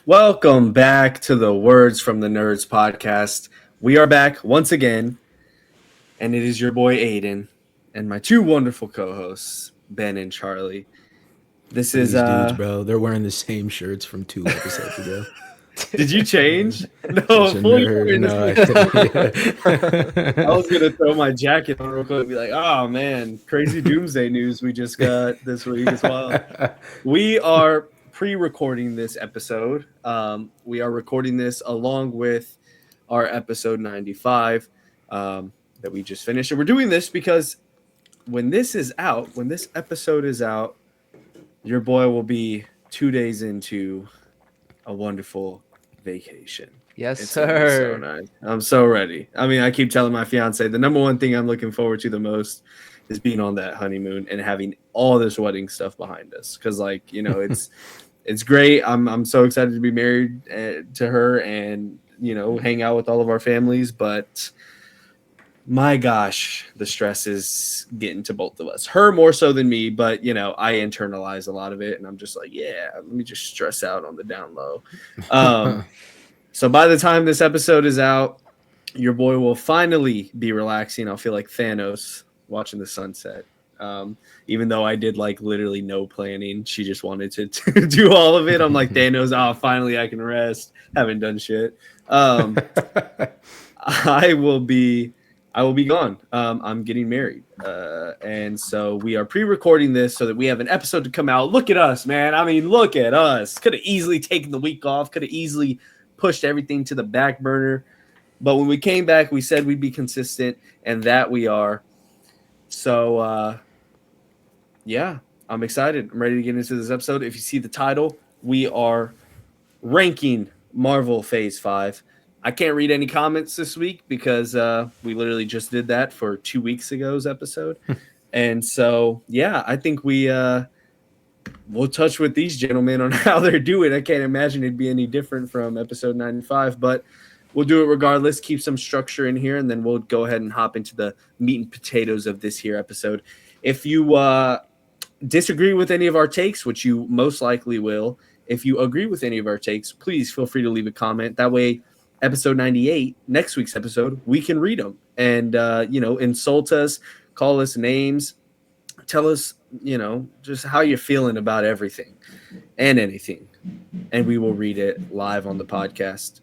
Welcome back to the Words from the Nerds podcast. We are back once again, and it is your boy Aiden and my two wonderful co-hosts, Ben and Charlie. This is These dudes, bro, they're wearing the same shirts from 2 episodes ago. Did you change? Bunch No, of fully nerds. wearing No, I was gonna throw my jacket on real quick and be like, oh man, crazy doomsday news we just got this week as well. We are pre-recording this episode. We are recording this along with our episode 95 that we just finished. And we're doing this because when this episode is out, your boy will be 2 days into a wonderful vacation. Yes, It's gonna be sir. so nice. I'm so ready. I mean, I keep telling my fiance the number one thing I'm looking forward to the most is being on that honeymoon and having all this wedding stuff behind us. Because, like, you know, it's great. I'm so excited to be married to her and, you know, hang out with all of our families. But my gosh, the stress is getting to both of us. Her more so than me, but, you know, I internalize a lot of it. And I'm just like, yeah, let me just stress out on the down low. So by the time this episode is out, your boy will finally be relaxing. I'll feel like Thanos watching the sunset. Even though I did like literally no planning, she just wanted to do all of it. I'm like, Thanos, finally I can rest. Haven't done shit. I will be gone. I'm getting married. And so we are pre-recording this so that we have an episode to come out. Look at us, man. I mean, look at us. Could have easily taken the week off. Could have easily pushed everything to the back burner. But when we came back, we said we'd be consistent, and that we are. So, yeah, I'm excited. I'm ready to get into this episode. If you see the title, we are ranking Marvel Phase 5. I can't read any comments this week because we literally just did that for 2 weeks ago's episode. And so, yeah, I think we'll touch with these gentlemen on how they're doing. I can't imagine it'd be any different from episode 95, but we'll do it regardless, keep some structure in here, and then we'll go ahead and hop into the meat and potatoes of this here episode. If you disagree with any of our takes, which you most likely will, if you agree with any of our takes, please feel free to leave a comment. That way, episode 98, next week's episode, we can read them and, insult us, call us names, tell us, just how you're feeling about everything and anything. And we will read it live on the podcast.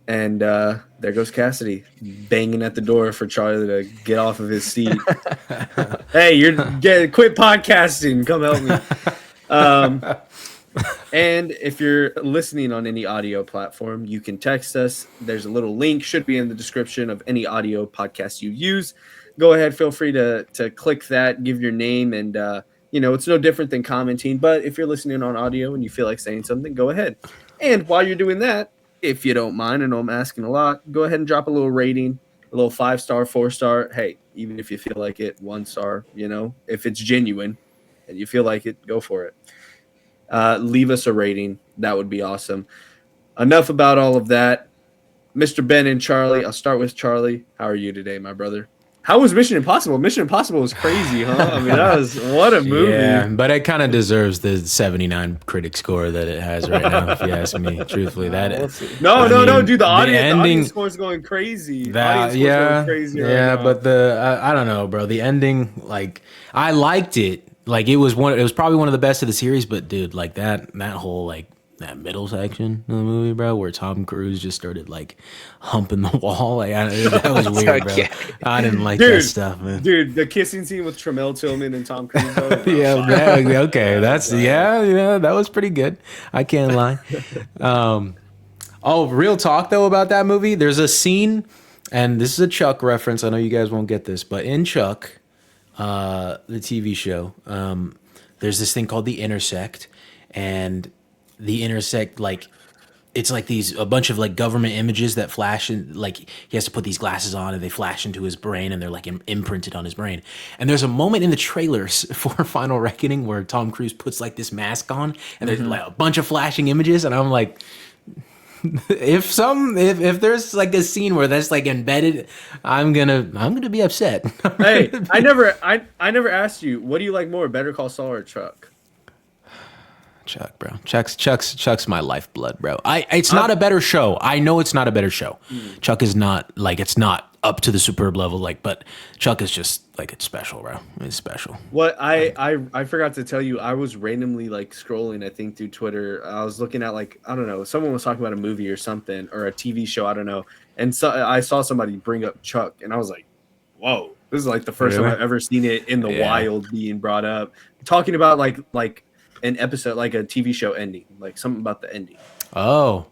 And there goes Cassidy banging at the door for Charlie to get off of his seat. Hey, quit podcasting. Come help me. And if you're listening on any audio platform, you can text us. There's a little link, should be in the description of any audio podcast you use. Go ahead, feel free to click that, give your name, and it's no different than commenting. But if you're listening on audio and you feel like saying something, go ahead. And while you're doing that, if you don't mind, I know I'm asking a lot, go ahead and drop a little rating, a little 5-star, 4-star. Hey, even if you feel like it, 1-star, if it's genuine and you feel like it, go for it. Leave us a rating. That would be awesome. Enough about all of that. Mr. Ben and Charlie, I'll start with Charlie. How are you today, my brother? How was Mission Impossible? Mission Impossible was crazy, huh? I mean, what a movie. Yeah, but it kind of deserves the 79 critic score that it has right now, if you ask me, truthfully. No, dude, the audience score is going crazy. But I don't know, bro. The ending, like, I liked it. Like, it was probably one of the best of the series, but dude, like that whole, like, that middle section of the movie, bro, where Tom Cruise just started like humping the wall, like that was weird, bro. I didn't like that stuff, man. Dude, the kissing scene with Tremel Tillman and Tom Cruise. Okay, that was pretty good. I can't lie. Real talk though about that movie. There's a scene, and this is a Chuck reference. I know you guys won't get this, but in Chuck, the TV show, there's this thing called the Intersect, and the Intersect, like, it's like a bunch of like government images that flash, and like he has to put these glasses on and they flash into his brain and they're like imprinted on his brain. And there's a moment in the trailers for Final Reckoning where Tom Cruise puts like this mask on and there's like a bunch of flashing images, and I'm like, if there's like a scene where that's like embedded, I'm gonna be upset. Hey, I never asked you, what do you like more, Better Call Saul or Chuck? Chuck, bro. Chuck's my lifeblood, bro. It's not a better show. I know it's not a better show. Chuck is not like it's not up to the superb level, like, but Chuck is just like it's special, bro. It's special. What I forgot to tell you, I was randomly like scrolling, I think, through Twitter. I was looking at like, I don't know, someone was talking about a movie or something or a TV show, I don't know. And so I saw somebody bring up Chuck, and I was like, whoa, this is like the first time I've ever seen it in the wild being brought up. Talking about like an episode, like a TV show ending, like something about the ending. Oh,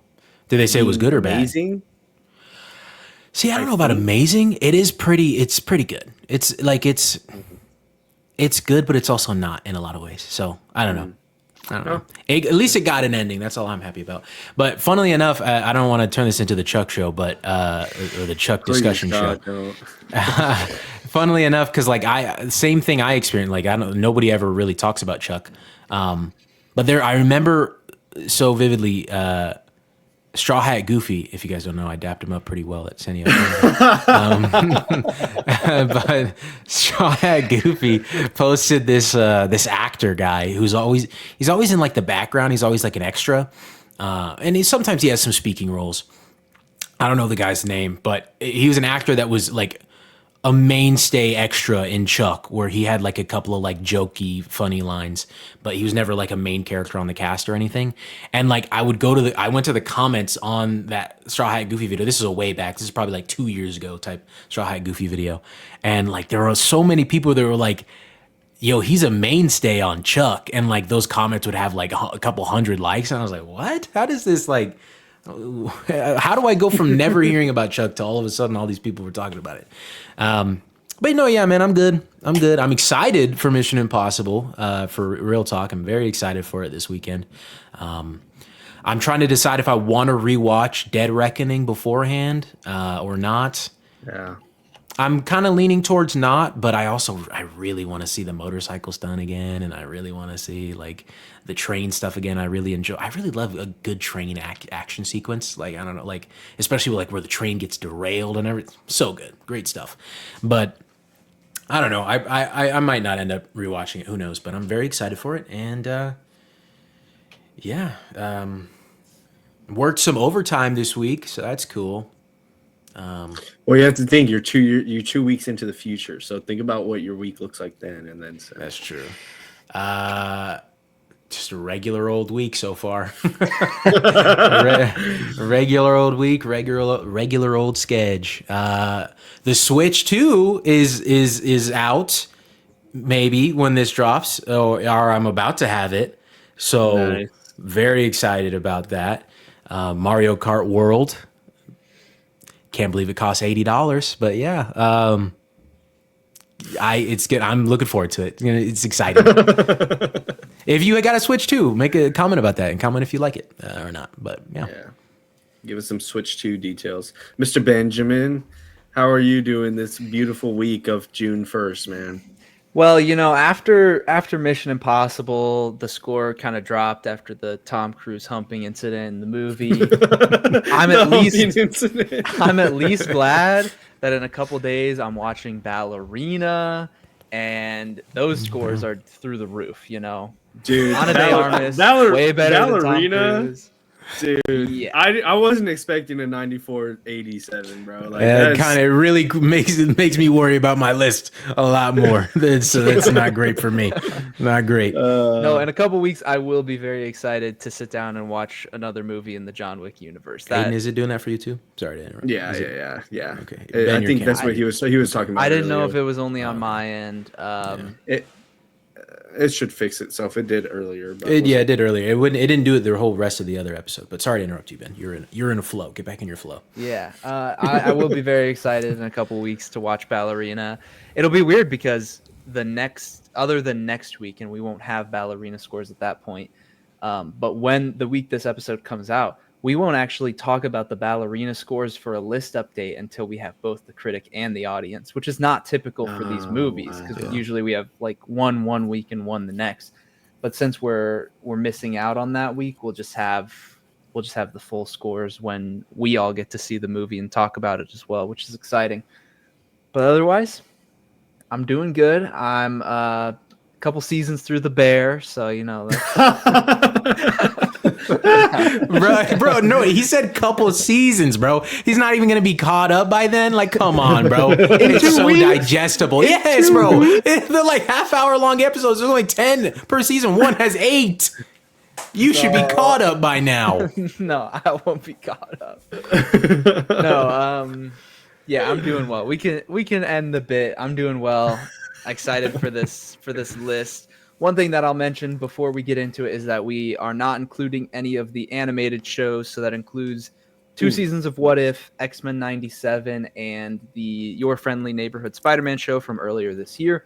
did they say it was good or bad? Amazing. See, I don't know about amazing. It's pretty good. It's like it's good, but it's also not in a lot of ways. So I don't know. At least it got an ending. That's all I'm happy about. But funnily enough, I don't want to turn this into the Chuck show, but or the Chuck discussion show. Funnily enough, because like same thing I experienced. Like nobody ever really talks about Chuck. But I remember so vividly. Straw Hat Goofy, if you guys don't know, I dapped him up pretty well at San Diego. But Straw Hat Goofy posted this actor guy he's always in like the background. He's always like an extra, and sometimes he has some speaking roles. I don't know the guy's name, but he was an actor that was like a mainstay extra in Chuck, where he had like a couple of like jokey, funny lines, but he was never like a main character on the cast or anything. And like I went to the comments on that Straw Hat Goofy video. This is a way back. This is probably like 2 years ago type Straw Hat Goofy video. And like there were so many people that were like, yo, he's a mainstay on Chuck. And like those comments would have like a couple hundred likes. And I was like, what? How does this like, how do I go from never hearing about Chuck to all of a sudden all these people were talking about it? But no, yeah, man, I'm good. I'm excited for Mission Impossible, for real talk. I'm very excited for it this weekend. I'm trying to decide if I want to rewatch Dead Reckoning beforehand, or not. Yeah. I'm kind of leaning towards not, but I really want to see the motorcycle stunt again, and I really want to see like the train stuff again. I really love a good train action sequence. Like I don't know, like especially like where the train gets derailed and everything. So good, great stuff. But I don't know. I might not end up rewatching it. Who knows? But I'm very excited for it, and worked some overtime this week, so that's cool. Well, you have to think you're 2 weeks into the future, so think about what your week looks like then, and then that's true. Just a regular old week so far. Regular old week, regular old sketch. The Switch 2 is out. Maybe when this drops, or I'm about to have it. So nice. Very excited about that. Mario Kart World. Can't believe it costs $80, but yeah, it's good. I'm looking forward to it. It's exciting. If you got a Switch too, make a comment about that and comment if you like it or not. But yeah, give us some Switch 2 details, Mr. Benjamin. How are you doing this beautiful week of June 1st, man? Well, after Mission Impossible, the score kind of dropped after the Tom Cruise humping incident in the movie. I'm at least glad that in a couple days I'm watching Ballerina, and those scores are through the roof. Dude, Ana de Armas, way better than Tom Cruise. Dude, yeah. I wasn't expecting a 94-87, bro. Like that kind of really makes me worry about my list a lot more. So that's not great for me. Not great. No, in a couple weeks, I will be very excited to sit down and watch another movie in the John Wick universe. Aiden, is it doing that for you too? Sorry to interrupt. Yeah. Okay. I think that's what he was talking about. I didn't know if it was only on my end. It should fix itself. It did earlier. But it did earlier. It didn't do it the whole rest of the other episode. But sorry to interrupt you, Ben. You're in a flow. Get back in your flow. Yeah, I will be very excited in a couple weeks to watch Ballerina. It'll be weird because other than next week, and we won't have Ballerina scores at that point. But when the week this episode comes out, we won't actually talk about the Ballerina scores for a list update until we have both the critic and the audience, which is not typical for these movies because usually we have like one week and one the next. But since we're missing out on that week, we'll just have the full scores when we all get to see the movie and talk about it as well, which is exciting. But otherwise, I'm doing good. I'm couple seasons through the Bear, so you know. bro, no, he said couple seasons, bro. He's not even gonna be caught up by then. Like, come on, bro. It's so digestible. Yes, bro. They're like half-hour long episodes. There's only 10 per season. One has 8. You should be caught up by now. No, I won't be caught up. No, yeah, I'm doing well. We can end the bit. I'm doing well. Excited for this list. One thing that I'll mention before we get into it is that we are not including any of the animated shows. So that includes 2 seasons of What If, X-Men 97, and the Your Friendly Neighborhood Spider-Man show from earlier this year.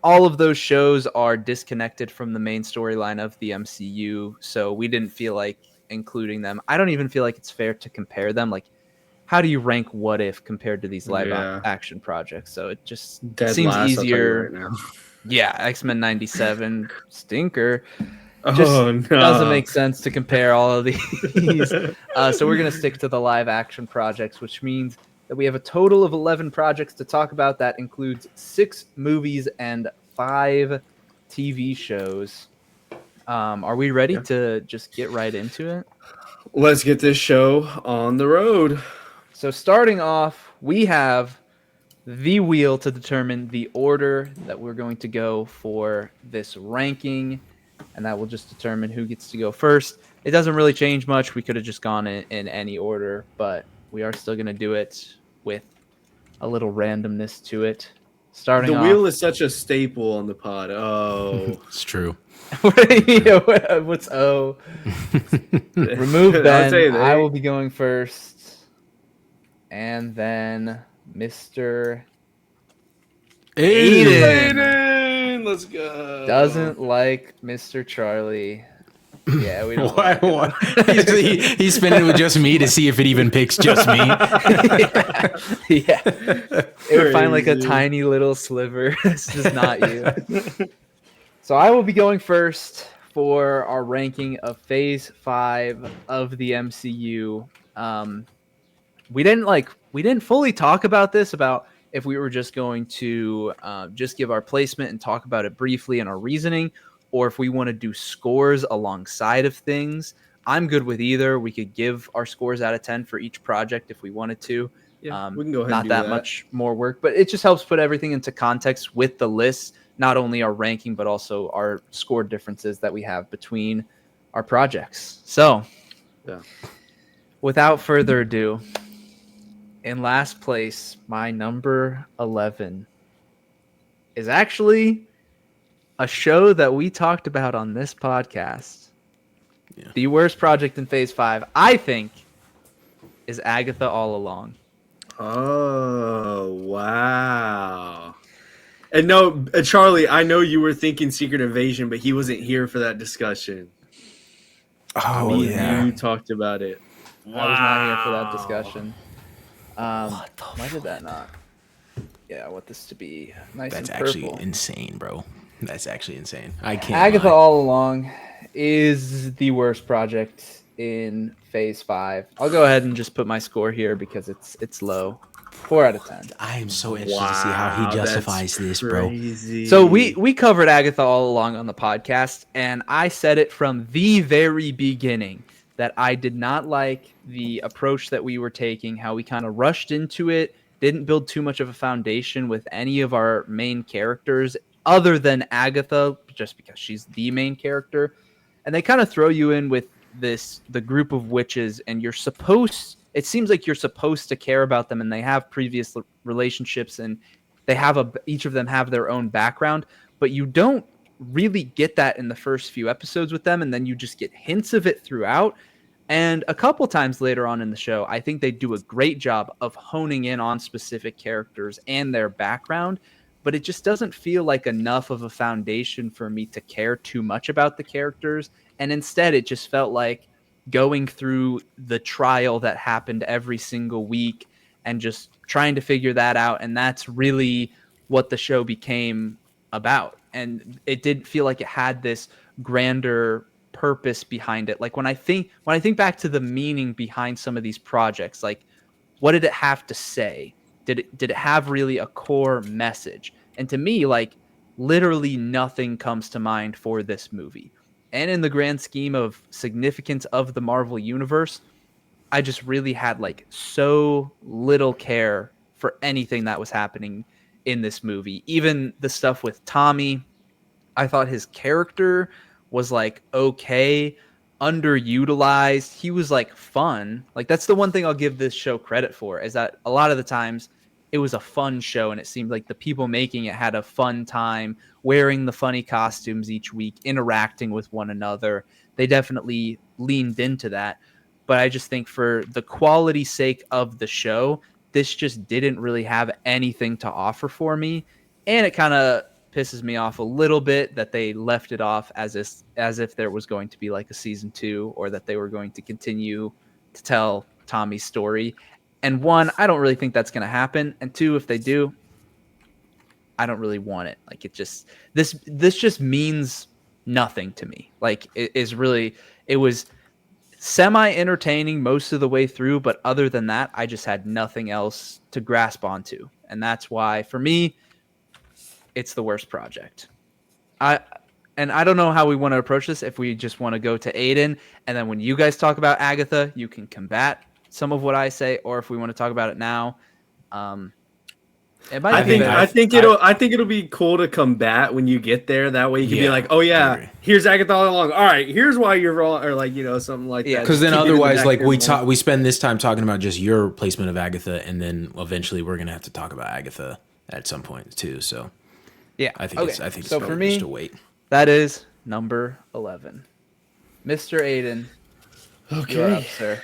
All of those shows are disconnected from the main storyline of the MCU, so we didn't feel like including them. I don't even feel like it's fair to compare them. Like, how do you rank What If compared to these live action projects? So it just seems easier. Right now. Yeah, X-Men 97 stinker. Doesn't make sense to compare all of these. So we're going to stick to the live action projects, which means that we have a total of 11 projects to talk about. That includes 6 movies and 5 TV shows. Are we ready to just get right into it? Let's get this show on the road. So starting off, we have the wheel to determine the order that we're going to go for this ranking, and that will just determine who gets to go first. It doesn't really change much. We could have just gone in any order, but we are still going to do it with a little randomness to it. Starting the wheel is such a staple on the pod. Oh, it's true. What's O? Remove Ben. I will be going first, and then Mr. Aiden. Let's go. Doesn't like Mr. Charlie. Yeah, we don't. What? He's spinning with just me to see if it even picks just me. Yeah. It would find like a tiny little sliver. It's just not you. So I will be going first for our ranking of Phase 5 of the MCU. We didn't fully talk about this, about if we were just going to just give our placement and talk about it briefly and our reasoning, or if we want to do scores alongside of things. I'm good with either. We could give our scores out of 10 for each project if we wanted to. Yeah, we can go ahead not and do that much more work, but it just helps put everything into context with the list, not only our ranking, but also our score differences that we have between our projects. So, without further ado, in last place, my number 11 is actually a show that we talked about on this podcast. Yeah. The worst project in Phase 5, I think, is Agatha All Along. Oh, wow. And no, Charlie, I know you were thinking Secret Invasion, but he wasn't here for that discussion. Oh, yeah. You talked about it. Wow. I was not here for that discussion. Why did that not? Yeah, I want this to be nice and purple. That's actually insane, bro. That's actually insane. I can't. Agatha All Along is the worst project in Phase 5. I'll go ahead and just put my score here because it's low. 4 out of 10. I am so interested to see how he justifies this, crazy. Bro. So we covered Agatha All Along on the podcast, and I said it from the very beginning that I did not like the approach that we were taking, how we kind of rushed into it, didn't build too much of a foundation with any of our main characters other than Agatha, just because she's the main character. And they kind of throw you in with the group of witches, and it seems like you're supposed to care about them, and they have previous relationships, and they each of them have their own background, but you don't really get that in the first few episodes with them, and then you just get hints of it throughout. And a couple times later on in the show, I think they do a great job of honing in on specific characters and their background, but it just doesn't feel like enough of a foundation for me to care too much about the characters. And instead, it just felt like going through the trial that happened every single week and just trying to figure that out. And that's really what the show became about. And it didn't feel like it had this grander purpose behind it. Like when I think back to the meaning behind some of these projects, like what did it have to say? Did it have really a core message? And to me, like literally nothing comes to mind for this movie. And in the grand scheme of significance of the Marvel universe, I just really had like so little care for anything that was happening in this movie. Even the stuff with Tommy, I thought his character was like okay, underutilized. He was like fun. Like that's the one thing I'll give this show credit for, is that a lot of the times it was a fun show and it seemed like the people making it had a fun time wearing the funny costumes each week, interacting with one another. They definitely leaned into that. But I just think for the quality sake of the show, this just didn't really have anything to offer for me. And it kind of pisses me off a little bit that they left it off as if there was going to be like a season 2, or that they were going to continue to tell Tommy's story. And one, I don't really think that's going to happen. And two, if they do, I don't really want it. Like it just, this just means nothing to me. Like it was semi-entertaining most of the way through, but other than that, I just had nothing else to grasp onto. And that's why, for me, it's the worst project. I don't know how we want to approach this, if we just want to go to Aiden, and then when you guys talk about Agatha, you can combat some of what I say, or if we want to talk about it now. I think it'll be cool to combat when you get there. That way you can be like, oh yeah, here's Agatha all along. All right, here's why you're wrong, or like, something like that. Because then otherwise, like we spend this time talking about just your placement of Agatha, and then eventually we're gonna have to talk about Agatha at some point too. So yeah, I think it's so for me, just to wait. That is number 11, Mr. Aiden. Okay, you're up, sir.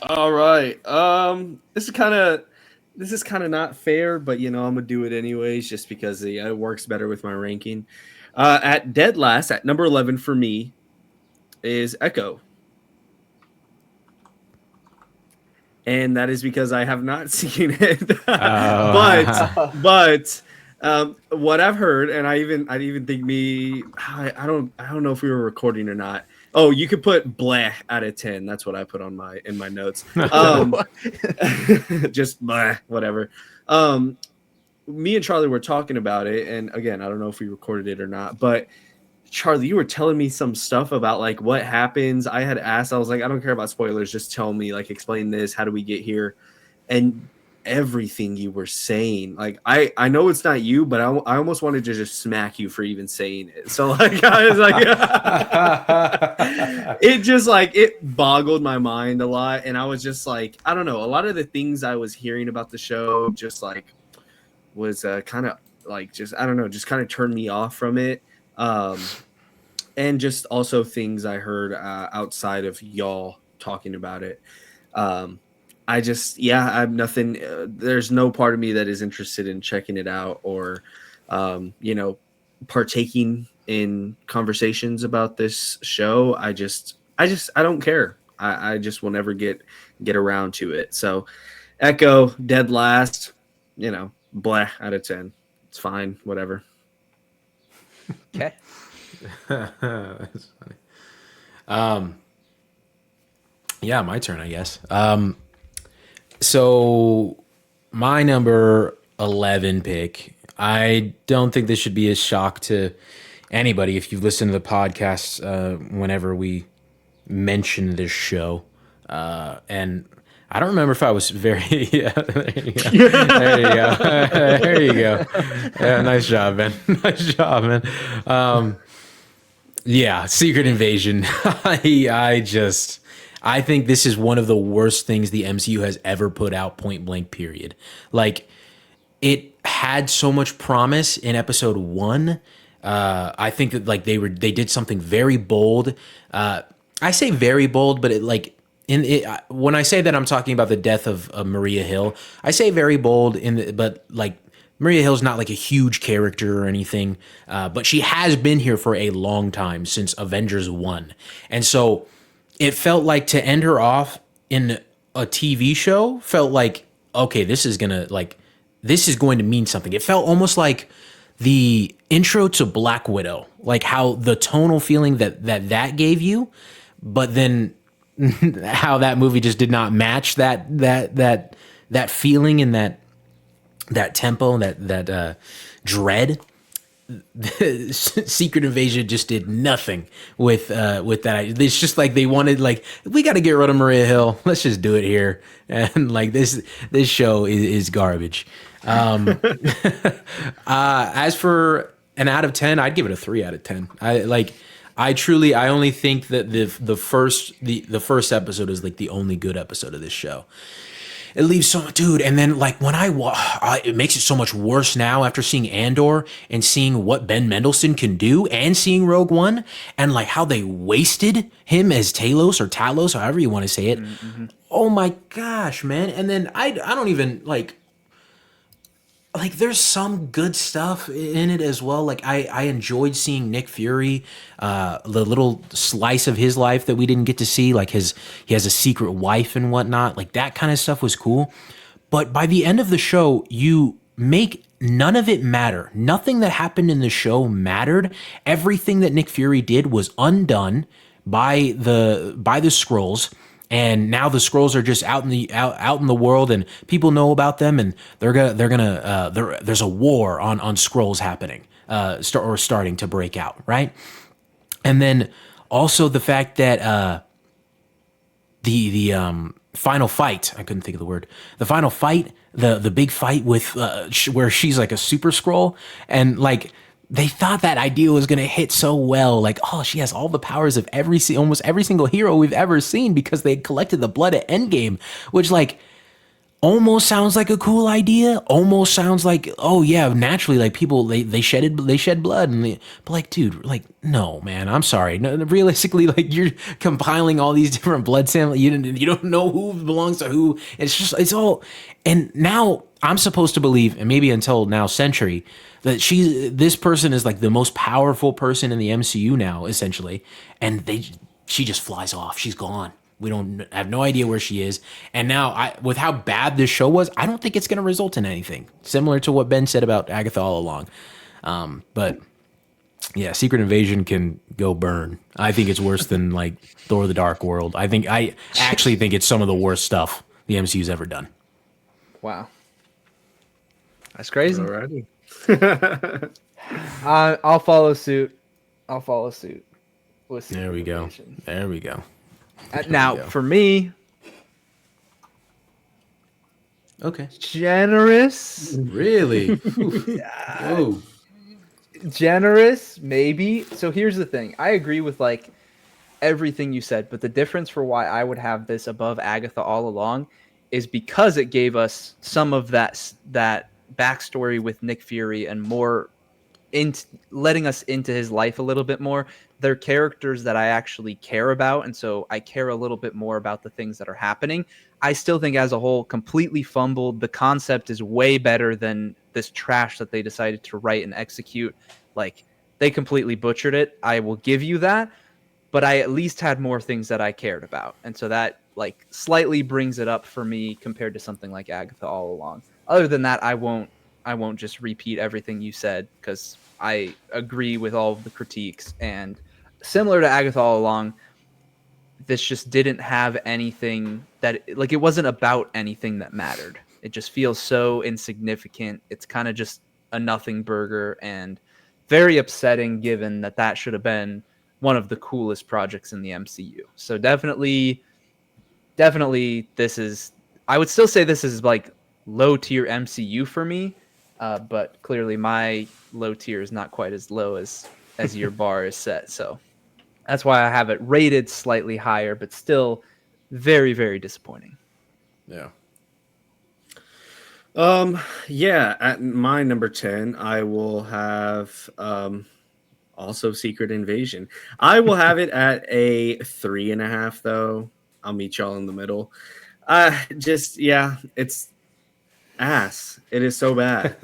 All right. This is kind of not fair, but I'm gonna do it anyways, just because it works better with my ranking. At dead last, at number 11 for me, is Echo, and that is because I have not seen it. But what I've heard, and I even think I don't know if we were recording or not. Oh, you could put blah out of 10. That's what I put in my notes. Just blah, whatever. Me and Charlie were talking about it, and again, I don't know if we recorded it or not, but Charlie, you were telling me some stuff about like what happens. I had asked, I was like, I don't care about spoilers. Just tell me, like, explain this. How do we get here? And everything you were saying, like, I know it's not you, but I almost wanted to just smack you for even saying it. So like, I was like, it just like, it boggled my mind a lot. And I was just like, I don't know, a lot of the things I was hearing about the show just like was kind of like, just, I don't know, just kind of turned me off from it. And just also things I heard outside of y'all talking about it. I have nothing. There's no part of me that is interested in checking it out or, partaking in conversations about this show. I don't care. I just will never get around to it. So Echo, dead last, blah out of 10. It's fine. Whatever. Okay. That's funny. Yeah, my turn, I guess. So my number 11 pick, I don't think this should be a shock to anybody if you've listened to the podcast whenever we mention this show. And I don't remember if I was very... Yeah, there you go. There you go. There you go. Yeah, nice job, man. Nice job, man. Yeah, Secret Invasion. I think this is one of the worst things the MCU has ever put out, point blank, period. Like, it had so much promise in episode 1. I think that like they did something very bold. I say very bold, but when I say that, I'm talking about the death of Maria Hill. I say very bold but like Maria Hill's not like a huge character or anything, but she has been here for a long time, since Avengers 1. And so it felt like to end her off in a TV show felt like, okay, this is going to mean something. It felt almost like the intro to Black Widow, like how the tonal feeling that gave you, but then how that movie just did not match that feeling and that tempo, that dread. Secret Invasion just did nothing with that. It's just like they wanted, like, we got to get rid of Maria Hill. Let's just do it here. And like this show is garbage. As for an out of 10, I'd give it a 3 out of 10. I only think that the first episode is like the only good episode of this show. It leaves so much, dude. And then like when it makes it so much worse now after seeing Andor and seeing what Ben Mendelsohn can do and seeing Rogue One and like how they wasted him as Talos, however you want to say it. Mm-hmm. Oh my gosh, man. And then I don't even like there's some good stuff in it as well. Like I enjoyed seeing Nick Fury, the little slice of his life that we didn't get to see. Like he has a secret wife and whatnot. Like that kind of stuff was cool. But by the end of the show, you make none of it matter. Nothing that happened in the show mattered. Everything that Nick Fury did was undone by the Skrulls. And now the Skrulls are just out in the world, and people know about them, and there's a war on Skrulls happening, starting to break out, right? And then also the fact that the final fight, I couldn't think of the word, the final fight, the big fight with where she's like a super Skrull, and like they thought that idea was going to hit so well. Like, oh, she has all the powers of almost every single hero we've ever seen because they collected the blood at Endgame, which like almost sounds like a cool idea. Almost sounds like, oh yeah, naturally, like people, they shed blood. But like, dude, like, no, man, I'm sorry. No, realistically, like you're compiling all these different blood samples. You don't know who belongs to who. It's all, and now I'm supposed to believe, and maybe until now, Century, that this person is like the most powerful person in the MCU now, essentially, and she just flies off. She's gone. We don't have no idea where she is. And now, with how bad this show was, I don't think it's going to result in anything. Similar to what Ben said about Agatha all along. But yeah, Secret Invasion can go burn. I think it's worse than like Thor: The Dark World. I actually think it's some of the worst stuff the MCU's ever done. Wow, that's crazy. Alrighty. I'll follow suit. With There we go. Now, for me, okay, generous. Really? Whoa. Generous, maybe. So here's the thing. I agree with like everything you said, but the difference for why I would have this above Agatha all along is because it gave us some of that backstory with Nick Fury and more letting us into his life a little bit more. They're characters that I actually care about, and so I care a little bit more about the things that are happening. I still think as a whole, completely fumbled. The concept is way better than this trash that they decided to write and execute. Like, they completely butchered it. I will give you that, but I at least had more things that I cared about. And so that like slightly brings it up for me compared to something like Agatha all along. Other than that, I won't just repeat everything you said because I agree with all of the critiques. And similar to Agatha all along, this just didn't have anything that, like, it wasn't about anything that mattered. It just feels so insignificant. It's kind of just a nothing burger and very upsetting given that should have been one of the coolest projects in the MCU. So definitely this is, I would still say this is like low tier MCU for me. But clearly my low tier is not quite as low as your bar is set. So that's why I have it rated slightly higher, but still very, very disappointing. Yeah. Yeah, at my number 10, I will have also Secret Invasion. I will have it at a 3.5 though. I'll meet y'all in the middle. It's ass. It is so bad.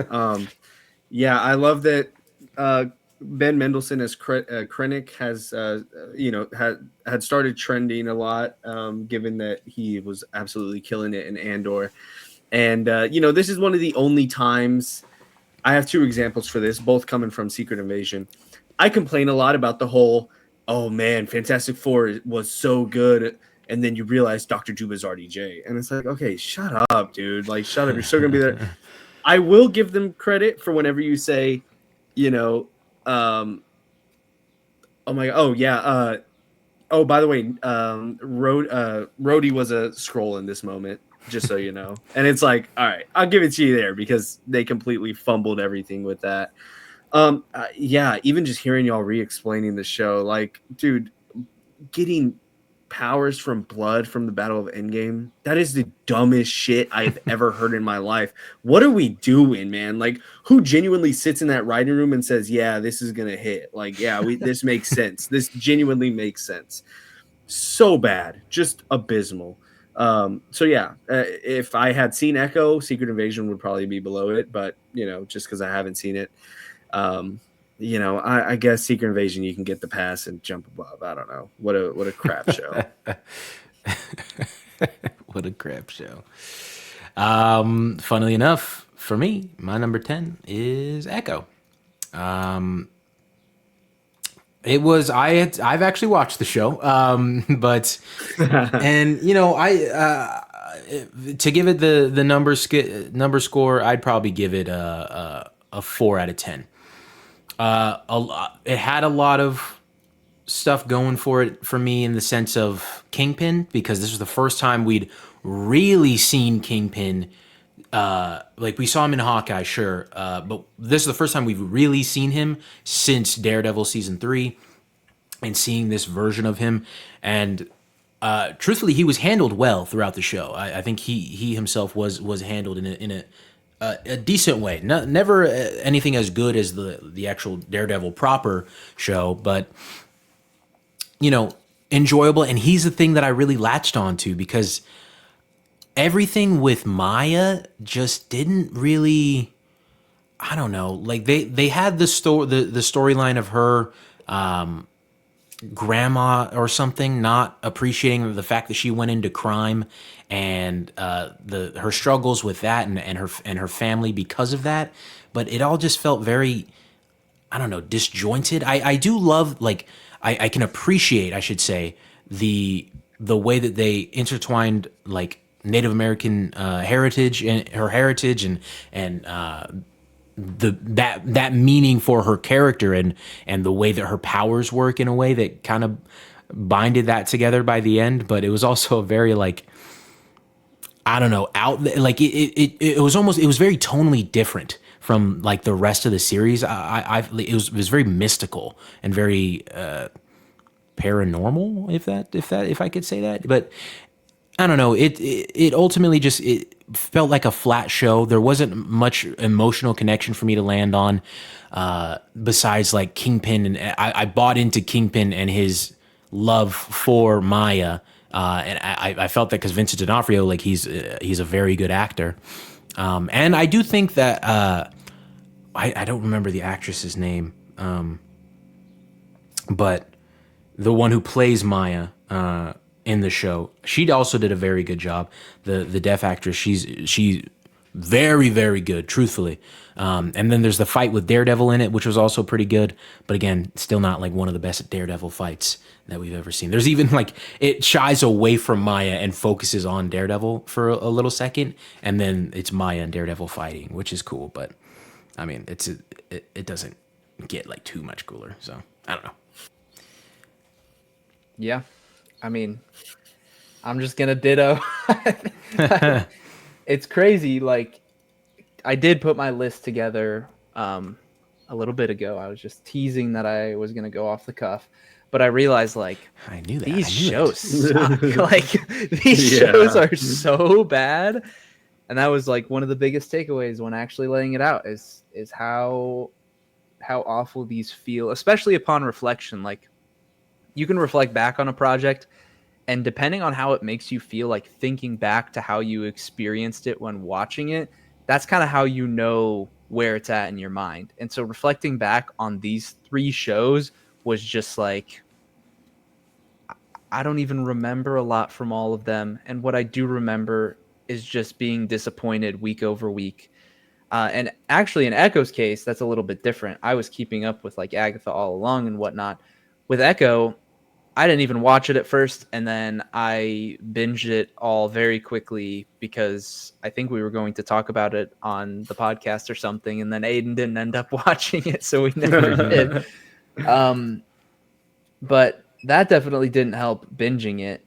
Yeah, I love that Ben Mendelsohn as Krennic has had started trending a lot, given that he was absolutely killing it in Andor. And this is one of the only times I have two examples for this, both coming from Secret Invasion. I complain a lot about the whole, oh man, Fantastic Four was so good, and then you realize Dr. Juba's RDJ. And it's like, okay, shut up, dude. Like, shut up. You're still going to be there. I will give them credit for whenever you say, you know, oh my, oh yeah, oh, by the way, Rhodey was a scroll in this moment, just so you know. And it's like, all right, I'll give it to you there because they completely fumbled everything with that. Yeah, even just hearing y'all re-explaining the show, like, dude, getting powers from blood from the Battle of Endgame, that is the dumbest shit I've ever heard in my life. What are we doing, man? Like, who genuinely sits in that writing room and says, yeah, this is gonna hit? Like, yeah, this makes sense. This genuinely makes sense. So bad, just abysmal. So yeah, if I had seen Echo, Secret Invasion would probably be below it, but just because I haven't seen it, I guess Secret Invasion you can get the pass and jump above. I don't know. What a crap show. What a crap show. Funnily enough, for me, my number 10 is Echo. I've actually watched the show, but and to give it the number score, I'd probably give it a 4 out of 10. It had a lot of stuff going for it for me in the sense of Kingpin, because this was the first time we'd really seen Kingpin. Like we saw him in Hawkeye, sure, but this is the first time we've really seen him since Daredevil season 3, and seeing this version of him. And truthfully, he was handled well throughout the show. I think he himself was handled in a decent way. Never anything as good as the actual Daredevil proper show, but enjoyable. And he's the thing that I really latched onto, because everything with Maya just didn't really, I don't know, like they had the storyline of her grandma or something not appreciating the fact that she went into crime, and her struggles with that, and her family because of that. But it all just felt very, I don't know, disjointed. I do love, like, I can appreciate, I should say, the way that they intertwined, like, Native American heritage and her heritage, and that meaning for her character, and the way that her powers work in a way that kind of binded that together by the end. But it was also a very, like, I don't know, like it was very tonally different from, like, the rest of the series. It was very mystical and very paranormal, if I could say that. But I don't know. It ultimately just, it felt like a flat show. There wasn't much emotional connection for me to land on, besides, like, Kingpin, and I bought into Kingpin and his love for Maya, and I felt that because Vincent D'Onofrio, like, he's a very good actor, and I do think that I don't remember the actress's name, but the one who plays Maya in the show, she also did a very good job. The deaf actress, she's very, very good, truthfully. And then there's the fight with Daredevil in it, which was also pretty good. But again, still not like one of the best Daredevil fights that we've ever seen. There's even, like, it shies away from Maya and focuses on Daredevil for a little second, and then it's Maya and Daredevil fighting, which is cool. But I mean, it doesn't get, like, too much cooler. So I don't know. Yeah. I mean, I'm just gonna ditto. It's crazy. Like, I did put my list together a little bit ago. I was just teasing that I was gonna go off the cuff, but I realized, like, I knew that. These shows suck. Like, these shows are so bad, and that was, like, one of the biggest takeaways when actually laying it out is how awful these feel, especially upon reflection. Like, you can reflect back on a project, and depending on how it makes you feel, like, thinking back to how you experienced it when watching it, that's kind of how you know where it's at in your mind. And so reflecting back on these 3 shows was just like, I don't even remember a lot from all of them. And what I do remember is just being disappointed week over week. And actually, in Echo's case, that's a little bit different. I was keeping up with, like, Agatha all along and whatnot. With Echo, I didn't even watch it at first, and then I binged it all very quickly because I think we were going to talk about it on the podcast or something, and then Aiden didn't end up watching it, so we never did. But that definitely didn't help binging it.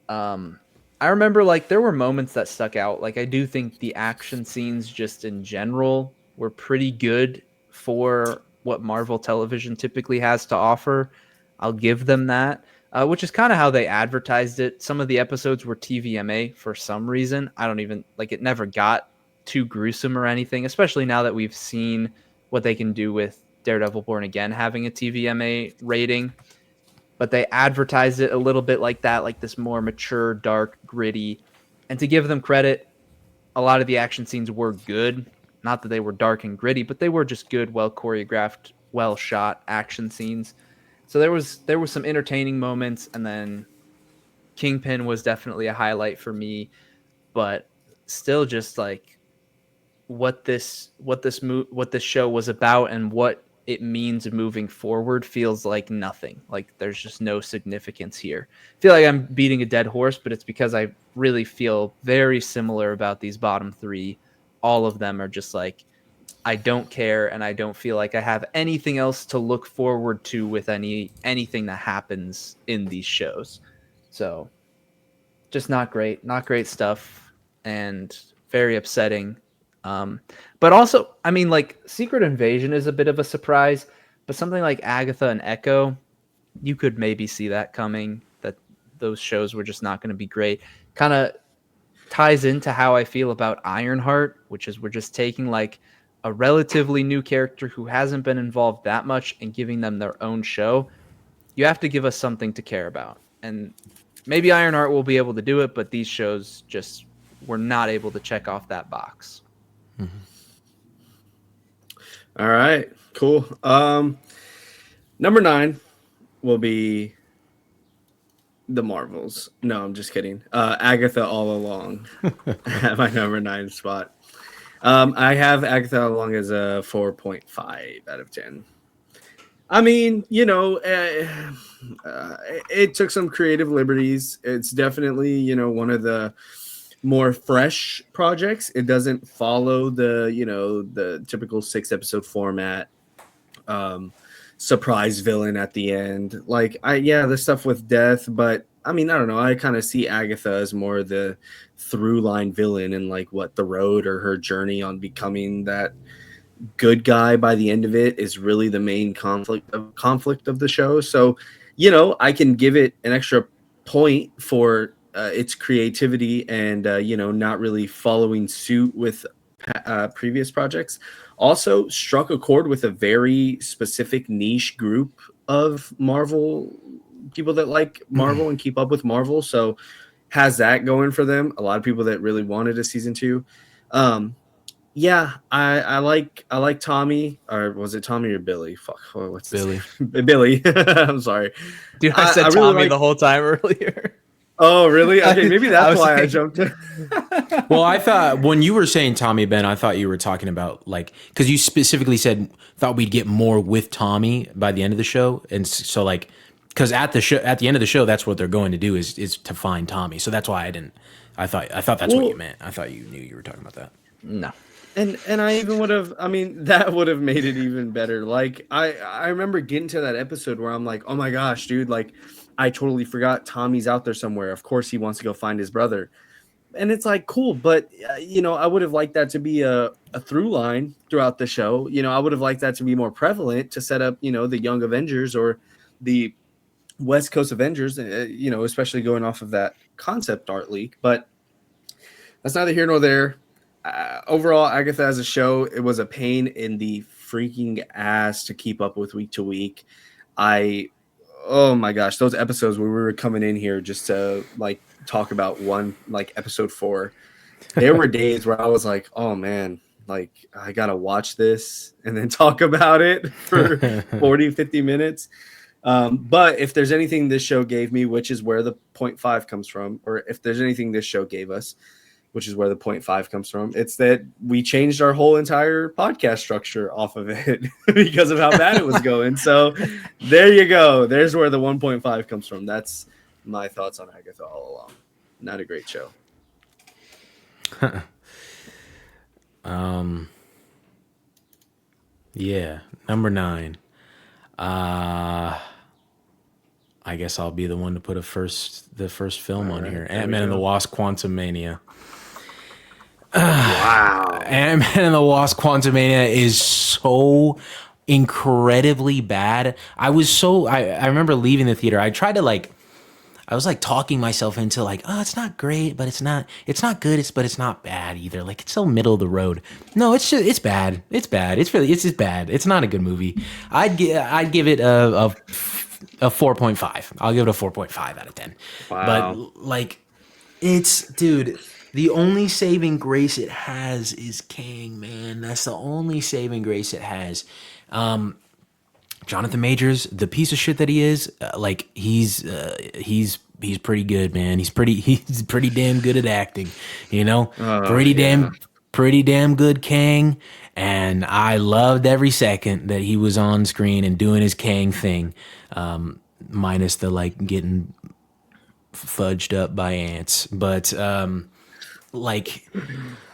I remember like there were moments that stuck out. Like I do think the action scenes just in general were pretty good for what Marvel Television typically has to offer. I'll give them that, which is kind of how they advertised it. Some of the episodes were TVMA for some reason. I don't even like it. Never got too gruesome or anything, especially now that we've seen what they can do with Daredevil Born Again having a TVMA rating. But they advertised it a little bit like that, like this more mature, dark, gritty. And to give them credit, a lot of the action scenes were good. Not that they were dark and gritty, but they were just good, well choreographed, well shot action scenes. So there was some entertaining moments, and then Kingpin was definitely a highlight for me. But still, just like what this show was about and what it means moving forward feels like nothing. Like there's just no significance here. I feel like I'm beating a dead horse, but it's because I really feel very similar about these bottom three. All of them are just like, I don't care, and I don't feel like I have anything else to look forward to with anything that happens in these shows. So just not great stuff, and very upsetting. But also, I mean, like Secret Invasion is a bit of a surprise, but something like Agatha and Echo, you could maybe see that coming, that those shows were just not going to be great. Kind of ties into how I feel about Ironheart, which is we're just taking like a relatively new character who hasn't been involved that much and giving them their own show. You have to give us something to care about. And maybe Ironheart will be able to do it, but these shows just were not able to check off that box. Mm-hmm. All right, cool. Number 9 will be the Marvels. No, I'm just kidding. Agatha All Along at my number 9 spot. I have Agatha All Along as a 4.5 out of 10. I mean, you know, it took some creative liberties. It's definitely, you know, one of the more fresh projects. It doesn't follow the typical 6-episode format. Surprise villain at the end. Like the stuff with death, but I mean, I don't know. I kind of see Agatha as more the through line villain and like what the road or her journey on becoming that good guy by the end of it is really the main conflict of the show. So, you know, I can give it an extra point for its creativity and not really following suit with previous projects. Also struck a chord with a very specific niche group of Marvel people that like Marvel and keep up with Marvel. So has that going for them. A lot of people that really wanted a season 2. I like Tommy, or was it Tommy or Billy? Fuck, what's Billy? Billy. I'm sorry, dude. I said really Tommy the whole time earlier. Oh, really? Okay, maybe that's why I jumped in. Well, I thought when you were saying Tommy Ben, I thought you were talking about like because you specifically said thought we'd get more with Tommy by the end of the show, and so like because at the end of the show, that's what they're going to do is to find Tommy. So that's why I didn't. I thought that's what you meant. I thought you knew you were talking about that. No. And I even would have, I mean, that would have made it even better. Like, I remember getting to that episode where I'm like, oh my gosh, dude, like, I totally forgot Tommy's out there somewhere. Of course he wants to go find his brother. And it's like, cool, but, I would have liked that to be a through line throughout the show. I would have liked that to be more prevalent to set up, the Young Avengers or the West Coast Avengers, especially going off of that concept art leak. But that's neither here nor there. Overall, Agatha as a show, it was a pain in the freaking ass to keep up with week to week. Oh my gosh, those episodes where we were coming in here just to like talk about one, like episode 4, there were days where I was like, oh man, like I gotta watch this and then talk about it for 40-50 minutes. But if there's anything this show gave me, which is where the 0.5 comes from, or if there's anything this show gave us, which is where the 0.5 comes from. It's that we changed our whole entire podcast structure off of it because of how bad it was going. So there you go. There's where the 1.5 comes from. That's my thoughts on Agatha all along. Not a great show. Yeah, number 9. I guess I'll be the one to put the first film on here. Ant-Man and the Wasp: Quantumania. Wow. Ant-Man and the Wasp: Quantumania is so incredibly bad. I remember leaving the theater. I tried to I was talking myself into oh, it's not great, but it's not good, but it's not bad either. It's still middle of the road. No, it's bad. It's bad. It's just bad. It's not a good movie. I'd give it a 4.5. I'll give it a 4.5 out of 10. Wow. But dude, the only saving grace it has is Kang, man. That's the only saving grace it has. Jonathan Majors, the piece of shit that he is, he's pretty good, man. He's pretty damn good at acting, pretty damn good Kang. And I loved every second that he was on screen and doing his Kang thing, minus the getting fudged up by ants. But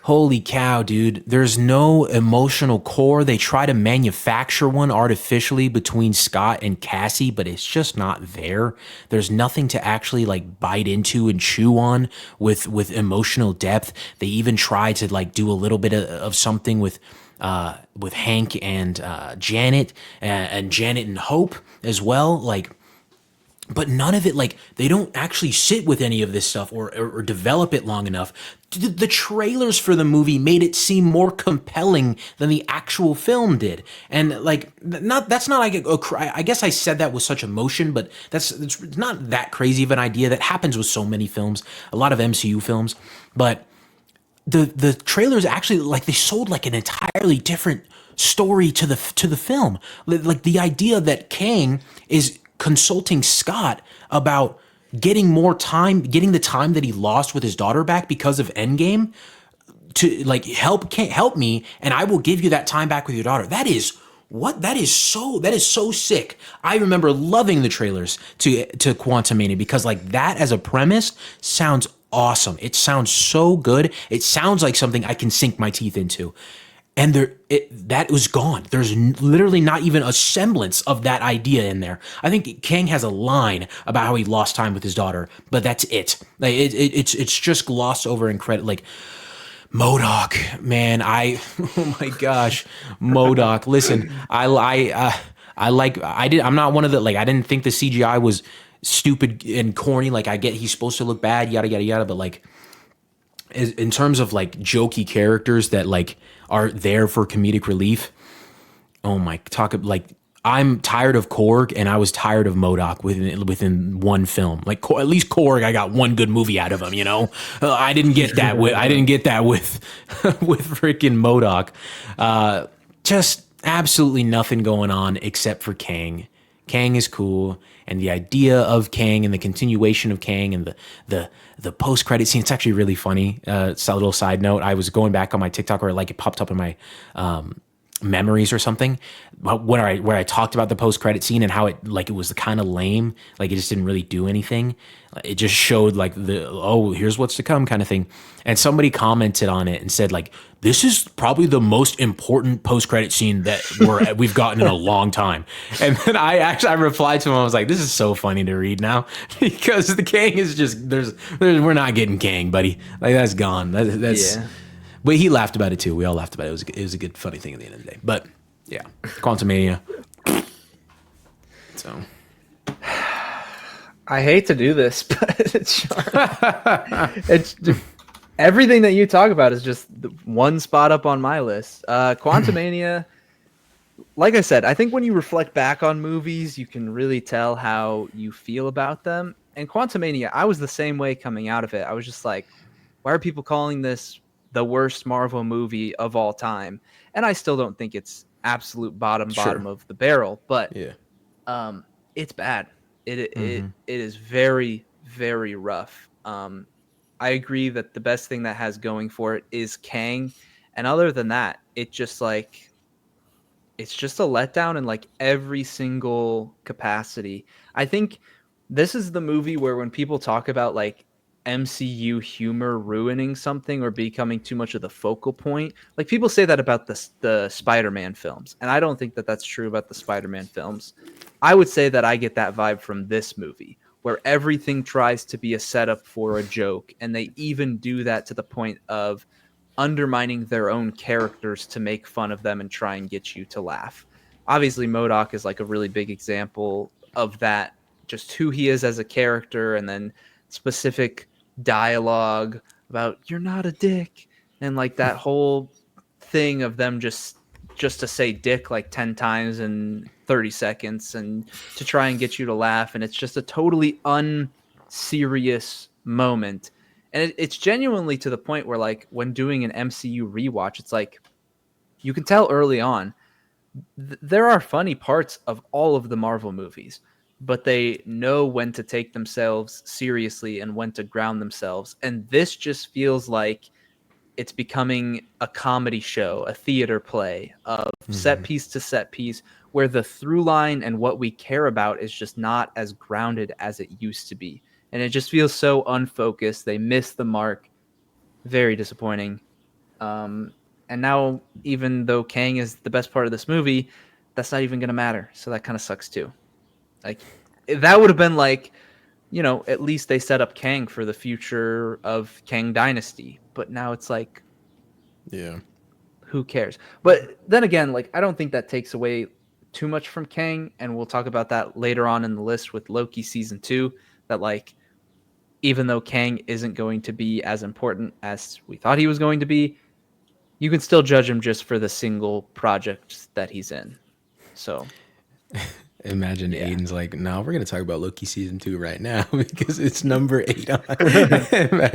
holy cow, dude, there's no emotional core. They try to manufacture one artificially between Scott and Cassie, but it's just not there. There's nothing to actually bite into and chew on with emotional depth. They even try to do a little bit of something with Hank and Janet and Janet and Hope as well. But none of it, they don't actually sit with any of this stuff or develop it long enough. The trailers for the movie made it seem more compelling than the actual film did. And that's not I guess I said that with such emotion, but it's not that crazy of an idea. That happens with so many films, a lot of MCU films. But the trailers actually they sold an entirely different story to the film. The idea that Kang is consulting Scott about getting the time that he lost with his daughter back because of Endgame to help me, and I will give you that time back with your daughter. That is so sick. I remember loving the trailers to Quantumania because that as a premise sounds awesome. It sounds so good. It sounds like something I can sink my teeth into. And that was gone. There's literally not even a semblance of that idea in there. I think Kang has a line about how he lost time with his daughter, but that's it. It's just glossed over in credit. MODOK, man, oh my gosh, MODOK. Listen, I'm not one of the I didn't think the CGI was stupid and corny. I get he's supposed to look bad, yada yada yada, but in terms of jokey characters that are there for comedic relief. Oh my, I'm tired of Korg and I was tired of MODOK within one film. At least Korg, I got one good movie out of him. I didn't get that with with freaking MODOK. Just absolutely nothing going on except for Kang. Kang is cool, and the idea of Kang and the continuation of Kang and the post-credit scene, it's actually really funny. It's a little side note. I was going back on my TikTok where it popped up in my memories or something where I talked about the post-credit scene and how it was kind of lame. It just didn't really do anything. It just showed here's what's to come kind of thing. And somebody commented on it and said this is probably the most important post-credit scene that we've gotten in a long time. And then I replied to him. I was like, this is so funny to read now because the Kang is just we're not getting Kang, buddy. That's gone. That's yeah. But he laughed about it too. We all laughed about it. It was a good, funny thing at the end of the day. But yeah, Quantumania. So I hate to do this, but it's everything that you talk about is just one spot up on my list. Quantumania, like I said, I think when you reflect back on movies, you can really tell how you feel about them. And Quantumania, I was the same way coming out of it. I was just like, why are people calling this the worst Marvel movie of all time? And I still don't think it's absolute bottom of the barrel, but yeah, it's bad. It is very, very rough. I agree that the best thing that has going for it is Kang, and other than that, it's just a letdown in like every single capacity. I think this is the movie where when people talk about like MCU humor ruining something or becoming too much of the focal point, like people say that about the Spider-Man films, and I don't think that that's true about the Spider-Man films. I would say that I get that vibe from this movie where everything tries to be a setup for a joke, and they even do that to the point of undermining their own characters to make fun of them and try and get you to laugh. Obviously, MODOK is like a really big example of that, just who he is as a character, and then specific dialogue about "you're not a dick," and like that whole thing of them just to say "dick" like 10 times in 30 seconds and to try and get you to laugh, and it's just a totally unserious moment, and it's genuinely to the point where like when doing an MCU rewatch, it's like you can tell early on there are funny parts of all of the Marvel movies, but they know when to take themselves seriously and when to ground themselves, and this just feels like it's becoming a comedy show, a theater play of set piece to set piece, where the through line and what we care about is just not as grounded as it used to be. And it just feels so unfocused. They miss the mark. Very disappointing. And now, even though Kang is the best part of this movie, that's not even going to matter. So that kind of sucks too. Like, that would have been like, at least they set up Kang for the future of Kang Dynasty. But now it's like, Yeah. who cares? But then again, like, I don't think that takes away too much from Kang, and we'll talk about that later on in the list with Loki season 2. That like, even though Kang isn't going to be as important as we thought he was going to be, you can still judge him just for the single project that he's in. So. Imagine Aiden's like, no, we're going to talk about Loki season 2 right now because it's number 8 on.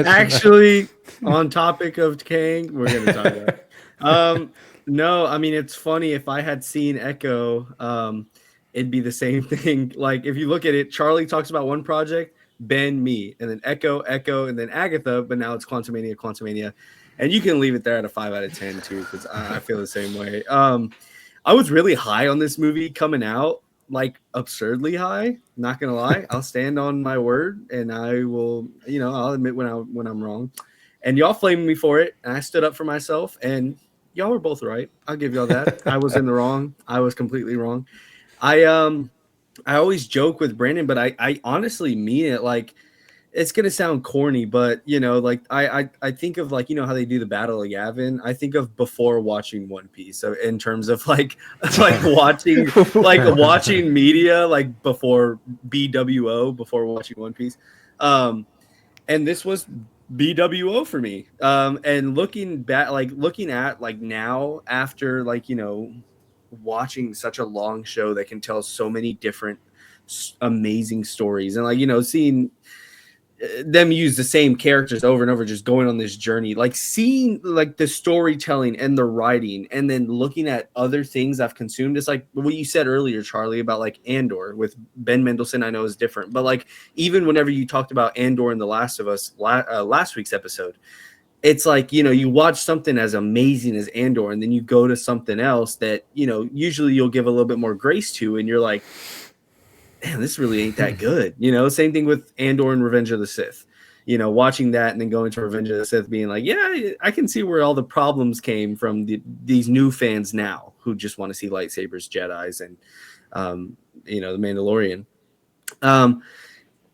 Actually, on topic of Kang, we're going to talk about it. No, I mean, it's funny. If I had seen Echo, it'd be the same thing. Like, if you look at it, Charlie talks about one project, Ben, me, and then Echo, and then Agatha, but now it's Quantumania. And you can leave it there at a 5 out of 10, too, because I feel the same way. I was really high on this movie coming out. Like absurdly high, not gonna lie. I'll stand on my word, and I will, I'll admit when I'm wrong. And y'all flamed me for it, and I stood up for myself, and y'all were both right. I'll give y'all that. I was in the wrong. I was completely wrong. I always joke with Brandon, but I honestly mean it. Like, it's gonna sound corny, but like I think of like how they do the Battle of Yavin. I think of before watching One Piece. So in terms of like watching media like before BWO, before watching One Piece, and this was BWO for me. And looking back, looking at now after watching such a long show that can tell so many different amazing stories, and seeing them use the same characters over and over, just going on this journey, like seeing like the storytelling and the writing, and then looking at other things I've consumed. It's like what you said earlier, Charlie, about like Andor with Ben Mendelsohn. I know is different, but like even whenever you talked about Andor in The Last of Us last week's episode, it's like, you watch something as amazing as Andor, and then you go to something else that, usually you'll give a little bit more grace to, and you're like, damn, this really ain't that good. Same thing with Andor and Revenge of the Sith. Watching that and then going to Revenge of the Sith being like, yeah, I can see where all the problems came from these new fans now who just want to see lightsabers, Jedis, and, the Mandalorian.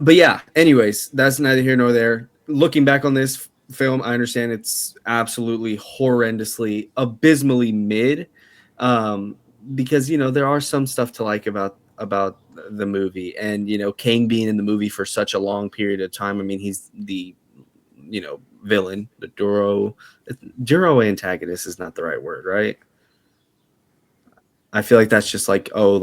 But yeah, anyways, that's neither here nor there. Looking back on this film, I understand it's absolutely horrendously, abysmally mid, because, there are some stuff to like about the movie, and Kang being in the movie for such a long period of time. I mean, he's the villain, the Duro antagonist is not the right word, right? I feel like that's just like, or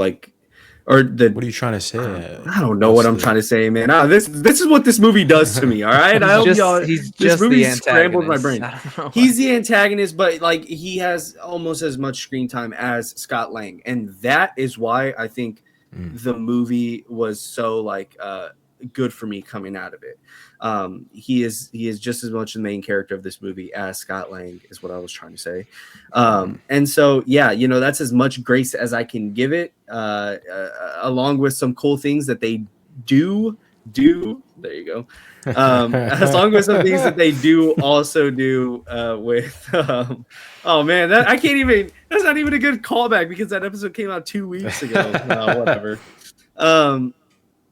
the. What are you trying to say? I don't know what I'm trying to say, man. This is what this movie does to me. All right, I hope y'all. He's this just movie the scrambled my antagonist. brain. I don't know He's the antagonist, but like he has almost as much screen time as Scott Lang, and that is why I think the movie was so good for me coming out of it. He is just as much the main character of this movie as Scott Lang is what I was trying to say. And so, yeah, you know, that's as much grace as I can give it, along with some cool things that they do. There you go. As long as some things that they do also do with oh man, I can't even, that's not even a good callback because that episode came out 2 weeks ago. Whatever.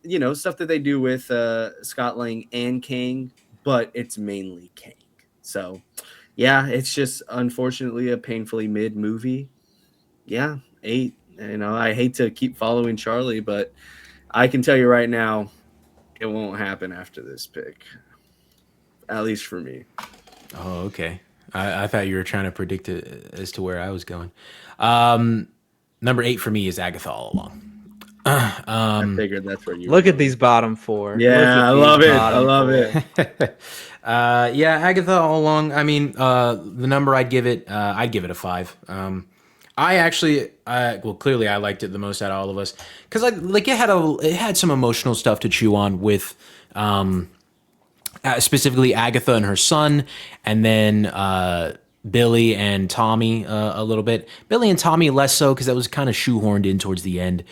You know, stuff that they do with Scott Lang and Kang, but it's mainly Kang. So yeah, it's just unfortunately a painfully mid movie. Yeah, 8. You know, I hate to keep following Charlie, but I can tell you right now, it won't happen after this pick. At least for me. Oh, okay. I thought you were trying to predict it as to where I was going. Number 8 for me is Agatha All Along. I figured that's where you look at these bottom 4. Yeah, I love it. I love it. Yeah, Agatha All Along. I mean, the number I'd give it a 5. I actually, well, clearly I liked it the most out of all of us because it had some emotional stuff to chew on with, specifically Agatha and her son, and then Billy and Tommy a little bit. Billy and Tommy less so because that was kind of shoehorned in towards the end.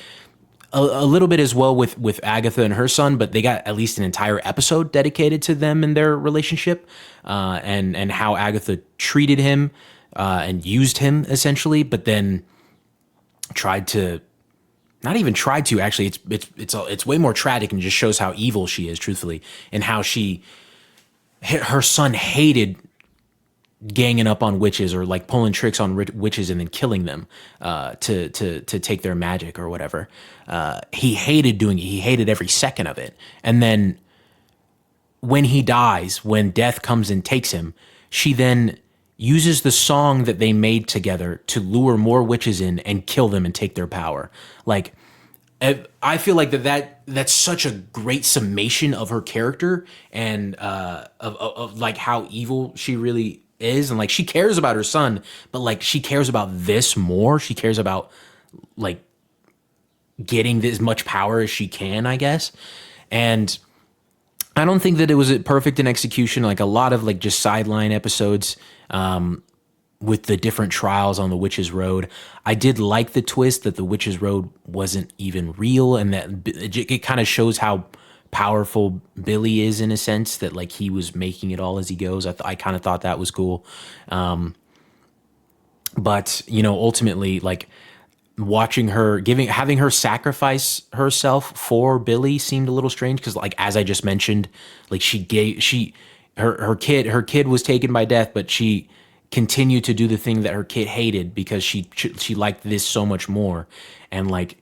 A little bit as well with Agatha and her son, but they got at least an entire episode dedicated to them and their relationship, and how Agatha treated him and used him essentially, but then not even tried to actually. It's way more tragic and just shows how evil she is, truthfully, and how her son hated ganging up on witches or like pulling tricks on witches and then killing them to take their magic or whatever. He hated doing it. He hated every second of it. And then when he dies, when death comes and takes him, she then uses the song that they made together to lure more witches in and kill them and take their power. Like, I feel like that's such a great summation of her character and of like how evil she really is, and like she cares about her son, but like she cares about this more. She cares about like getting as much power as she can, I guess. And I don't think that it was perfect in execution. Like a lot of like just sideline episodes with the different trials on the Witch's Road. I did like the twist that the Witch's Road wasn't even real, and that it kind of shows how powerful Billy is in a sense, that like he was making it all as he goes. I kind of thought that was cool. But you know, ultimately, like watching her having her sacrifice herself for Billy seemed a little strange because, like as I just mentioned, like her kid was taken by death, but she continued to do the thing that her kid hated because she liked this so much more, and like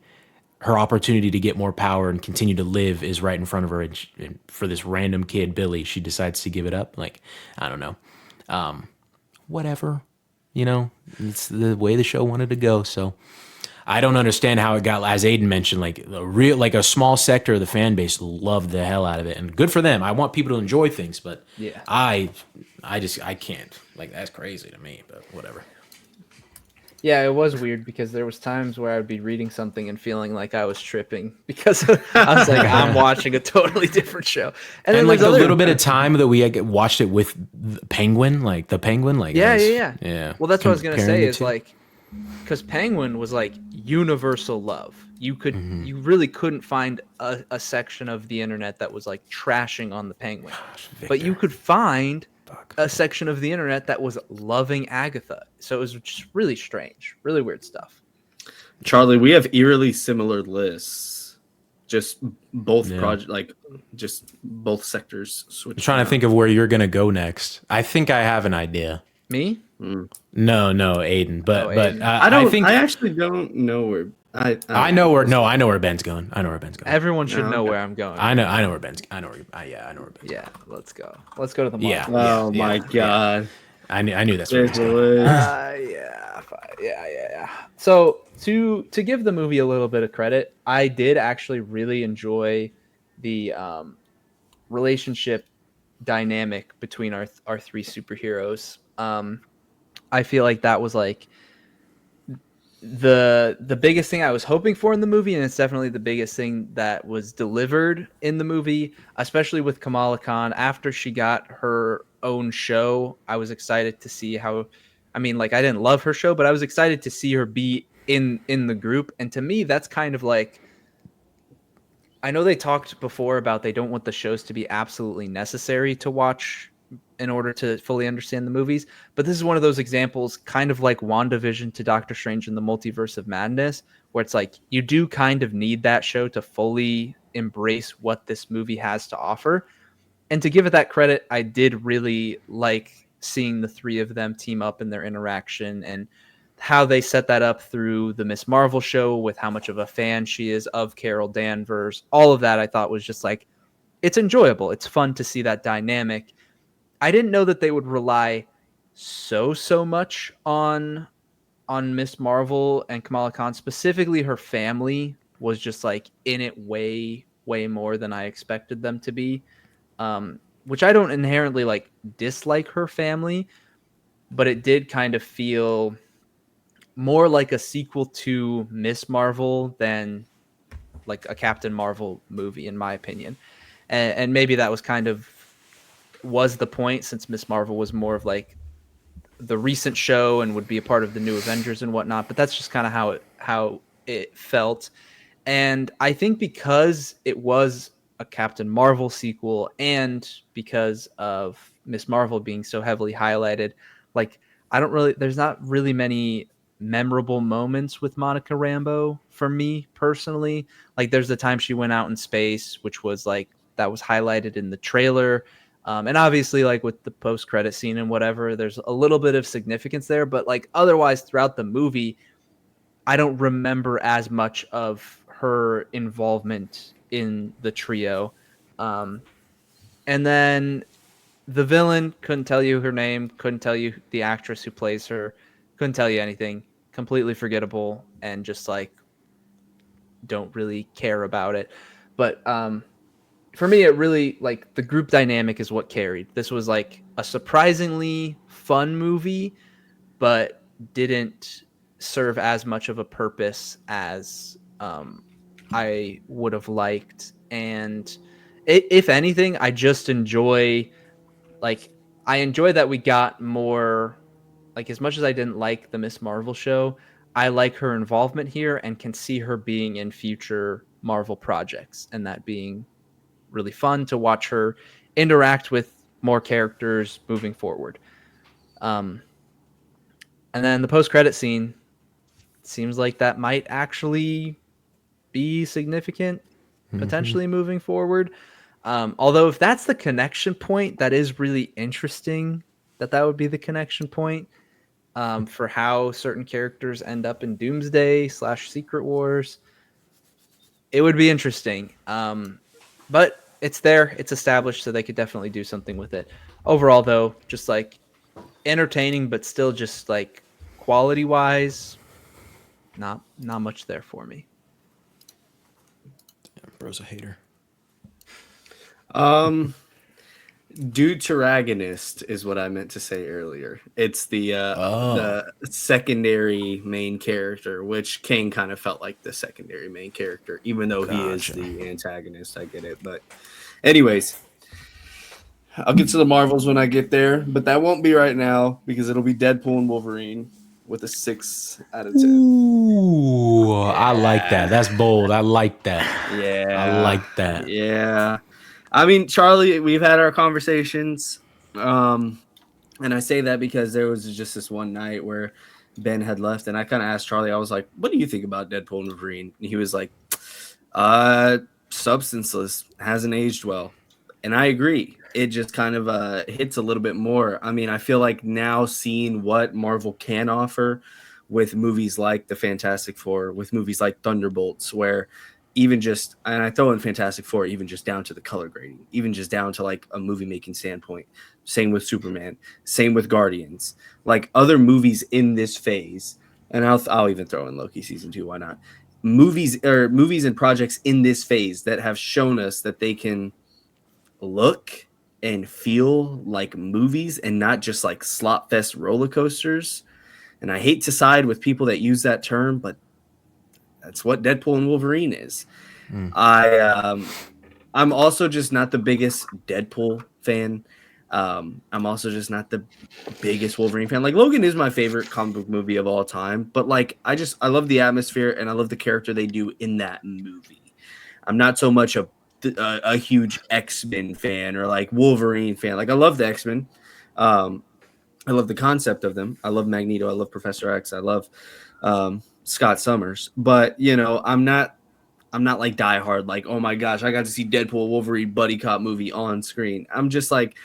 her opportunity to get more power and continue to live is right in front of her, and for this random kid Billy, she decides to give it up. Like, I don't know, whatever, you know, it's the way the show wanted to go. So I don't understand how it got, as Aiden mentioned, like a small sector of the fan base loved the hell out of it, and good for them. I want people to enjoy things, but yeah, I can't. Like, that's crazy to me, but whatever. Yeah, it was weird because there was times where I would be reading something and feeling like I was tripping because I was like, I'm watching a totally different show. And then like the little bit of time that we watched it with the Penguin, like yeah. Well, that's what I was gonna say is like, because Penguin was like universal love. You really couldn't find a section of the internet that was like trashing on the Penguin, but you could find a section of the internet that was loving Agatha. So it was just really strange, really weird stuff. Charlie, we have eerily similar lists. Just both just both sectors. I'm trying to think of where you're gonna go next. I think I have an idea. Me? No, Aiden. But Aiden. I actually don't know where. I know where Ben's going. Everyone should know where I'm going. I know where Ben's. I know where Ben's. Yeah, let's go. Let's go to the mall. Yeah. Oh my god. I knew that's where Ben's going. Yeah. So to give the movie a little bit of credit, I did actually really enjoy the relationship dynamic between our three superheroes. I feel like that was like the biggest thing I was hoping for in the movie, and it's definitely the biggest thing that was delivered in the movie, especially with Kamala Khan after she got her own show. I was excited to see how, I mean, like I didn't love her show, but I was excited to see her be in the group. And to me, that's kind of like, I know they talked before about they don't want the shows to be absolutely necessary to watch in order to fully understand the movies. But this is one of those examples, kind of like WandaVision to Doctor Strange in the Multiverse of Madness, where it's like you do kind of need that show to fully embrace what this movie has to offer. And to give it that credit, I did really like seeing the three of them team up in their interaction and how they set that up through the Miss Marvel show with how much of a fan she is of Carol Danvers. All of that I thought was just like, it's enjoyable. It's fun to see that dynamic. I didn't know that they would rely so much on Miss Marvel and Kamala Khan. Specifically, her family was just like in it way more than I expected them to be. Which I don't inherently like dislike her family, but it did kind of feel more like a sequel to Miss Marvel than like a Captain Marvel movie, in my opinion. And maybe that was kind of was the point, since Miss Marvel was more of like the recent show and would be a part of the new Avengers and whatnot. But that's just kind of how it felt. And I think because it was a Captain Marvel sequel and because of Miss Marvel being so heavily highlighted, like there's not really many memorable moments with Monica Rambeau for me personally. Like there's the time she went out in space, which was like, that was highlighted in the trailer. And obviously like with the post credit scene and whatever, there's a little bit of significance there, but like otherwise throughout the movie, I don't remember as much of her involvement in the trio. Um, and then the villain, couldn't tell you her name, couldn't tell you the actress who plays her, couldn't tell you anything. Completely forgettable and just like don't really care about it. But for me, it really like the group dynamic is what carried. This was like a surprisingly fun movie, but didn't serve as much of a purpose as I would have liked. And if anything, I just enjoy like I enjoy that we got more. Like as much as I didn't like the Miss Marvel show, I like her involvement here and can see her being in future Marvel projects, and that being really fun to watch her interact with more characters moving forward. Um, and then the post-credit scene seems like that might actually be significant potentially moving forward. Although if that's the connection point, that is really interesting that would be the connection point for how certain characters end up in Doomsday / Secret Wars. It would be interesting. But it's there, it's established, so they could definitely do something with it. Overall, though, just like entertaining, but still just like quality wise, not much there for me. Bro's a hater. Deuteragonist is what I meant to say earlier. It's the secondary main character, which Kane kind of felt like the secondary main character, even though he is the antagonist. I get it, but anyways, I'll get to the Marvels when I get there, but that won't be right now because it'll be Deadpool and Wolverine with a 6 out of 10. Ooh, yeah. I like that. That's bold. I like that. Yeah, I like that. Yeah. I mean, Charlie, we've had our conversations, and I say that because there was just this one night where Ben had left, and I kind of asked Charlie, I was like, what do you think about Deadpool and Wolverine? And he was like, substanceless, hasn't aged well. And I agree. It just kind of hits a little bit more. I mean, I feel like now seeing what Marvel can offer with movies like the Fantastic Four, with movies like Thunderbolts, where even just, and I throw in Fantastic Four, even just down to the color grading, even just down to like a movie making standpoint. Same with Superman, same with Guardians, like other movies in this phase. And I'll even throw in Loki season 2. Why not? Movies and projects in this phase that have shown us that they can look and feel like movies and not just like slot fest roller coasters. And I hate to side with people that use that term, but that's what Deadpool and Wolverine is. I'm also just not the biggest Deadpool fan. I'm also just not the biggest Wolverine fan. Like, Logan is my favorite comic book movie of all time, but like I love the atmosphere and I love the character they do in that movie. I'm not so much a huge X-Men fan or like Wolverine fan. Like, I love the X-Men. I love the concept of them. I love Magneto. I love Professor X. I love Scott Summers. But you know, I'm not like diehard, like, oh my gosh, I got to see Deadpool Wolverine buddy cop movie on screen. I'm just like,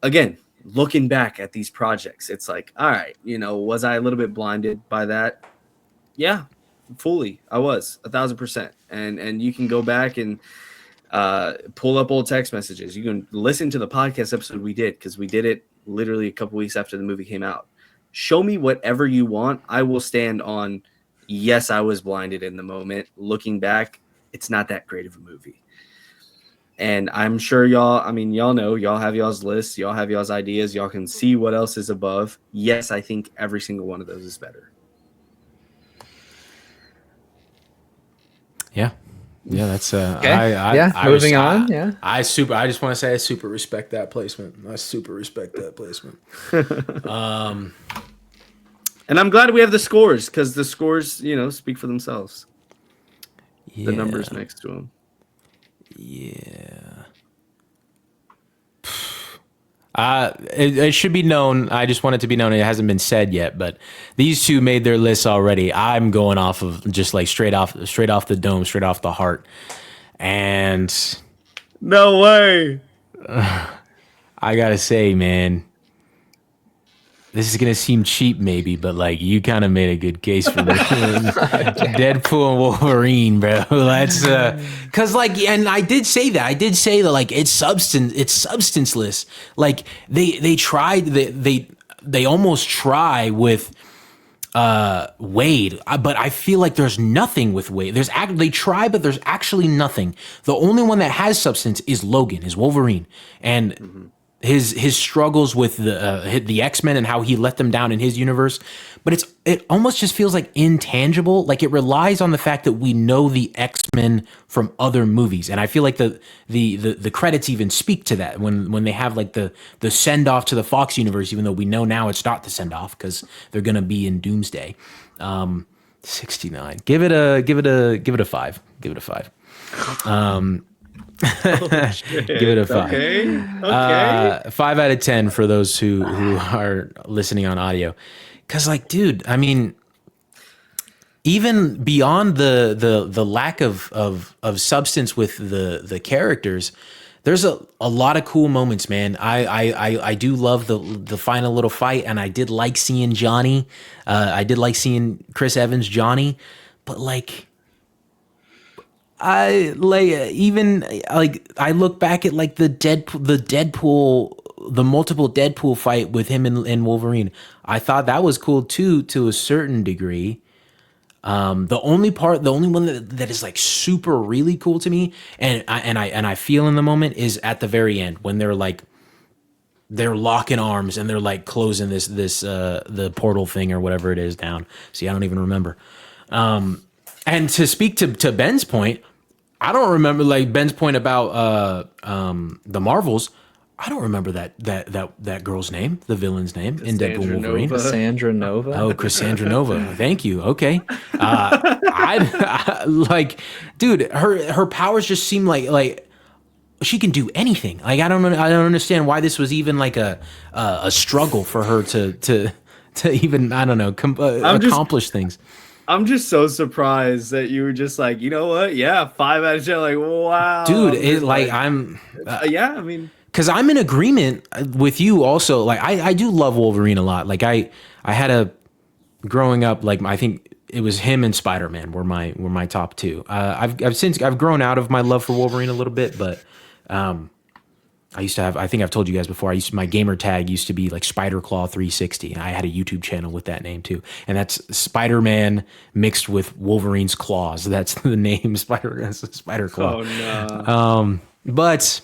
again, looking back at these projects, it's like, all right, you know, was I a little bit blinded by that? Yeah, fully. I was 1,000%. And you can go back and pull up old text messages. You can listen to the podcast episode we did, because we did it literally a couple weeks after the movie came out. Show me whatever you want. I will stand on, yes, I was blinded in the moment. Looking back, it's not that great of a movie. And I'm sure y'all know, y'all have y'all's lists, y'all have y'all's ideas, y'all can see what else is above. Yes, I think every single one of those is better. Yeah. Yeah, that's okay. Moving on. Yeah. I just want to say I super respect that placement. I super respect that placement. And I'm glad we have the scores, because the scores, you know, speak for themselves. Yeah. The numbers next to them. Yeah. It should be known. I just want it to be known. It hasn't been said yet, but these two made their lists already. I'm going off of just like straight off the dome, straight off the heart. And no way. I gotta say, man, this is gonna seem cheap, maybe, but like, you kind of made a good case for this. Deadpool and Wolverine, bro. That's because like, and I did say that like it's substanceless. Like they almost try with Wade, but I feel like there's nothing with Wade. They try, but there's actually nothing. The only one that has substance is Logan, is Wolverine, and his struggles with the X-Men and how he let them down in his universe. But it almost just feels like intangible. Like, it relies on the fact that we know the X-Men from other movies, and I feel like the credits even speak to that when they have like the send off to the Fox universe, even though we know now it's not the send off because they're gonna be in Doomsday. 69. Give it a 5. Give it a 5. Give it a 5. Okay. 5 out of 10 for those who are listening on audio. Because, like, dude, I mean, even beyond the lack of substance with the characters, there's a lot of cool moments, man. I do love the final little fight, and I did like seeing Johnny. I did like seeing Chris Evans Johnny, but like, I look back at like the multiple Deadpool fight with him and Wolverine. I thought that was cool too, to a certain degree. The only one that is like super really cool to me, and I feel in the moment, is at the very end when they're locking arms and they're like closing this the portal thing or whatever it is down. See, I don't even remember. And to speak to Ben's point, I don't remember, like, Ben's point about the Marvels. I don't remember that girl's name, the villain's name in Deadpool Wolverine. Cassandra Nova. Oh, Cassandra Nova. Thank you. Okay. I like, dude, her powers just seem like she can do anything. Like, I don't understand why this was even like a struggle for her to even, I don't know, accomplish things. I'm just so surprised that you were just like, you know what? Yeah, 5 out of 10. Like, wow, dude. Yeah, I mean, because I'm in agreement with you also. Like, I do love Wolverine a lot. Like, I had growing up, like, I think it was him and Spider-Man were my top two. I've grown out of my love for Wolverine a little bit, but I used to have, I think I've told you guys before, my gamer tag used to be like Spider-Claw 360, and I had a YouTube channel with that name too. And that's Spider-Man mixed with Wolverine's claws. That's the name, Spider-Claw. Oh no. But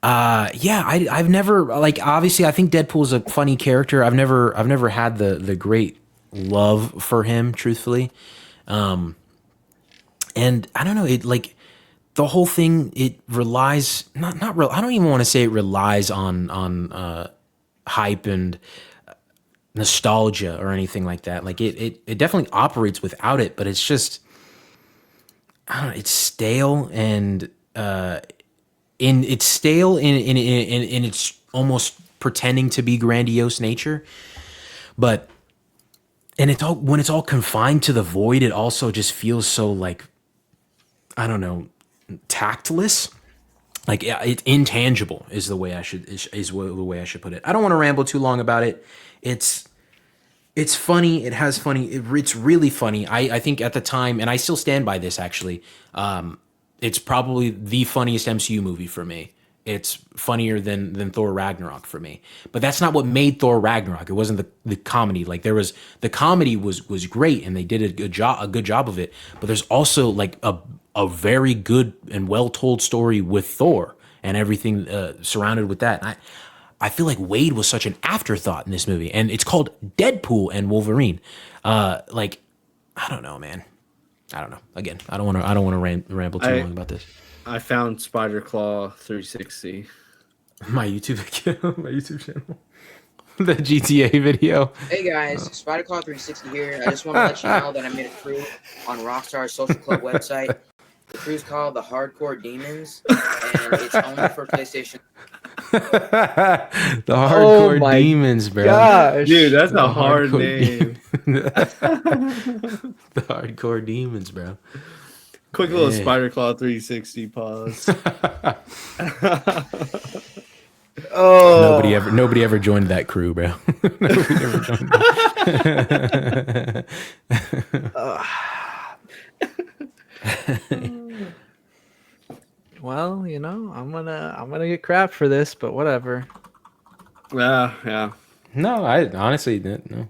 Yeah, I've never like obviously I think Deadpool's a funny character. I've never had the great love for him, truthfully. And I don't know, it like the whole thing it relies not real I don't even want to say it relies on hype and nostalgia or anything like that. Like it definitely operates without it, but it's just I don't know, it's stale and it's stale in its almost pretending to be grandiose nature, but and it's all when it's all confined to the void, it also just feels so like I don't know, tactless. Like it intangible is the way I should the way I should put it. I don't want to ramble too long about it. It's it's funny. It has funny. It's really funny. I think at the time, and I still stand by this actually. It's probably the funniest MCU movie for me. It's funnier than Thor Ragnarok for me. But that's not what made Thor Ragnarok. It wasn't the comedy. Like there was the comedy was great and they did a good job of it. But there's also like a very good and well told story with Thor and everything surrounded with that. And I feel like Wade was such an afterthought in this movie, and it's called Deadpool and Wolverine. Like I don't know, man. I don't know. Again, I don't want to ramble too long about this. I found Spider Claw 360. My YouTube my YouTube channel, the GTA video. Hey guys, Spider Claw 360 here. I just want to let you know that I made a crew on Rockstar's social club website. The crew's called the Hardcore Demons, and it's only for PlayStation. The Hardcore Demons, bro. Gosh. Dude, that's The a hard Hardcore name. The Hardcore Demons, bro. Quick little Yeah. Spider Claw 360 pause. Oh, Nobody ever joined that crew, bro. Nobody ever joined well, you know, I'm gonna get crap for this, but whatever. Yeah. No, I honestly no.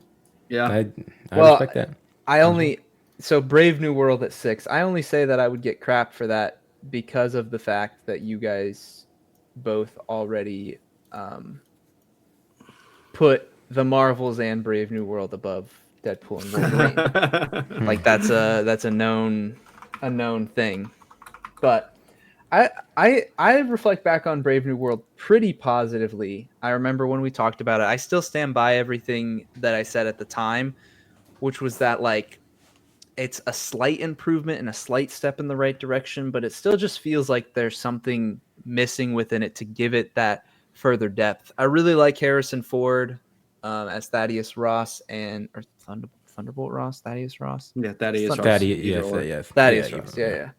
Yeah. I Well, respect that. I only so Brave New World at 6. I only say that I would get crap for that because of the fact that you guys both already put the Marvels and Brave New World above Deadpool and Wolverine. Like that's a known thing. But I reflect back on Brave New World pretty positively. I remember when we talked about it. I still stand by everything that I said at the time, which was that like it's a slight improvement and a slight step in the right direction, but it still just feels like there's something missing within it to give it that further depth. I really like Harrison Ford as Thaddeus Ross or Thunderbolt Ross, Thaddeus Ross. Yeah, that is Thaddeus Ross. Yeah.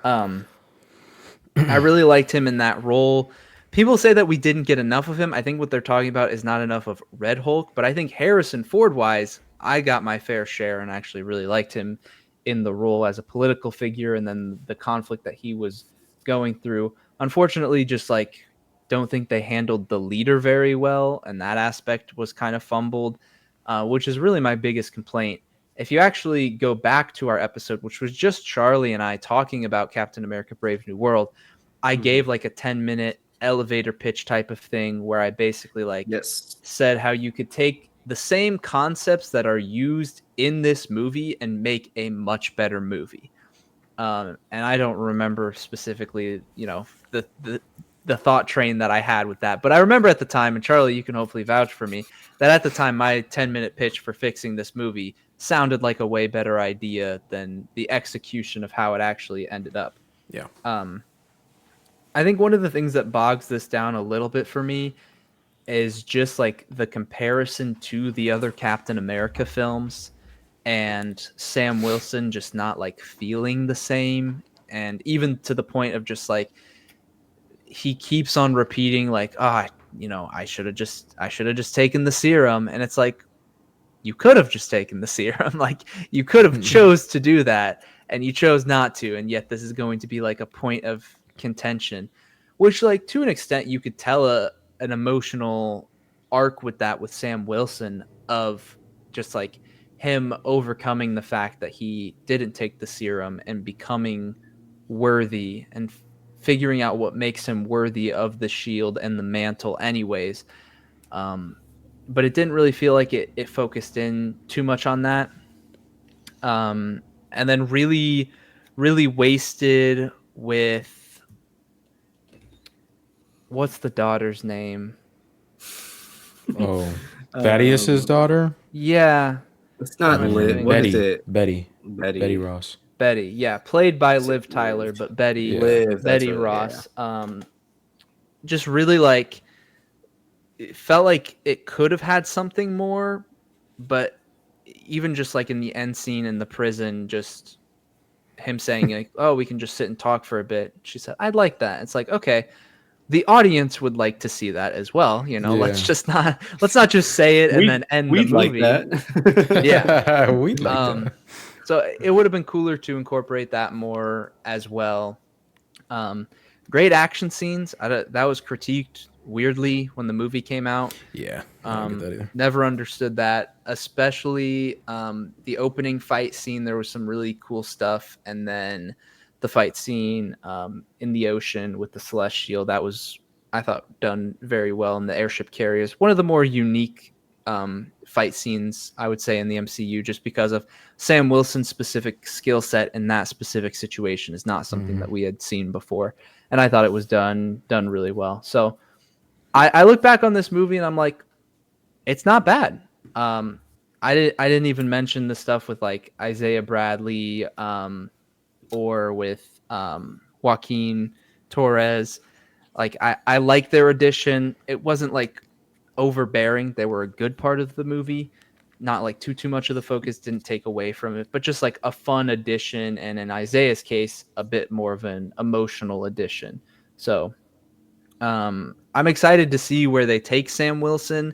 I really liked him in that role. People say that we didn't get enough of him. I think what they're talking about is not enough of Red Hulk, but I think Harrison Ford wise, I got my fair share and actually really liked him in the role as a political figure and then the conflict that he was going through. Unfortunately, just like don't think they handled the leader very well, and that aspect was kind of fumbled, which is really my biggest complaint. If you actually go back to our episode, which was just Charlie and I talking about Captain America Brave New World, I gave like a 10-minute elevator pitch type of thing where I basically said how you could take the same concepts that are used in this movie and make a much better movie. And I don't remember specifically, the thought train that I had with that. But I remember at the time, and Charlie, you can hopefully vouch for me, that at the time my 10-minute pitch for fixing this movie sounded like a way better idea than the execution of how it actually ended up. Yeah. I think one of the things that bogs this down a little bit for me is just like the comparison to the other Captain America films and Sam Wilson just not like feeling the same. And even to the point of just like, he keeps on repeating like, I should have just taken the serum. And it's like, you could have just taken the serum. Like you could have chose to do that and you chose not to. And yet this is going to be like a point of contention, which like to an extent you could tell an emotional arc with that with Sam Wilson of just like him overcoming the fact that he didn't take the serum and becoming worthy and figuring out what makes him worthy of the shield and the mantle anyways. But it didn't really feel like it focused in too much on that. And then really, really wasted with, what's the daughter's name? Oh, Thaddeus's daughter? Yeah. It's not Am I Liv. forgetting? What is it? Betty Betty. Ross. Betty, yeah, played by Is it Liv Tyler, Liv? but Betty Yeah. Liv, that's Betty what- Ross. Just really like, it felt like it could have had something more, but even just like in the end scene in the prison, just him saying like, "Oh, we can just sit and talk for a bit." She said, "I'd like that." It's like, okay, the audience would like to see that as well. You know, let's not just say it and then end the We'd like movie. that. Yeah. We'd like that. So it would have been cooler to incorporate that more as well. Great action scenes. That was critiqued weirdly when the movie came out. Yeah, I don't get that either. Never understood that, especially the opening fight scene. There was some really cool stuff, and then the fight scene in the ocean with the Celestial, that was, I thought, done very well. In the airship carriers, one of the more unique fight scenes, I would say, in the MCU, just because of Sam Wilson's specific skill set in that specific situation is not something that we had seen before, and I thought it was done really well. So I look back on this movie and I'm like, it's not bad. I didn't even mention the stuff with like Isaiah Bradley or with Joaquin Torres. Like I like their addition. It wasn't like overbearing. They were a good part of the movie. Not like too much of the focus didn't take away from it, but just like a fun addition, and in Isaiah's case, a bit more of an emotional addition. So I'm excited to see where they take Sam Wilson,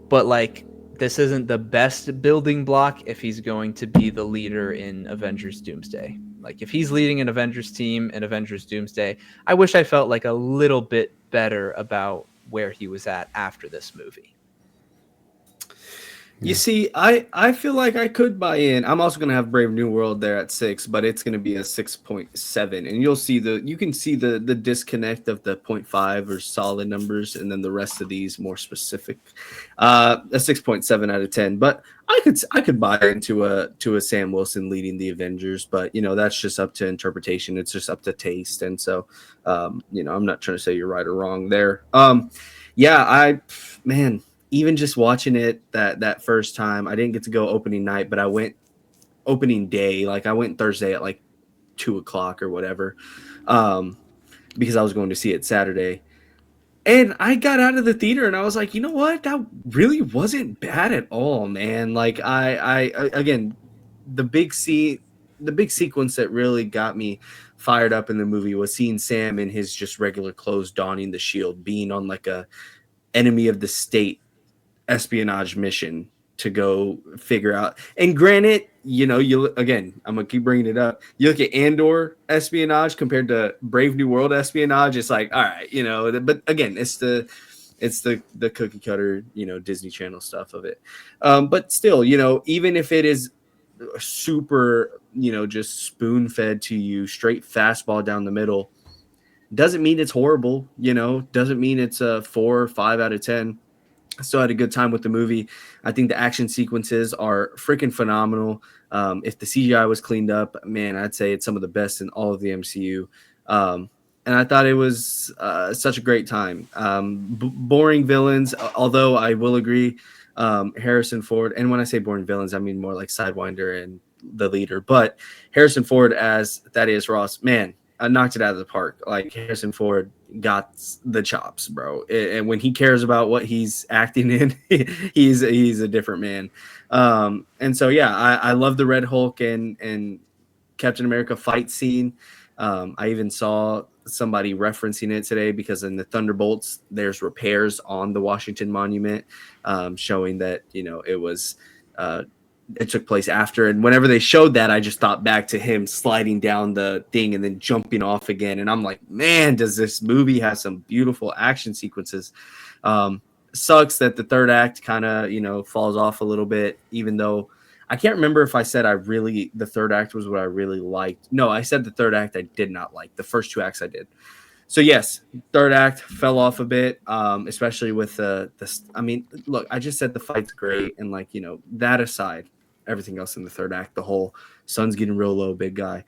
but like this isn't the best building block if he's going to be the leader in Avengers Doomsday. Like if he's leading an Avengers team in Avengers Doomsday, I wish I felt like a little bit better about where he was at after this movie. You see, I feel like I could buy in. I'm also gonna have Brave New World there at 6, but it's gonna be a 6.7, and you can see the disconnect of the 0.5 or solid numbers, and then the rest of these more specific. A 6.7 out of 10, but I could buy into a Sam Wilson leading the Avengers, but that's just up to interpretation. It's just up to taste, and so I'm not trying to say you're right or wrong there. Man. Even just watching it that first time, I didn't get to go opening night, but I went opening day. Like I went Thursday at like 2:00 or whatever, because I was going to see it Saturday. And I got out of the theater and I was like, you know what? That really wasn't bad at all, man. Like I again, the big sequence that really got me fired up in the movie was seeing Sam in his just regular clothes, donning the shield, being on like a enemy of the state espionage mission to go figure out. And granted, I'm gonna keep bringing it up. You look at Andor espionage compared to Brave New World espionage. It's like, all right, but again, it's the cookie cutter, Disney Channel stuff of it. But still, even if it is super, just spoon fed to you, straight fastball down the middle, doesn't mean it's horrible. Doesn't mean it's a 4 or 5 out of 10. I still had a good time with the movie. I think the action sequences are freaking phenomenal. If the CGI was cleaned up, man, I'd say it's some of the best in all of the MCU. And I thought it was such a great time. Boring villains, although I will agree, Harrison Ford, and when I say boring villains, I mean more like Sidewinder and the leader. But Harrison Ford as Thaddeus Ross, man, I knocked it out of the park. Like Harrison Ford got the chops, bro. And when he cares about what he's acting in, he's a different man. And so yeah, I love the Red Hulk and Captain America fight scene. I even saw somebody referencing it today because in the Thunderbolts, there's repairs on the Washington Monument, showing that it was. It took place after, and whenever they showed that, I just thought back to him sliding down the thing and then jumping off again. And I'm like, man, does this movie have some beautiful action sequences? Sucks that the third act kind of, falls off a little bit, even though I can't remember if I said the third act was what I really liked. No, I said the third act I did not like. The first two acts I did. So yes, third act fell off a bit, especially with the. I mean, look, I just said the fight's great, and like, you know, that aside, everything else in the third act, the whole sun's getting real low, big guy,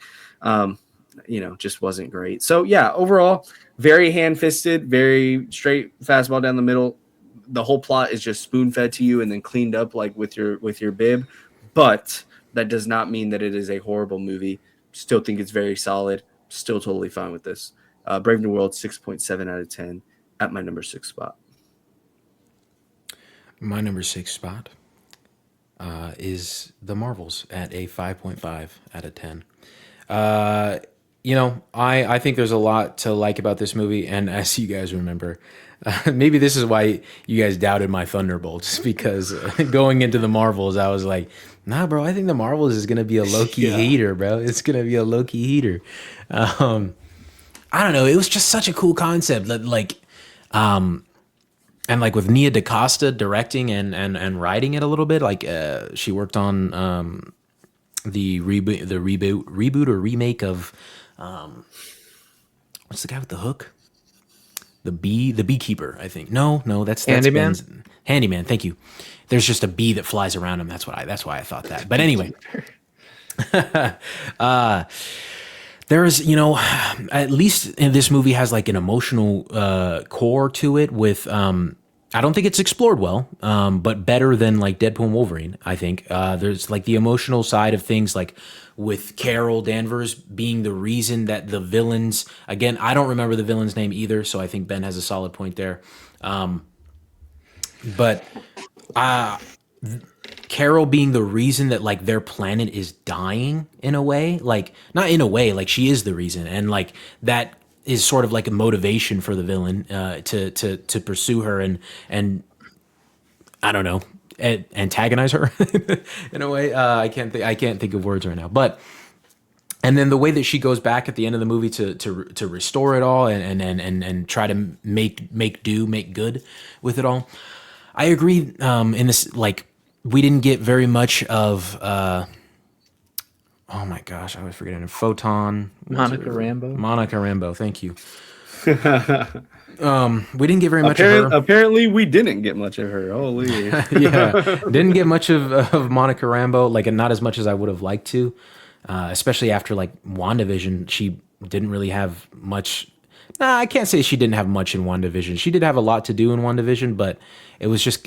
you know, just wasn't great. So yeah, overall, very hand-fisted, very straight fastball down the middle. The whole plot is just spoon-fed to you and then cleaned up like with your bib, but that does not mean that it is a horrible movie. Still think it's very solid. Still totally fine with this. Brave New World, 6.7 out of 10 at my number 6 spot. My number 6 spot is The Marvels at a 5.5 out of 10. You know, I think there's a lot to like about this movie, and as you guys remember, maybe this is why you guys doubted my Thunderbolts, because going into The Marvels, I was like, nah, bro, I think The Marvels is going to be a low-key heater, bro. It's going to be a low-key heater. I don't know. It was just such a cool concept. Like, and like with Nia DaCosta directing and writing it a little bit, like she worked on the reboot or remake of what's the guy with the hook? The beekeeper, I think. No, that's Handyman. Handyman. Thank you. There's just a bee that flies around him. That's why I thought that. But anyway, there's, you know, at least in this movie has like an emotional core to it with I don't think it's explored well, but better than like Deadpool and Wolverine, I think. There's like the emotional side of things, like with Carol Danvers being the reason that the villains, again, I don't remember the villain's name either, so I think Ben has a solid point there. But Carol being the reason that like their planet is dying in a way, like not in a way, like she is the reason, and like that is sort of like a motivation for the villain to pursue her and I don't know, antagonize her in a way. I can't think of words right now, but and then the way that she goes back at the end of the movie to restore it all and try to make good with it all. I agree. In this, like, we didn't get very much of. Oh my gosh, I always forget it. Photon. Monica Rambeau. Monica Rambeau. Thank you. We didn't get very much of her. Apparently, we didn't get much of her. Holy. Yeah, didn't get much of Monica Rambeau. Like, not as much as I would have liked to. Especially after like WandaVision, she didn't really have much. Nah, I can't say she didn't have much in WandaVision. She did have a lot to do in WandaVision, but it was just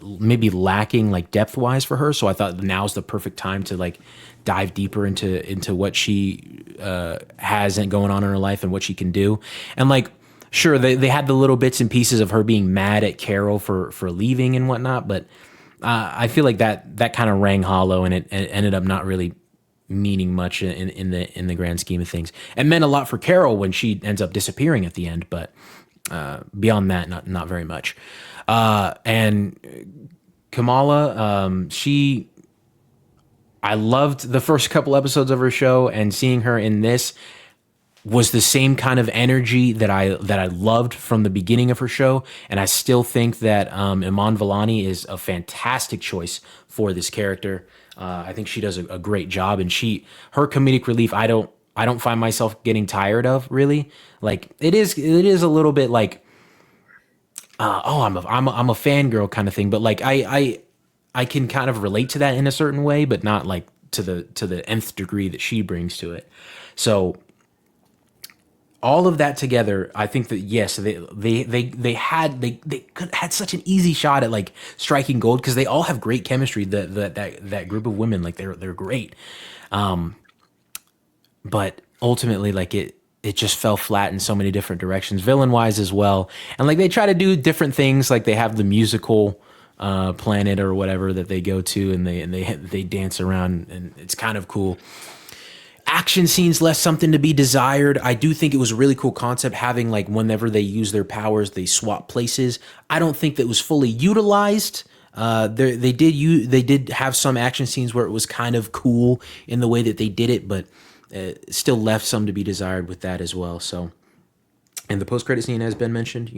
maybe lacking like depth wise for her. So I thought now's the perfect time to like dive deeper into what she has going on in her life and what she can do. And like, sure, they had the little bits and pieces of her being mad at Carol for leaving and whatnot, but I feel like that kind of rang hollow, and it ended up not really meaning much in the grand scheme of things. It meant a lot for Carol when she ends up disappearing at the end, but beyond that, not very much. And Kamala, I loved the first couple episodes of her show, and seeing her in this was the same kind of energy that I loved from the beginning of her show, and I still think that Iman Vellani is a fantastic choice for this character. I think she does a great job, and her comedic relief, I don't find myself getting tired of, really. Like it is a little bit like I'm a fangirl kind of thing, but like I can kind of relate to that in a certain way, but not like to the nth degree that she brings to it. So all of that together, I think that yes, they had such an easy shot at like striking gold, because they all have great chemistry. That group of women, like they're great, but ultimately, like it just fell flat in so many different directions, villain wise as well. And like they try to do different things, like they have the musical planet or whatever that they go to, and they dance around, and it's kind of cool. Action scenes left something to be desired. I do think it was a really cool concept having like whenever they use their powers, they swap places. I don't think that was fully utilized. They did have some action scenes where it was kind of cool in the way that they did it, but still left some to be desired with that as well. So, and the post-credit scene, as Ben mentioned,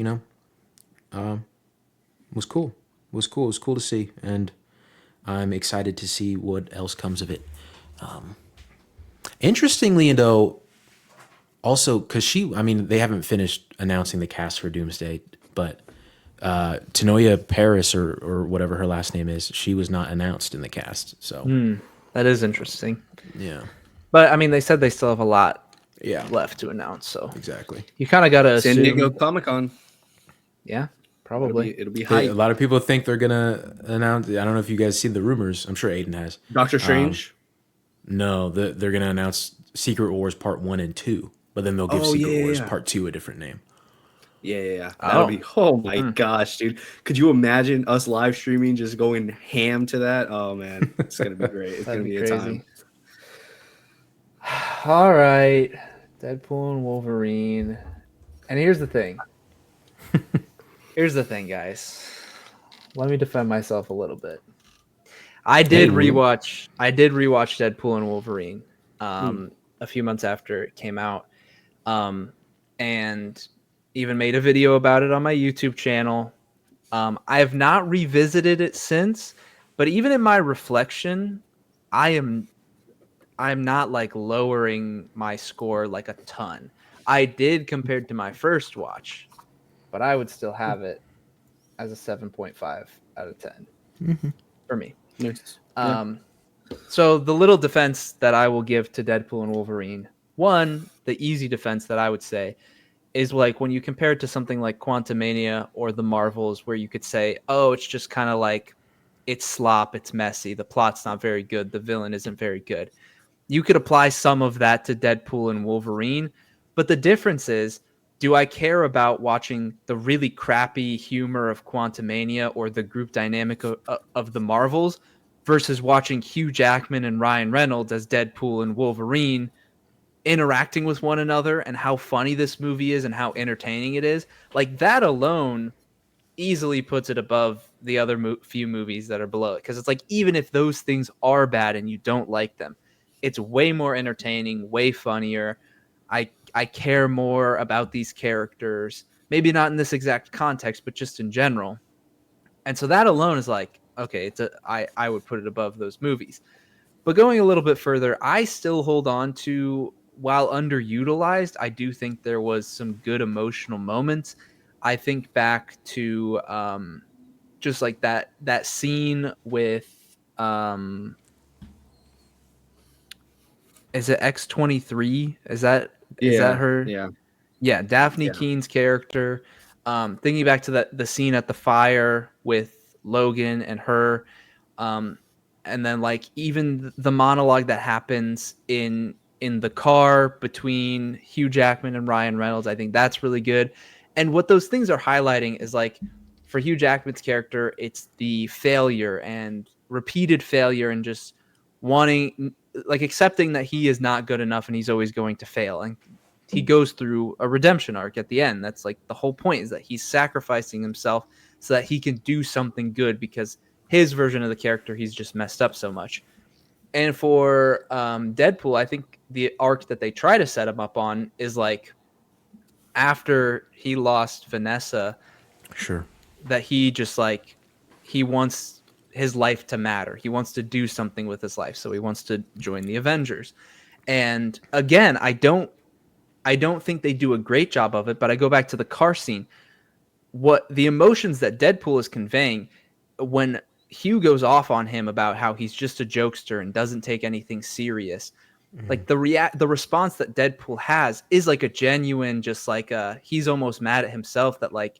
was cool. It was cool to see, and I'm excited to see what else comes of it. Interestingly, though, also because they haven't finished announcing the cast for Doomsday, but Tanoia Paris or whatever her last name is, she was not announced in the cast. So That is interesting. yeah, But I mean, they said they still have a lot yeah, left to announce, so exactly. you kind of got to San assume. Diego Comic-Con. Yeah, probably. It'll be A hype. lot of people think they're gonna announce. I don't know if you guys seen the rumors. I'm sure Aiden has. Doctor Strange. No, they're gonna announce Secret Wars Part 1 and 2, but then they'll give Oh, Secret yeah, Wars yeah. Part 2 a different name. Yeah. That'll Oh. be. Oh my gosh, dude! Could you imagine us live streaming, just going ham to that? Oh man, it's gonna be great. It's gonna That'd be be a crazy. time. All right, Deadpool and Wolverine. And here's the thing. Guys. Let me defend myself a little bit. I did rewatch Deadpool and Wolverine a few months after it came out, and even made a video about it on my YouTube channel. I have not revisited it since, but even in my reflection, I'm not like lowering my score like a ton. I did compared to my first watch, but I would still have it as a 7.5 out of 10 for me. Nice. So the little defense that I will give to Deadpool and Wolverine, one, the easy defense that I would say is like when you compare it to something like Quantumania or the Marvels, where you could say, oh, it's just kind of like it's slop, it's messy, the plot's not very good, the villain isn't very good. You could apply some of that to Deadpool and Wolverine, but the difference is, do I care about watching the really crappy humor of Quantumania or the group dynamic of the Marvels versus watching Hugh Jackman and Ryan Reynolds as Deadpool and Wolverine interacting with one another and how funny this movie is and how entertaining it is? Like, that alone easily puts it above the other few movies that are below it, because it's like, even if those things are bad and you don't like them, it's way more entertaining, way funnier. I care more about these characters, maybe not in this exact context, but just in general. And so that alone is like, okay, I would put it above those movies. But going a little bit further, I still hold on to, while underutilized, I do think there was some good emotional moments. I think back to just like that scene with is it X-23? Is that her? Yeah. Yeah, Daphne Yeah. Keene's character. Thinking back to the scene at the fire with Logan and her, and then like even the monologue that happens in the car between Hugh Jackman and Ryan Reynolds, I think that's really good. And what those things are highlighting is, like, for Hugh Jackman's character, it's the failure and repeated failure and just wanting, like, accepting that he is not good enough and he's always going to fail. And he goes through a redemption arc at the end. That's like the whole point, is that he's sacrificing himself so that he can do something good, because his version of the character, he's just messed up so much. And for Deadpool, I think the arc that they try to set him up on is like, after he lost Vanessa, Sure. that he just like, he wants his life to matter. He wants to do something with his life. So he wants to join the Avengers. And again, I don't think they do a great job of it, but I go back to the car scene. What the emotions that Deadpool is conveying when Hugh goes off on him about how he's just a jokester and doesn't take anything serious. Like the response that Deadpool has is like a genuine, just like he's almost mad at himself that, like,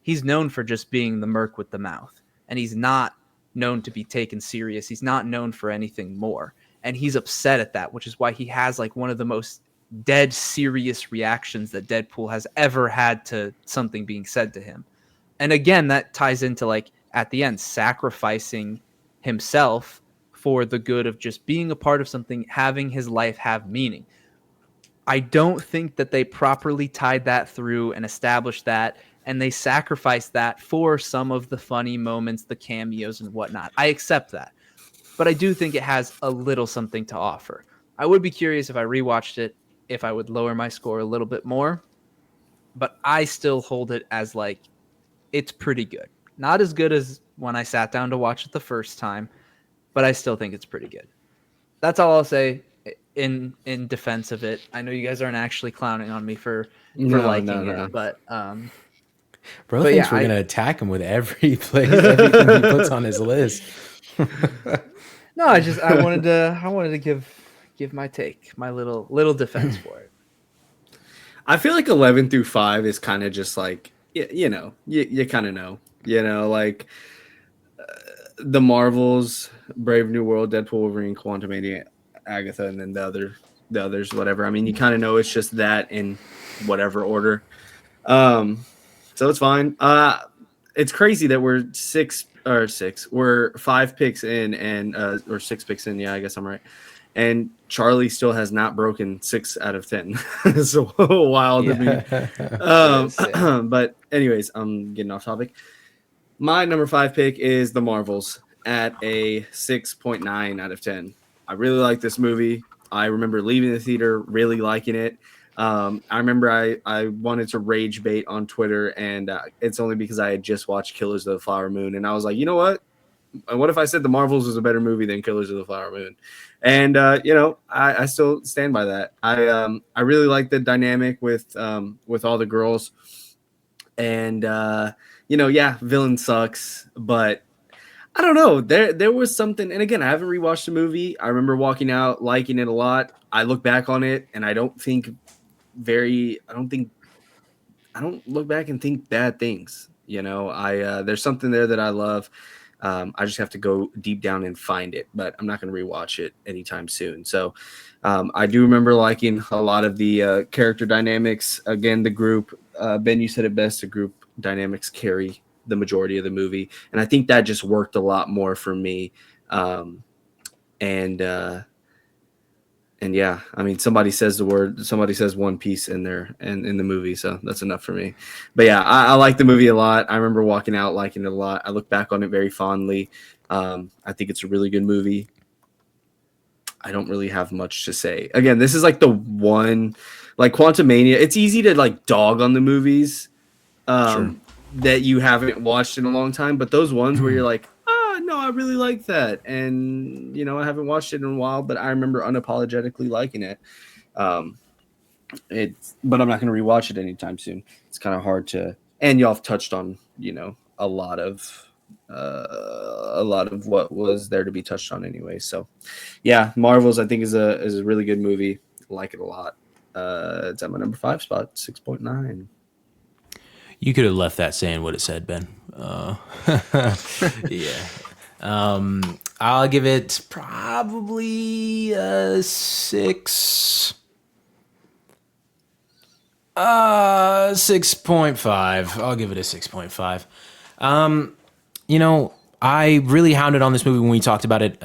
he's known for just being the merc with the mouth, and he's not known to be taken serious. He's not known for anything more. And he's upset at that, which is why he has like one of the most dead serious reactions that Deadpool has ever had to something being said to him. And again, that ties into, like, at the end, sacrificing himself for the good of just being a part of something, having his life have meaning. I don't think that they properly tied that through and established that, and they sacrificed that for some of the funny moments, the cameos and whatnot. I accept that, but I do think it has a little something to offer. I would be curious, if I rewatched it, if I would lower my score a little bit more, but I still hold it as, like, it's pretty good. Not as good as when I sat down to watch it the first time, but I still think it's pretty good. That's all I'll say in defense of it. I know you guys aren't actually clowning on me for liking it, but bro but thinks yeah, we're gonna attack him with everything he puts on his list. No, I wanted to give my take, my little defense for it. I feel like 11 through 5 is kind of just like, you know, you kind of know, you know, like the Marvels, Brave New World, Deadpool, Wolverine, Quantumania, Agatha, and then the others, whatever. I mean, you kind of know it's just that in whatever order. So it's fine. It's crazy that we're we're 5 picks in and or 6 picks in. Yeah, I guess I'm right. And Charlie still has not broken 6 out of 10. So wild to me. But anyways, I'm getting off topic. My number 5 pick is The Marvels at a 6.9 out of 10. I really like this movie. I remember leaving the theater really liking it. I remember I wanted to rage bait on Twitter, and it's only because I had just watched Killers of the Flower Moon, and I was like, you know what? What if I said The Marvels was a better movie than Killers of the Flower Moon? And you know, I still stand by that. I really like the dynamic with all the girls, and you know, yeah, villain sucks, but I don't know. There was something, and again, I haven't rewatched the movie. I remember walking out liking it a lot. I look back on it, and I don't look back and think bad things. You know, there's something there that I love. I just have to go deep down and find it, but I'm not going to rewatch it anytime soon. So I do remember liking a lot of the character dynamics. Again, the group, Ben, you said it best, the group dynamics carry the majority of the movie. And I think that just worked a lot more for me. And yeah, I mean, somebody says One Piece in there and in the movie, so that's enough for me. But yeah, I like the movie a lot. I remember walking out liking it a lot. I look back on it very fondly. I think it's a really good movie. I don't really have much to say. Again, this is like the one, like Quantumania. It's easy to like dog on the movies that you haven't watched in a long time, but those ones where you're like, no, I really like that, and you know, I haven't watched it in a while, but I remember unapologetically liking it. But I'm not going to rewatch it anytime soon. It's kind of hard to, and y'all have touched on, you know, a lot of what was there to be touched on anyway. So, yeah, Marvels I think is a really good movie. I like it a lot. It's at my number 5 spot, 6.9. You could have left that saying what it said, Ben. Yeah. I'll give it probably a 6. 6.5. I'll give it a 6.5. You know, I really hounded on this movie when we talked about it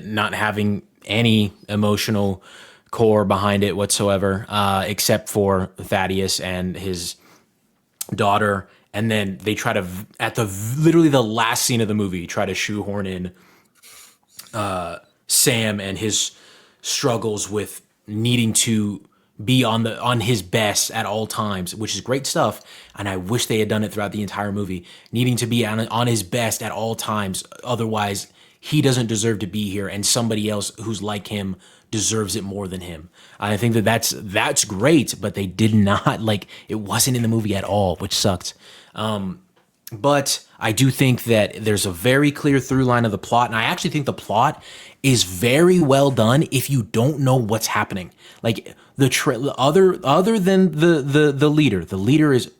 not having any emotional core behind it whatsoever, except for Thaddeus and his daughter. And then they try to, at literally the last scene of the movie, try to shoehorn in Sam and his struggles with needing to be on his best at all times, which is great stuff. And I wish they had done it throughout the entire movie, needing to be on his best at all times. Otherwise, he doesn't deserve to be here, and somebody else who's like him deserves it more than him. I think that's great, but they did not, like, it wasn't in the movie at all, which sucked. But I do think that there's a very clear through line of the plot, and I actually think the plot is very well done if you don't know what's happening. Like other than the leader is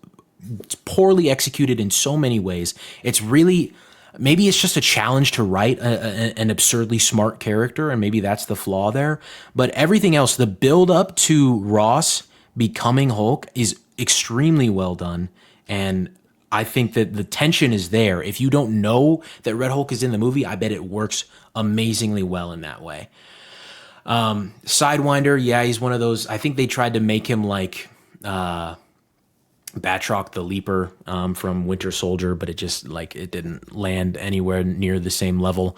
poorly executed in so many ways. It's really, maybe it's just a challenge to write an absurdly smart character, and maybe that's the flaw there. But everything else, the build up to Ross becoming Hulk is extremely well done, and I think that the tension is there. If you don't know that Red Hulk is in the movie, I bet it works amazingly well in that way. Sidewinder, yeah, he's one of those. I think they tried to make him like Batroc the Leaper from Winter Soldier, but it just it didn't land anywhere near the same level.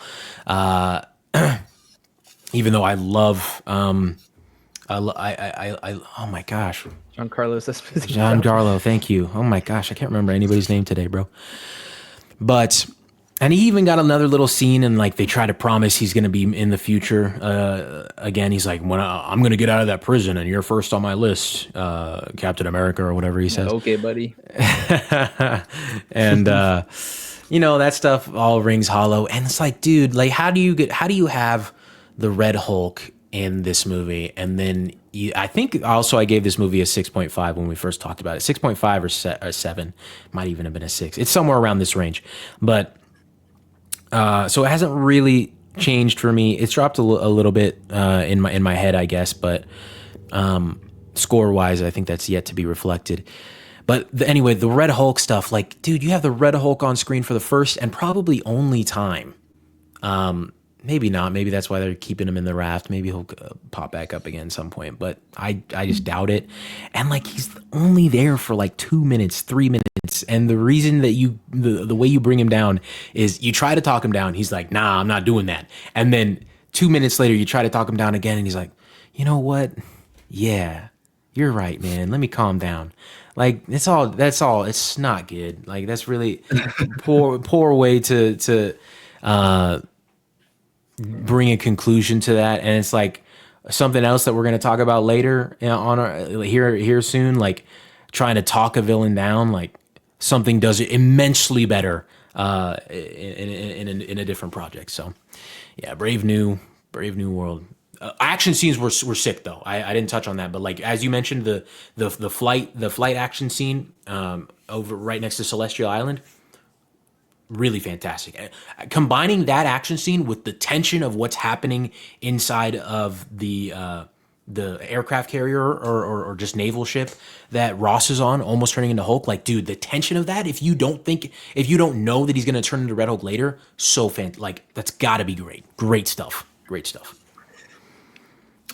Even though I love, oh my gosh. Giancarlo Giancarlo, thank you. Oh my gosh, I can't remember anybody's name today, bro. But And he even got another little scene, and like they try to promise he's going to be in the future. Again, he's like, "When I'm going to get out of that prison, and you're first on my list, Captain America," or whatever he says. Okay, buddy. And that stuff all rings hollow. And it's like, dude, like, how do you have the Red Hulk in this movie, and then I think also I gave this movie a 6.5 when we first talked about it. 6.5 or 7, might even have been a 6. It's somewhere around this range, but. So it hasn't really changed for me. It's dropped a little bit in my head, I guess, but score wise, I think that's yet to be reflected. But anyway, the Red Hulk stuff, like, dude, you have the Red Hulk on screen for the first and probably only time. Maybe not. Maybe that's why they're keeping him in the raft. Maybe he'll pop back up again at some point. But I just doubt it. And like he's only there for like 2 minutes, 3 minutes. And the reason that the way you bring him down is you try to talk him down. He's like, nah, I'm not doing that. And then 2 minutes later, you try to talk him down again. And he's like, you know what? Yeah, you're right, man. Let me calm down. Like that's all. It's not good. Like that's really poor way to bring a conclusion to that. And it's like something else that we're going to talk about later on here soon, like trying to talk a villain down, like something does it immensely better in a different project. So yeah, Brave New World. Action scenes were sick though. I didn't touch on that, but like as you mentioned, the flight action scene over right next to Celestial Island, really fantastic. Combining that action scene with the tension of what's happening inside of the aircraft carrier or just naval ship that Ross is on, almost turning into Hulk. Like, dude, the tension of that. If you don't know that he's gonna turn into Red Hulk later, like that's got to be great. Great stuff.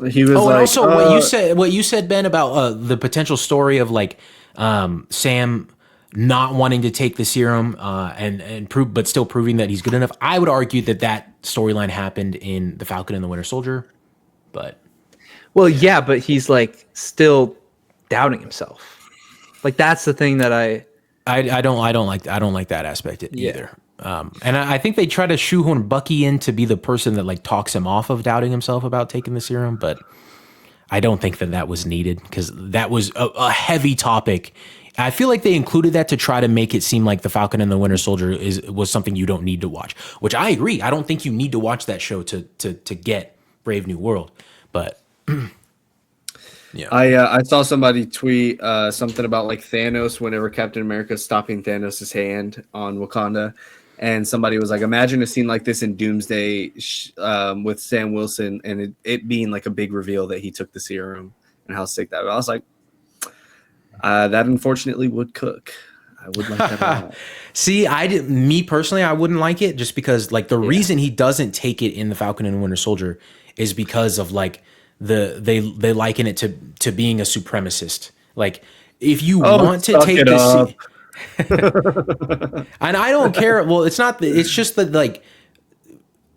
He was and like, also what you said, Ben, about the potential story of like Sam not wanting to take the serum and prove, but still proving that he's good enough. I would argue that storyline happened in The Falcon and the Winter Soldier, but yeah, but he's like still doubting himself. Like that's the thing that I don't like that aspect either. And I think they try to shoehorn Bucky in to be the person that like talks him off of doubting himself about taking the serum, but I don't think that was needed because that was a heavy topic. I feel like they included that to try to make it seem like The Falcon and the Winter Soldier was something you don't need to watch, which I agree. I don't think you need to watch that show to get Brave New World, but yeah. I saw somebody tweet something about like Thanos whenever Captain America's stopping Thanos' hand on Wakanda, and somebody was like, imagine a scene like this in Doomsday with Sam Wilson and it being like a big reveal that he took the serum and how sick that was. I was like, that unfortunately would cook. I would like that a lot. See, me personally, I wouldn't like it just because like the reason he doesn't take it in The Falcon and the Winter Soldier is because of like they liken it to being a supremacist. Like if you want to take this, and I don't care. Well, it's not. It's just that like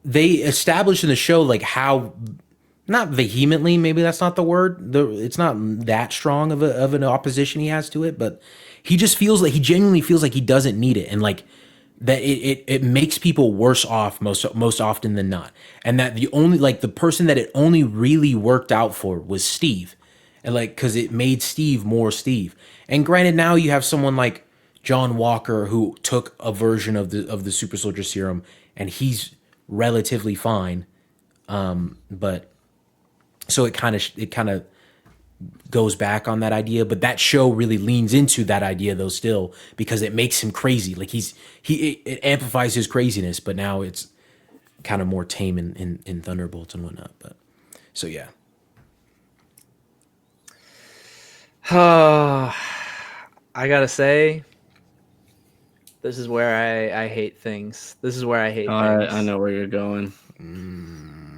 they established in the show like how. Not vehemently, maybe that's not the word. It's not that strong of an opposition he has to it, but he just feels like he genuinely feels like he doesn't need it, and like that it makes people worse off most often than not, and that the person that it only really worked out for was Steve, and like because it made Steve more Steve. And granted, now you have someone like John Walker who took a version of the Super Soldier Serum, and he's relatively fine, but. So it kind of goes back on that idea, but that show really leans into that idea though still because it makes him crazy. Like it amplifies his craziness, but now it's kind of more tame in Thunderbolts and whatnot. But so yeah. I gotta say, this is where I hate things. This is where I hate things. I know where you're going.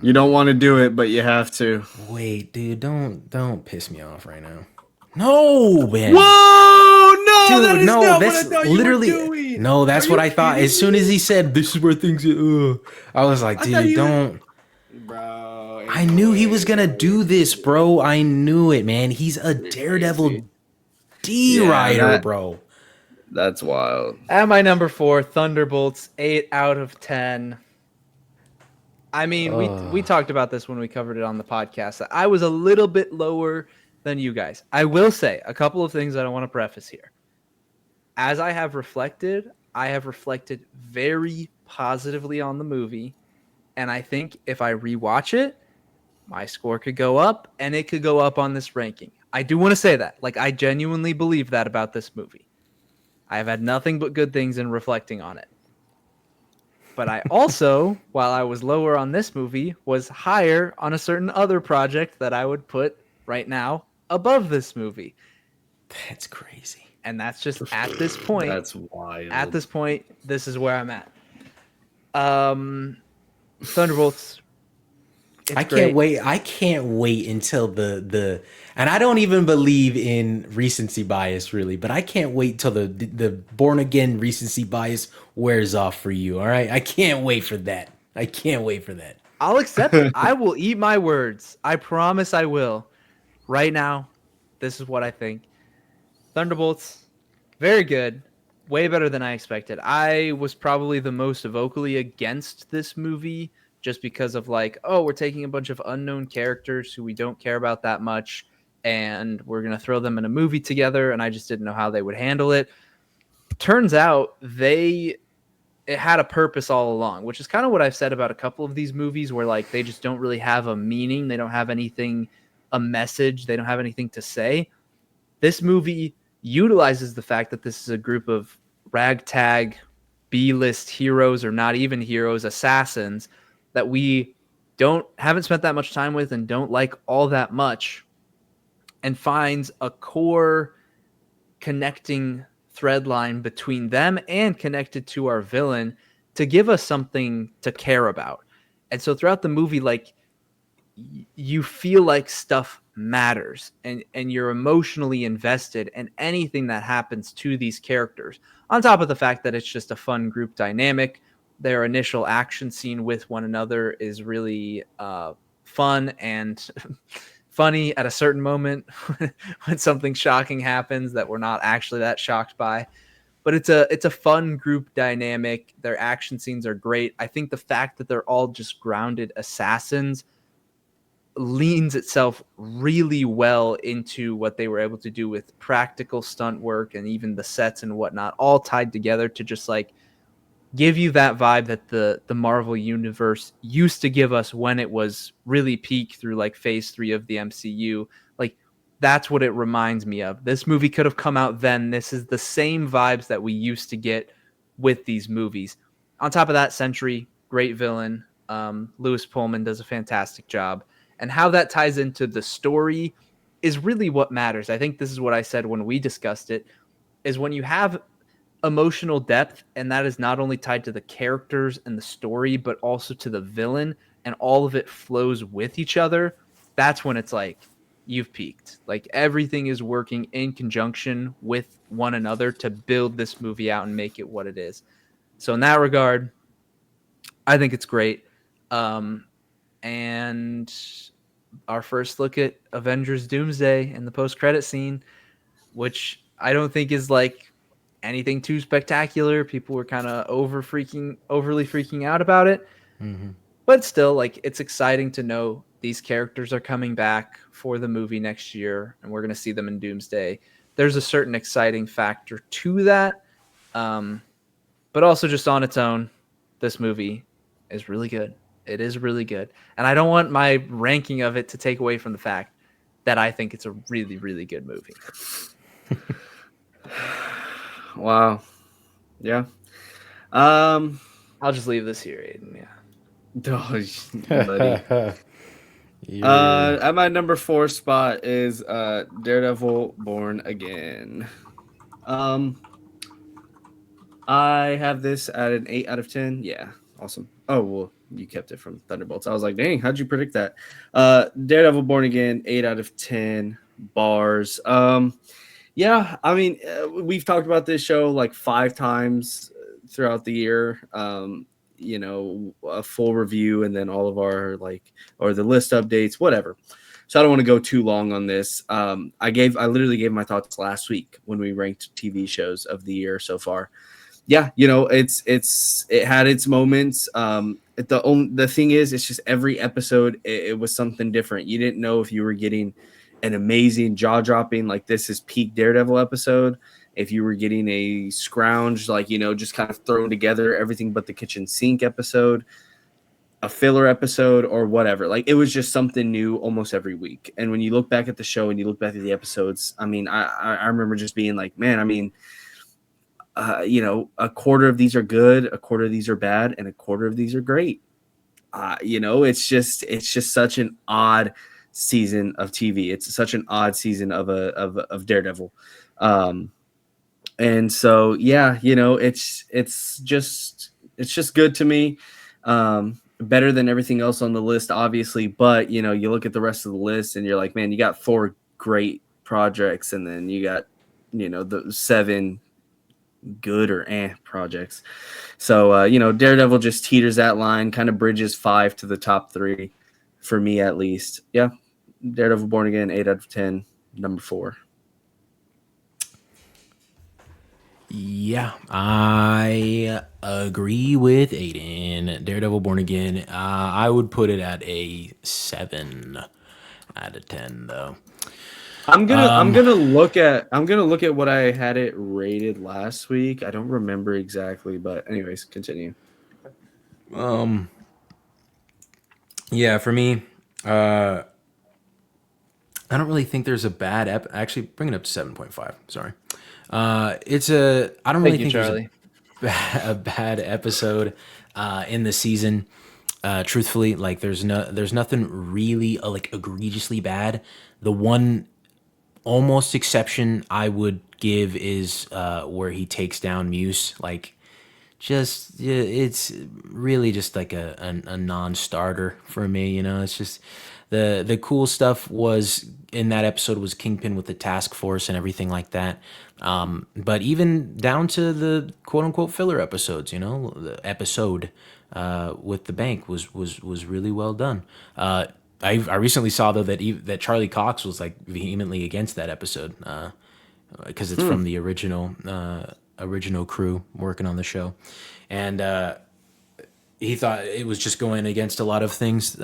You don't want to do it, but you have to. Wait, dude, don't piss me off right now. No, man. Whoa, no, dude, that is no, not that's what I thought literally. You were doing. No, that's what I thought. As soon as he said, "This is where things," I was like, dude, don't. Bro, I knew he was gonna do this, bro. I knew it, man. He's a Daredevil D rider, bro. That's wild. At my number 4, Thunderbolts, 8 out of 10. I mean, we talked about this when we covered it on the podcast. I was a little bit lower than you guys. I will say a couple of things that I want to preface here. As I have reflected very positively on the movie. And I think if I rewatch it, my score could go up and it could go up on this ranking. I do want to say that. Like, I genuinely believe that about this movie. I have had nothing but good things in reflecting on it. But I also, while I was lower on this movie, was higher on a certain other project that I would put right now above this movie. That's crazy. And that's just at this point. That's wild. At this point, this is where I'm at. Thunderbolts. I can't wait. I can't wait until the and I don't even believe in recency bias really, but I can't wait till the born again recency bias wears off for you. All right, I can't wait for that. I can't wait for that. I'll accept it. I will eat my words. I promise I will. Right now, this is what I think. Thunderbolts, very good. Way better than I expected. I was probably the most vocally against this movie just because of like, oh, we're taking a bunch of unknown characters who we don't care about that much and we're going to throw them in a movie together, and I just didn't know how they would handle it. Turns out it had a purpose all along, which is kind of what I've said about a couple of these movies where like they just don't really have a meaning. They don't have anything, a message. They don't have anything to say. This movie utilizes the fact that this is a group of ragtag B-list heroes or not even heroes, assassins that we haven't spent that much time with and don't like all that much, and finds a core connecting thread line between them and connected to our villain to give us something to care about. And so throughout the movie, like, you feel like stuff matters and you're emotionally invested in anything that happens to these characters, on top of the fact that it's just a fun group dynamic. Their initial action scene with one another is really fun and funny at a certain moment when something shocking happens that we're not actually that shocked by. But it's a fun group dynamic. Their action scenes are great. I think the fact that they're all just grounded assassins leans itself really well into what they were able to do with practical stunt work and even the sets and whatnot, all tied together to just like give you that vibe that the Marvel universe used to give us when it was really peak through like phase 3 of the MCU. Like, that's what it reminds me of. This movie could have come out then. This is the same vibes that we used to get with these movies. On top of that, Sentry, great villain. Lewis Pullman does a fantastic job. And how that ties into the story is really what matters. I think this is what I said when we discussed it, is when you have emotional depth, and that is not only tied to the characters and the story, but also to the villain, and all of it flows with each other, that's when it's like, you've peaked. Like, everything is working in conjunction with one another to build this movie out and make it what it is. So in that regard, I think it's great. And our first look at Avengers Doomsday and the post-credit scene, which I don't think is like anything too spectacular. People were kind of overly freaking out about it. Mm-hmm. But still, like, it's exciting to know these characters are coming back for the movie next year, and we're going to see them in Doomsday. There's a certain exciting factor to that. But also just on its own, this movie is really good. It is really good. And I don't want my ranking of it to take away from the fact that I think it's a really, really good movie. Wow. Yeah. I'll just leave this here, Aiden. Yeah. Buddy. At my number 4 spot is Daredevil Born Again. I have this at an 8 out of 10. Yeah, awesome. Oh, well, you kept it from Thunderbolts. I was like, dang, how'd you predict that? Daredevil Born Again, 8 out of 10 bars. Yeah, I mean, we've talked about this show like 5 times throughout the year. You know, a full review and then all of our or the list updates, whatever. So I don't want to go too long on this. I literally gave my thoughts last week when we ranked TV shows of the year so far. Yeah, it had its moments. The thing is, it's just every episode it was something different. You didn't know if you were getting an amazing jaw dropping like this is peak Daredevil episode, if you were getting a scrounge like just kind of thrown together everything but the kitchen sink episode, a filler episode, or whatever. Like it was just something new almost every week. And when you look back at the show and you look back at the episodes, I mean, I remember just being like, man, I mean, a quarter of these are good, a quarter of these are bad, and a quarter of these are great. It's just such an odd season of TV. It's such an odd season of Daredevil. And so, yeah, it's just good to me. Better than everything else on the list, obviously. But, you look at the rest of the list and you're like, man, you got 4 great projects and then you got, the 7 good or projects. So, Daredevil just teeters that line, kind of bridges 5 to the top 3 for me, at least. Yeah. Daredevil Born Again, 8 out of 10, number 4. Yeah, I agree with Aiden. Daredevil Born Again, I would put it at a 7 out of 10, though. I'm gonna look at what I had it rated last week. I don't remember exactly, but anyways, continue. Yeah, for me, I don't really think there's a bad actually bring it up to 7.5. Sorry. I don't really think Charlie. there's a bad episode in the season. Truthfully, like there's nothing really like egregiously bad. The one almost exception I would give is where he takes down Muse. Like, it's really just like a non-starter for me. It's just the cool stuff was in that episode was Kingpin with the task force and everything like that. But even down to the quote unquote filler episodes, the episode with the bank was really well done. I recently saw though that Charlie Cox was like vehemently against that episode because it's from the original crew working on the show, and he thought it was just going against a lot of things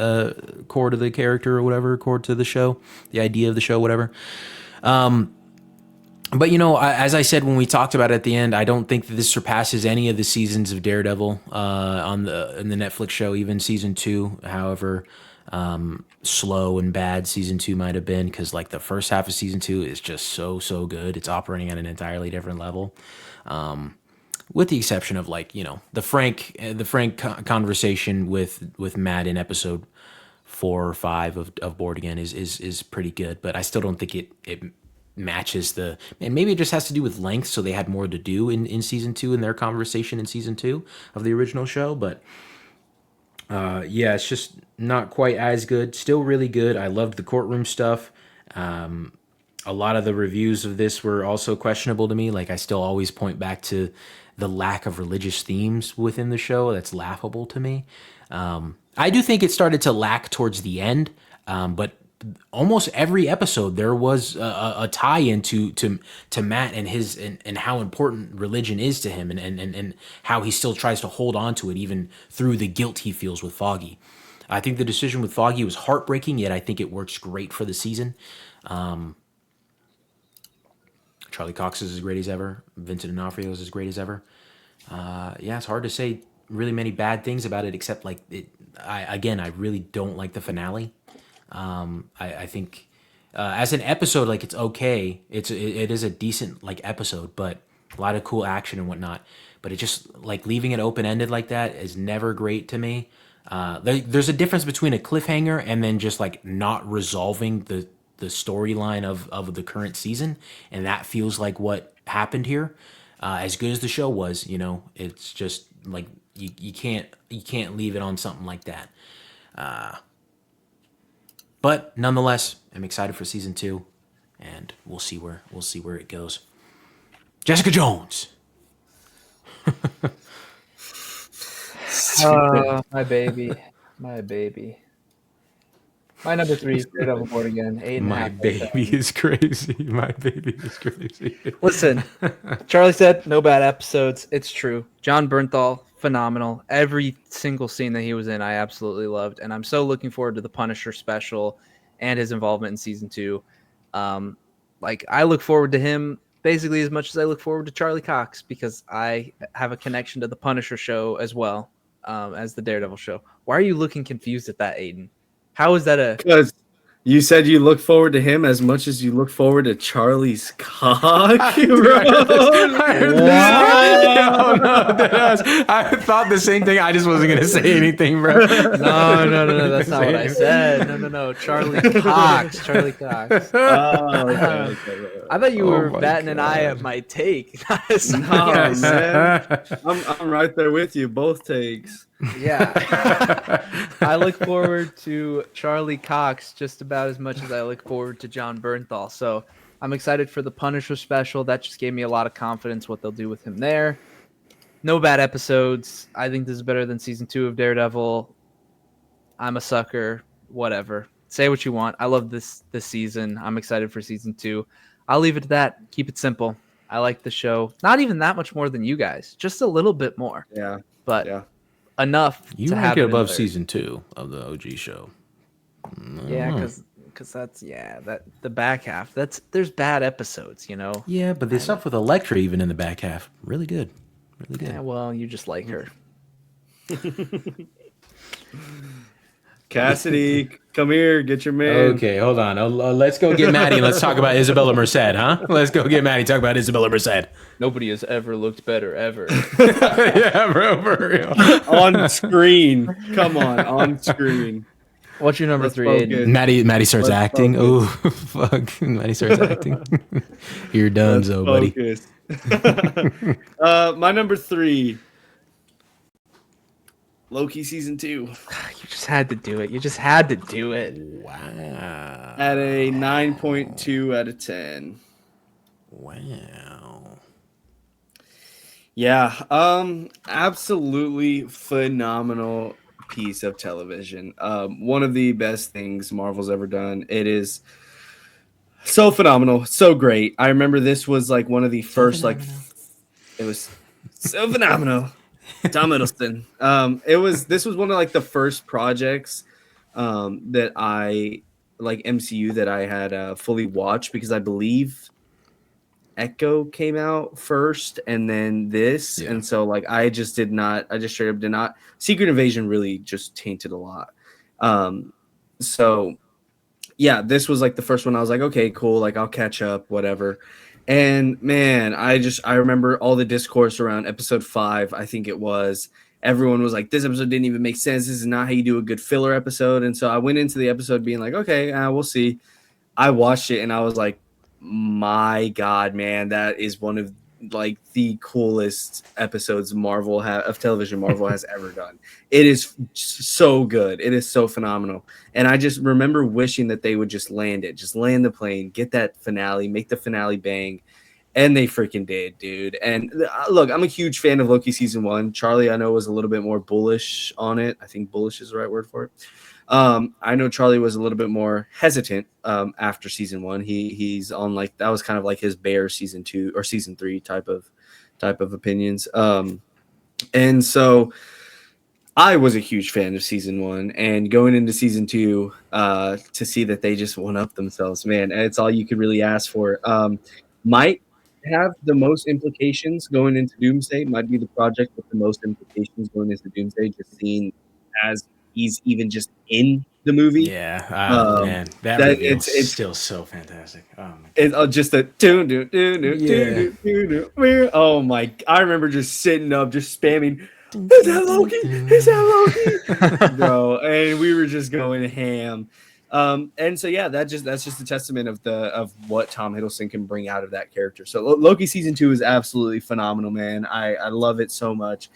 core to the character or whatever, core to the show, the idea of the show, whatever. But as I said when we talked about it at the end, I don't think that this surpasses any of the seasons of Daredevil in the Netflix show, even season 2. However slow and bad season 2 might have been, because like the first half of season 2 is just so good. It's operating at an entirely different level, with the exception of like the Frank conversation with Matt in episode 4 or 5 of Board Again is pretty good, but I still don't think it matches and maybe it just has to do with length, so they had more to do in season 2 in their conversation in season 2 of the original show. But yeah, it's just not quite as good. Still really good. I loved the courtroom stuff. A lot of the reviews of this were also questionable to me. Like, I still always point back to the lack of religious themes within the show. That's laughable to me. I do think it started to lack towards the end, but almost every episode there was a tie-in to Matt and his and how important religion is to him, and how he still tries to hold on to it even through the guilt he feels with Foggy. I think the decision with Foggy was heartbreaking, yet I think it works great for the season. Charlie Cox is as great as ever. Vincent D'Onofrio is as great as ever. Yeah, it's hard to say really many bad things about it, except like I really don't like the finale. I think as an episode, like, it's okay. It is a decent like episode, but a lot of cool action and whatnot. But it just like leaving it open ended like that is never great to me. There's a difference between a cliffhanger and then just like not resolving the storyline of the current season, and that feels like what happened here. As good as the show was, it's just like you can't leave it on something like that. But nonetheless, I'm excited for season 2, and we'll see where it goes. Jessica Jones. My baby. My number 3 is Daredevil Born Again. 8.5. My baby is crazy. My baby is crazy. Listen, Charlie said no bad episodes. It's true. John Bernthal, phenomenal. Every single scene that he was in, I absolutely loved, and I'm so looking forward to the Punisher special and his involvement in season 2. Like I look forward to him basically as much as I look forward to Charlie Cox because I have a connection to the Punisher show as well as the Daredevil show. Why are you looking confused at that, Aiden? How is that a? Because you said you look forward to him as much as you look forward to Charlie's cock, Dude, bro. I heard this. Oh, no, I thought the same thing. I just wasn't gonna say anything, bro. No. That's not what I said. No. Charlie Cox. Charlie Cox. Oh, okay. I thought you were my batting an eye God. at my take. Not at something No, I said. man. I'm right there with you. Both takes. Yeah. I look forward to Charlie Cox just about as much as I look forward to John Bernthal. So I'm excited for the Punisher special. That just gave me a lot of confidence what they'll do with him there. No bad episodes. I think this is better than season 2 of Daredevil. I'm a sucker. Whatever. Say what you want. I love this season. I'm excited for season 2. I'll leave it at that. Keep it simple. I like the show. Not even that much more than you guys. Just a little bit more. Yeah. But Yeah. enough You to rank have it in above third. season 2 of the OG show. Yeah, because that's that the back half. There's bad episodes, you know. Yeah, but the stuff with Elektra even in the back half, really good. Really good. Yeah, well, you just like her. Cassidy, come here. Get your man. Okay, hold on. Let's go get Maddie and let's talk about Isabella Merced, huh? Let's go get Maddie. Talk about Isabella Merced. Nobody has ever looked better ever. Yeah, bro, for real. On screen. Come on screen. What's your number Let's 3, focus. Aiden? Maddie starts Let's acting. Oh, fuck. Maddie starts acting. You're done, so buddy. Focus. My number 3. Loki season 2 You just had to do it. You just had to do it. Wow. at a 9.2 out of 10. Wow. Yeah, absolutely phenomenal piece of television. One of the best things Marvel's ever done. It is so phenomenal, so great. I remember this was like one of the first it was so phenomenal. Tom Hiddleston. This was one of like the first projects that I like MCU that I had fully watched because I believe Echo came out first and then this. Yeah. And so like I just straight up did not. Secret Invasion really just tainted a lot. So yeah, this was like the first one I was like, okay, cool, like I'll catch up, whatever. And man, I remember all the discourse around episode 5, I think it was. Everyone was like, this episode didn't even make sense. This is not how you do a good filler episode. And so I went into the episode being like, okay, we'll see. I watched it and I was like, my God, man, that is one of like the coolest episodes of television Marvel has ever done. It is so good. It is so phenomenal. And I just remember wishing that they would just land the plane, get that finale, make the finale bang. And they freaking did, dude. And look, I'm a huge fan of Loki season 1. Charlie, I know, was a little bit more bullish on it. I think bullish is the right word for it. I know Charlie was a little bit more hesitant after season 1. He's on like that was kind of like his Bear season 2 or season 3 type of opinions. And so I was a huge fan of season 1, and going into season 2 to see that they just one up themselves, man, it's all you could really ask for. Might have the most implications going into Doomsday. Might be the project with the most implications going into Doomsday. Just seeing as he's even just in the movie. Yeah, man, that reveal is still so fantastic. It's just a oh my! I remember just sitting up, just spamming. Is that Loki? Is that Loki, bro? And we were just going ham. And so yeah, that's just a testament of what Tom Hiddleston can bring out of that character. So Loki season 2 is absolutely phenomenal, man. I love it so much.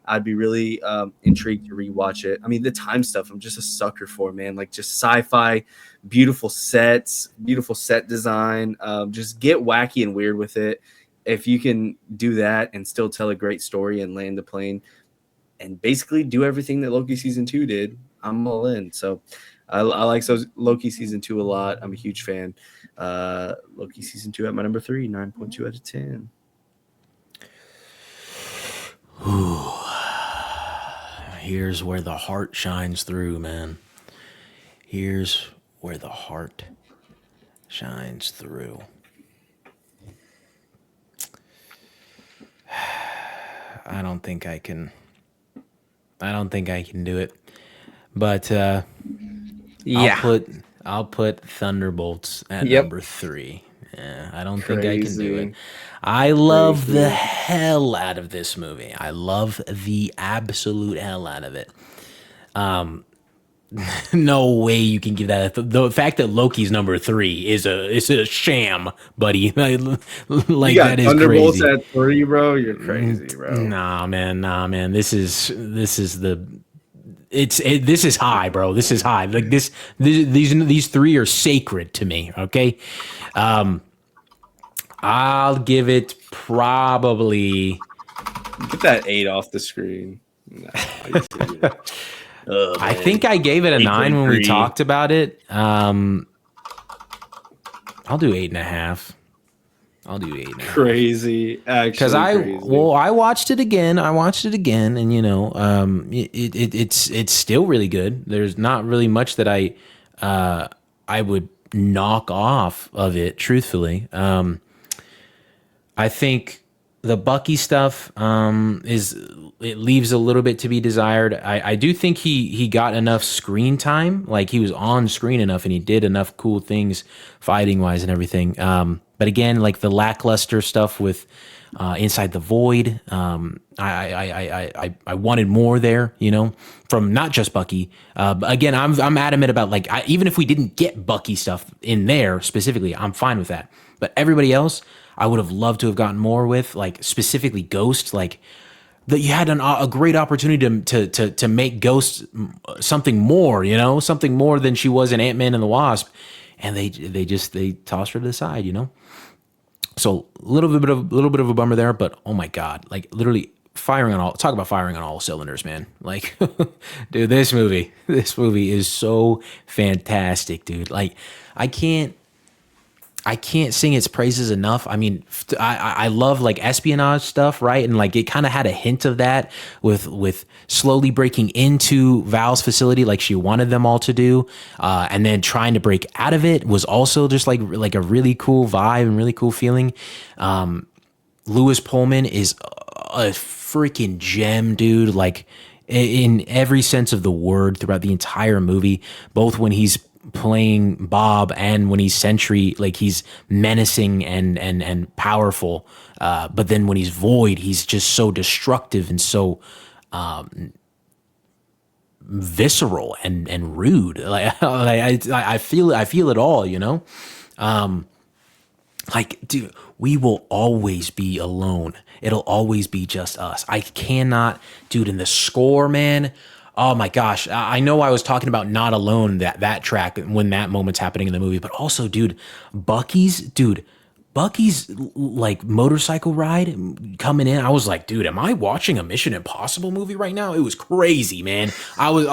I'd be really intrigued to rewatch it. I mean, the time stuff, I'm just a sucker for, man. Like just sci-fi, beautiful sets, beautiful set design. Just get wacky and weird with it. If you can do that and still tell a great story and land the plane and basically do everything that Loki season 2 did, I'm all in. So I like Loki season 2 a lot. I'm a huge fan. Loki season 2 at my number 3, 9.2 out of 10. Ooh. Here's where the heart shines through, man. Here's where the heart shines through. I don't think I can do it. But I'll put Thunderbolts at number 3. Yeah, I don't think I can do it. I love the hell out of this movie. I love the absolute hell out of it. No way you can give that. The fact that Loki's number 3 is a sham, buddy. Like that is Thunderbolts crazy. at 3, bro. You're crazy, bro. Nah, man. This is high, bro. This is high. Like these 3 are sacred to me. Okay, I'll give it probably. Get that 8 off the screen. Nah, I think I gave it a 9 when we talked about it. I'll do 8.5. I'll do 8.5. Crazy, actually. Because I watched it again. And it's still really good. There's not really much that I would knock off of it, truthfully. I think the Bucky stuff it leaves a little bit to be desired. I do think he got enough screen time, like he was on screen enough and he did enough cool things fighting wise and everything. But again, like the lackluster stuff with Inside the Void, I wanted more there, from not just Bucky. Again, I'm adamant about even if we didn't get Bucky stuff in there specifically, I'm fine with that. But everybody else, I would have loved to have gotten more with, like specifically Ghost, like that you had a great opportunity to make Ghost something more, something more than she was in Ant-Man and the Wasp, and they tossed her to the side, So a little bit of a bummer there, but oh my god, like literally firing on all cylinders, man. Like, dude, this movie is so fantastic, dude. Like, I can't sing its praises enough. I mean, I love like espionage stuff, right? And like it kind of had a hint of that with slowly breaking into Val's facility, like she wanted them all to do, and then trying to break out of it was also just like a really cool vibe and really cool feeling. Lewis Pullman is a freaking gem, dude. Like in every sense of the word throughout the entire movie, both when he's playing Bob and when he's Sentry, like he's menacing and powerful, but then when he's Void, he's just so destructive and so visceral and rude. Like I feel it all, like, dude, we will always be alone. It'll always be just us. I cannot, dude. In the score, man. Oh my gosh. I know I was talking about Not Alone, that track when that moment's happening in the movie, but also, dude, Bucky's like motorcycle ride coming in. I was like, dude, am I watching a Mission Impossible movie right now? It was crazy, man. I was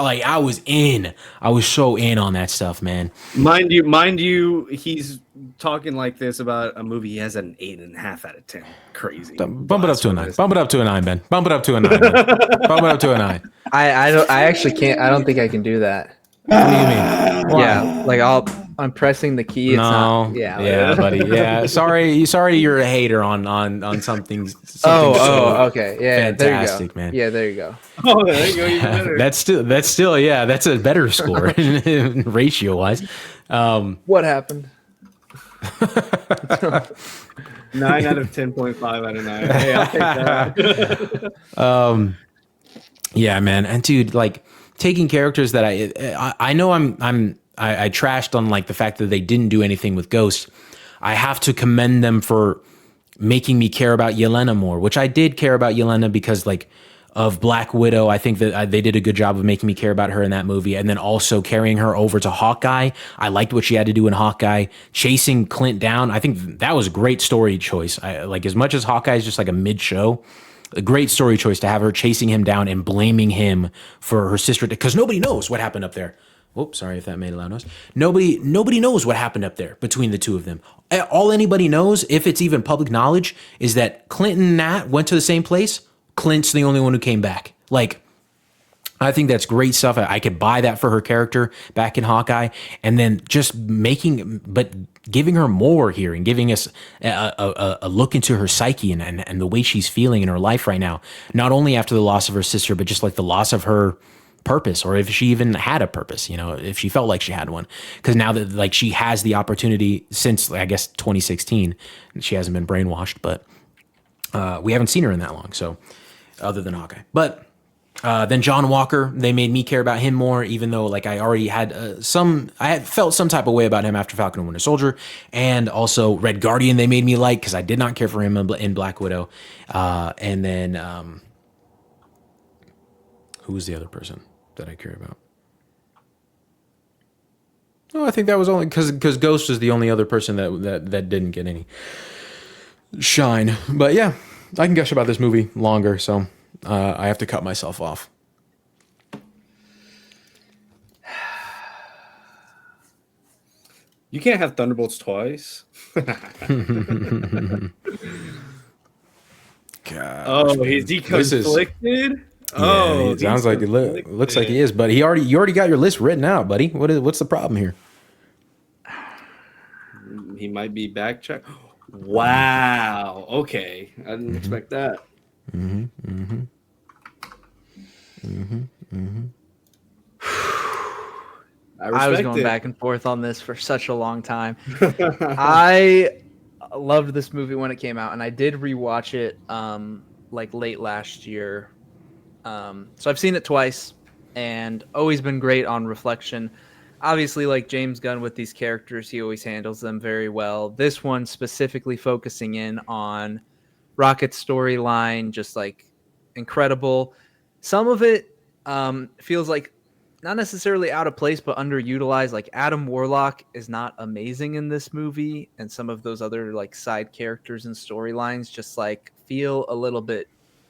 so in on that stuff, man. Mind you, he's talking like this about a movie he has an 8.5 out of 10. Crazy. Bump it up to a 9. Bump it up to a 9, Ben. Bump it up to a 9. Ben. Bump it up to a 9. I actually can't. I don't think I can do that. What do you mean? Why? Yeah, like I'm pressing the key. It's no. Not, yeah, buddy. Yeah. Sorry, you're a hater on something. Okay. Yeah. Fantastic, there you go. man. Yeah, there you go. Oh, there you go. Even better. that's still yeah. That's a better score ratio wise. What happened? 9 out of 10.5 out of 9. Hey, I'll take that. Yeah, man. And dude, like taking characters that I know I trashed on like the fact that they didn't do anything with Ghost. I have to commend them for making me care about Yelena more, which I did care about Yelena because like of Black Widow. I think that they did a good job of making me care about her in that movie, and then also carrying her over to Hawkeye. I liked what she had to do in Hawkeye, chasing Clint down. I think that was a great story choice. Like as much as Hawkeye is just like a mid-show, a great story choice to have her chasing him down and blaming him for her sister, because nobody knows what happened up there. Oops, sorry if that made a loud noise. Nobody knows what happened up there between the two of them. All anybody knows, if it's even public knowledge, is that Clint and Nat went to the same place. Clint's the only one who came back. Like, I think that's great stuff. I could buy that for her character back in Hawkeye, and then just giving her more here and giving us a look into her psyche and the way she's feeling in her life right now. Not only after the loss of her sister, but just like the loss of her purpose, or if she even had a purpose, if she felt like she had one. Because now that like she has the opportunity since I guess 2016, she hasn't been brainwashed, but we haven't seen her in that long. So other than Hawkeye, but. Then John Walker, they made me care about him more, even though like I already had I had felt some type of way about him after Falcon and Winter Soldier, and also Red Guardian they made me like because I did not care for him in Black Widow, and then who was the other person that I cared about? Oh, I think that was only because Ghost is the only other person that didn't get any shine. But yeah, I can gush about this movie longer, so. I have to cut myself off. You can't have Thunderbolts twice. God, he's deconflicted? It sounds like it looks like he is, but you already got your list written out, buddy. What's the problem here? He might be backtrack. Wow. Okay. I didn't expect that. I was going back and forth on this for such a long time. I loved this movie when it came out, and I did rewatch it like late last year. So I've seen it twice, and always been great on reflection. Obviously, like James Gunn with these characters, he always handles them very well. This one specifically focusing in on Rocket's storyline, just like incredible. Some of it feels like not necessarily out of place, but underutilized. Like Adam Warlock is not amazing in this movie, and some of those other like side characters and storylines just like feel a little bit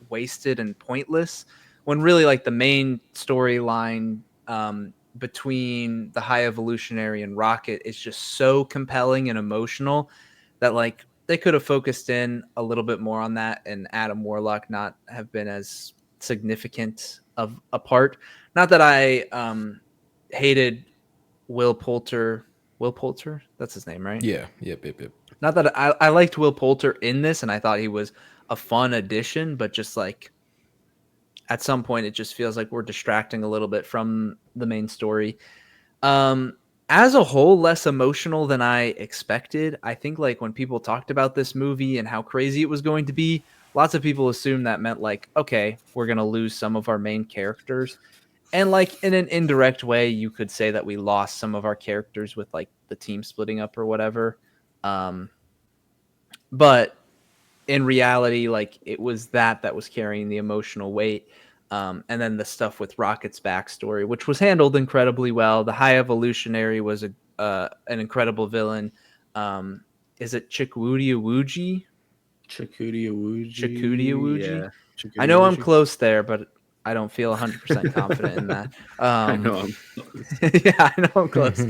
wasted and pointless. When really like the main storyline between the High Evolutionary and Rocket is just so compelling and emotional that like they could have focused in a little bit more on that, and Adam Warlock not have been as significant of a part. Not that I hated Will Poulter. Will Poulter? That's his name, right? Yeah. Yep. Not that I liked Will Poulter in this, and I thought he was a fun addition, but just like at some point it just feels like we're distracting a little bit from the main story. As a whole, less emotional than I expected. I think like when people talked about this movie and how crazy it was going to be, lots of people assumed that meant like, okay, we're going to lose some of our main characters. And like in an indirect way, you could say that we lost some of our characters with like the team splitting up or whatever. But in reality, like it was that was carrying the emotional weight. And then the stuff with Rocket's backstory, which was handled incredibly well. The High Evolutionary was an incredible villain. Is it Chikudi Awuji? Yeah. I know I'm close there, but I don't feel 100% confident in that. I know I'm yeah, I know I'm close.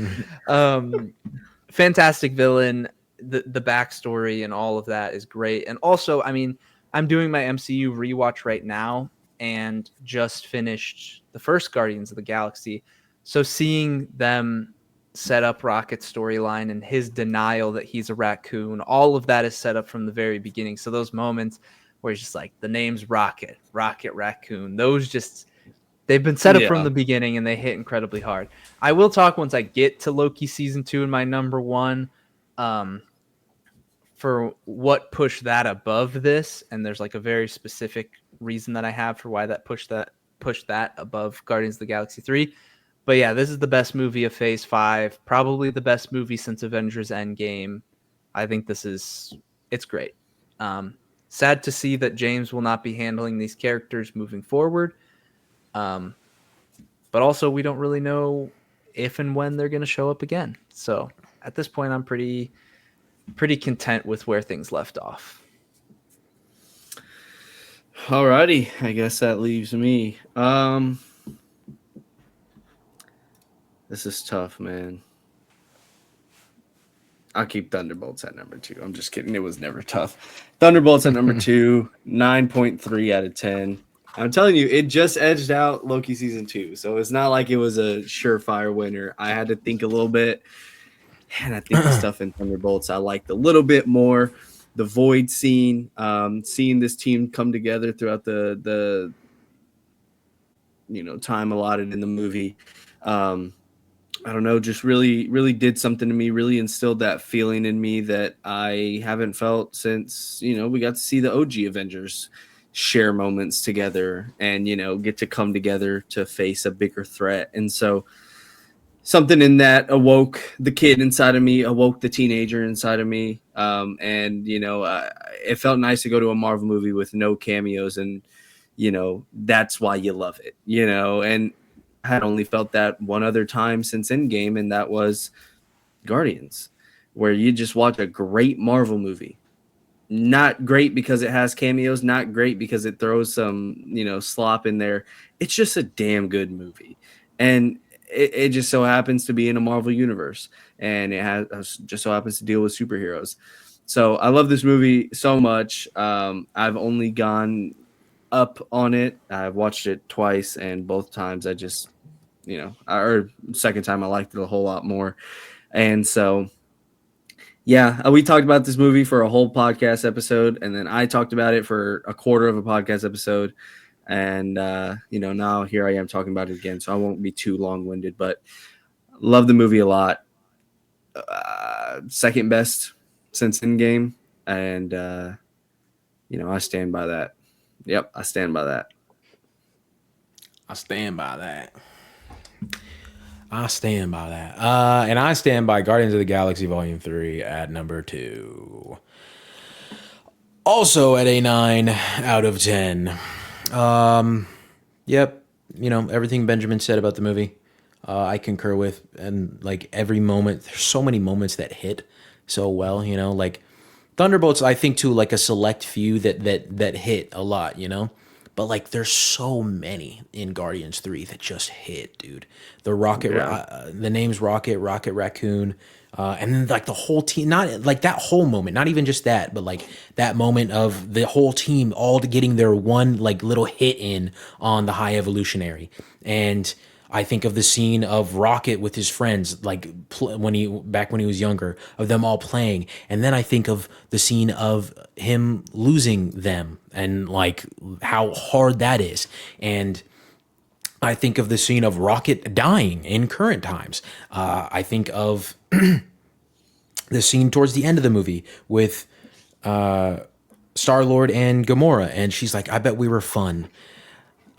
Fantastic villain. The backstory and all of that is great. And also, I mean, I'm doing my MCU rewatch right now and just finished the first Guardians of the Galaxy. So seeing them set up Rocket's storyline and his denial that he's a raccoon, all of that is set up from the very beginning. So those moments where it's just like the name's Rocket, Raccoon, those just, they've been set up from the beginning and they hit incredibly hard. I will talk once I get to Loki season 2 in my number 1 for what pushed that above this. And there's like a very specific reason that I have for why that pushed that above Guardians of the Galaxy 3. But yeah, this is the best movie of Phase 5, probably the best movie since Avengers Endgame. I think it's great. Sad to see that James will not be handling these characters moving forward. But also we don't really know if and when they're going to show up again. So at this point, I'm pretty content with where things left off. Alrighty, I guess that leaves me. This is tough, man. I'll keep Thunderbolts at number 2. I'm just kidding. It was never tough. Thunderbolts at number 2, 9.3 out of 10. I'm telling you, it just edged out Loki season 2. So it's not like it was a surefire winner. I had to think a little bit. And I think the stuff in Thunderbolts I liked a little bit more. The Void scene, seeing this team come together throughout the time allotted in the movie. I don't know, just really did something to me, really instilled that feeling in me that I haven't felt since, we got to see the OG Avengers share moments together and, get to come together to face a bigger threat. And so something in that awoke the kid inside of me, awoke the teenager inside of me. It felt nice to go to a Marvel movie with no cameos, and, that's why you love it, and I had only felt that one other time since Endgame, and that was Guardians, where you just watch a great Marvel movie. Not great because it has cameos, not great because it throws some, slop in there. It's just a damn good movie. And it just so happens to be in a Marvel universe, and it has just so happens to deal with superheroes. So I love this movie so much. I've only gone up on it. I've watched it twice, and both times I just, or second time I liked it a whole lot more. And so, yeah, we talked about this movie for a whole podcast episode, and then I talked about it for a quarter of a podcast episode. And, now here I am talking about it again, so I won't be too long-winded, but love the movie a lot. Second best since Endgame, and, I stand by that. Yep, I stand by that. I stand by that. And I stand by Guardians of the Galaxy Volume 3 at number 2. Also at a 9 out of 10. Yep. Everything Benjamin said about the movie, I concur with. And like every moment, there's so many moments that hit so well, like Thunderbolts, I think too, like a select few that hit a lot, but like there's so many in Guardians 3 that just hit, dude. The Rocket, the name's Rocket Raccoon, and then like the whole team, not like that whole moment, not even just that, but like that moment of the whole team all getting their one like little hit in on the High Evolutionary. And I think of the scene of Rocket with his friends, like when he was younger, of them all playing, and then I think of the scene of him losing them and like how hard that is, and I think of the scene of Rocket dying in current times. I think of the scene towards the end of the movie with Star-Lord and Gamora, and she's like, "I bet we were fun,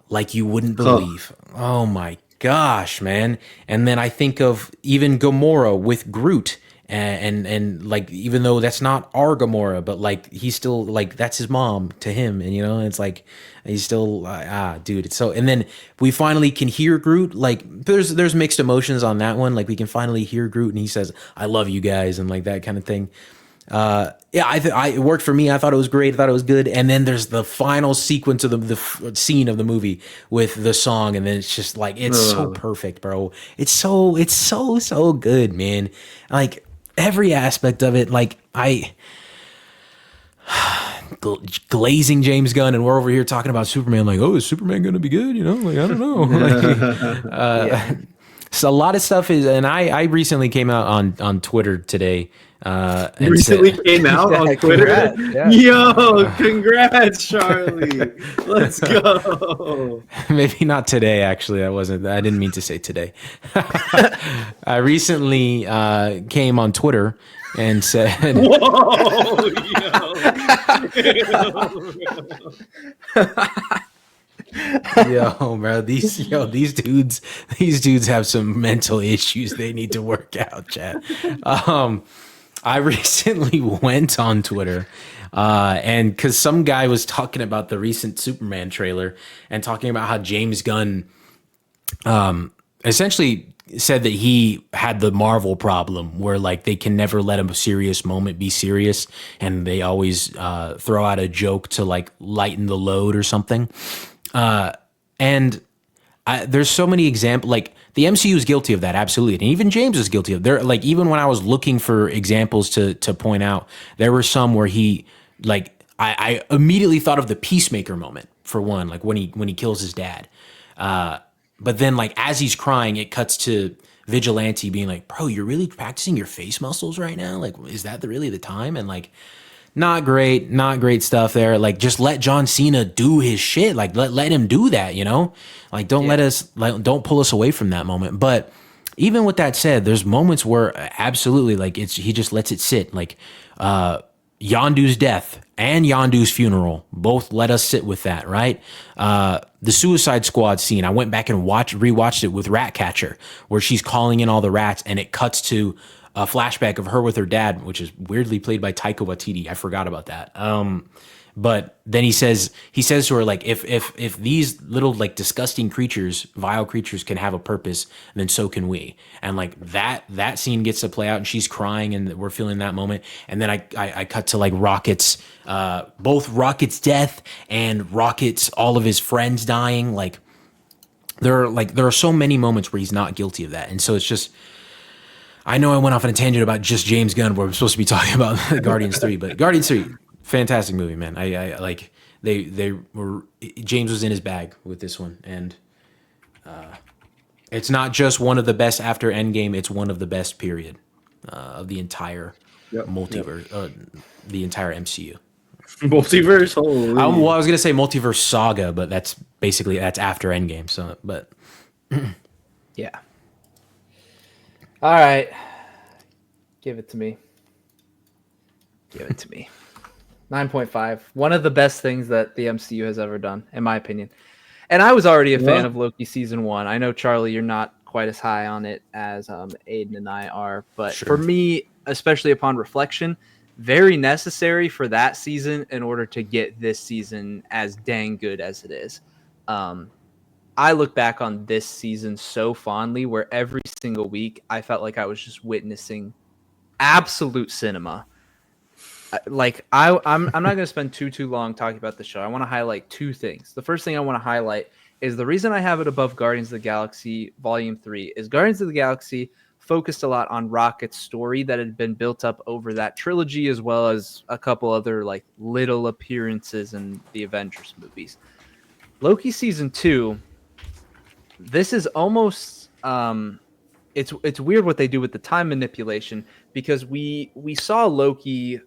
like you wouldn't believe." Oh my gosh, man. And then I think of even Gamora with Groot, and like, even though that's not our Gamora, but like he's still like, that's his mom to him, and it's like he's still dude, it's so. And then we finally can hear Groot, like there's mixed emotions on that one, like we can finally hear Groot and he says, "I love you guys," and like that kind of thing. It worked for me. I thought it was great. I thought it was good. And then there's the final sequence of the scene of the movie with the song, and then it's just like, it's so perfect, bro. It's so good, man. Like every aspect of it. Like glazing James Gunn, and we're over here talking about Superman. Like, oh, is Superman going to be good? Like I don't know. So a lot of stuff is, and I recently came out on Twitter today. Came out on Twitter. Yeah. Yo, congrats, Charlie. Let's go. Maybe not today, actually. I didn't mean to say today. I recently came on Twitter and said, "Whoa, yo, bro, these dudes have some mental issues they need to work out, chat." I recently went on Twitter, and because some guy was talking about the recent Superman trailer and talking about how James Gunn essentially said that he had the Marvel problem where like they can never let a serious moment be serious, and they always throw out a joke to like lighten the load or something. And there's so many examples. Like the MCU is guilty of that, absolutely, and even James is guilty of. There, like even when I was looking for examples to point out, there were some where he like I immediately thought of the Peacemaker moment for one, like when he kills his dad. But then like as he's crying, it cuts to Vigilante being like, "Bro, you're really practicing your face muscles right now. Like, is that really the time?" And like. Not great stuff there. Like, just let John Cena do his shit. Like, let him do that, you know? Like, don't pull us away from that moment. But even with that said, there's moments where absolutely, like, he just lets it sit. Like, Yondu's death and Yondu's funeral, both let us sit with that, right? The Suicide Squad scene, I went back and rewatched it with Ratcatcher, where she's calling in all the rats, and it cuts to a flashback of her with her dad, which is weirdly played by Taika Waititi. I forgot about that. But then he says to her, like, if these little like disgusting creatures, vile creatures can have a purpose, then so can we. And like that scene gets to play out, and she's crying, and we're feeling that moment. And then I cut to like Rocket's, both Rocket's death and Rocket's all of his friends dying. Like there are so many moments where he's not guilty of that, and so it's just. I know I went off on a tangent about just James Gunn, where we're supposed to be talking about Guardians 3, but Guardians 3, fantastic movie, man. I like they were James was in his bag with this one, and it's not just one of the best after Endgame; it's one of the best period of the entire multiverse, the entire MCU. Multiverse, holy. Well, I was gonna say multiverse saga, but that's after Endgame. So, but Yeah. All right. Give it to me. 9.5. One of the best things that the MCU has ever done, in my opinion. And I was already a fan of Loki season 1. I know, Charlie, you're not quite as high on it as Aiden and I are. But for me, especially upon reflection, very necessary for that season in order to get this season as dang good as it is. I look back on this season so fondly, where every single week I felt like I was just witnessing absolute cinema. Like I'm not going to spend too long talking about the show. I want to highlight two things. The first thing I want to highlight is the reason I have it above Guardians of the Galaxy Volume 3 is Guardians of the Galaxy focused a lot on Rocket's story that had been built up over that trilogy, as well as a couple other like little appearances in the Avengers movies. Loki season 2. This is almost it's weird what they do with the time manipulation, because we saw Loki,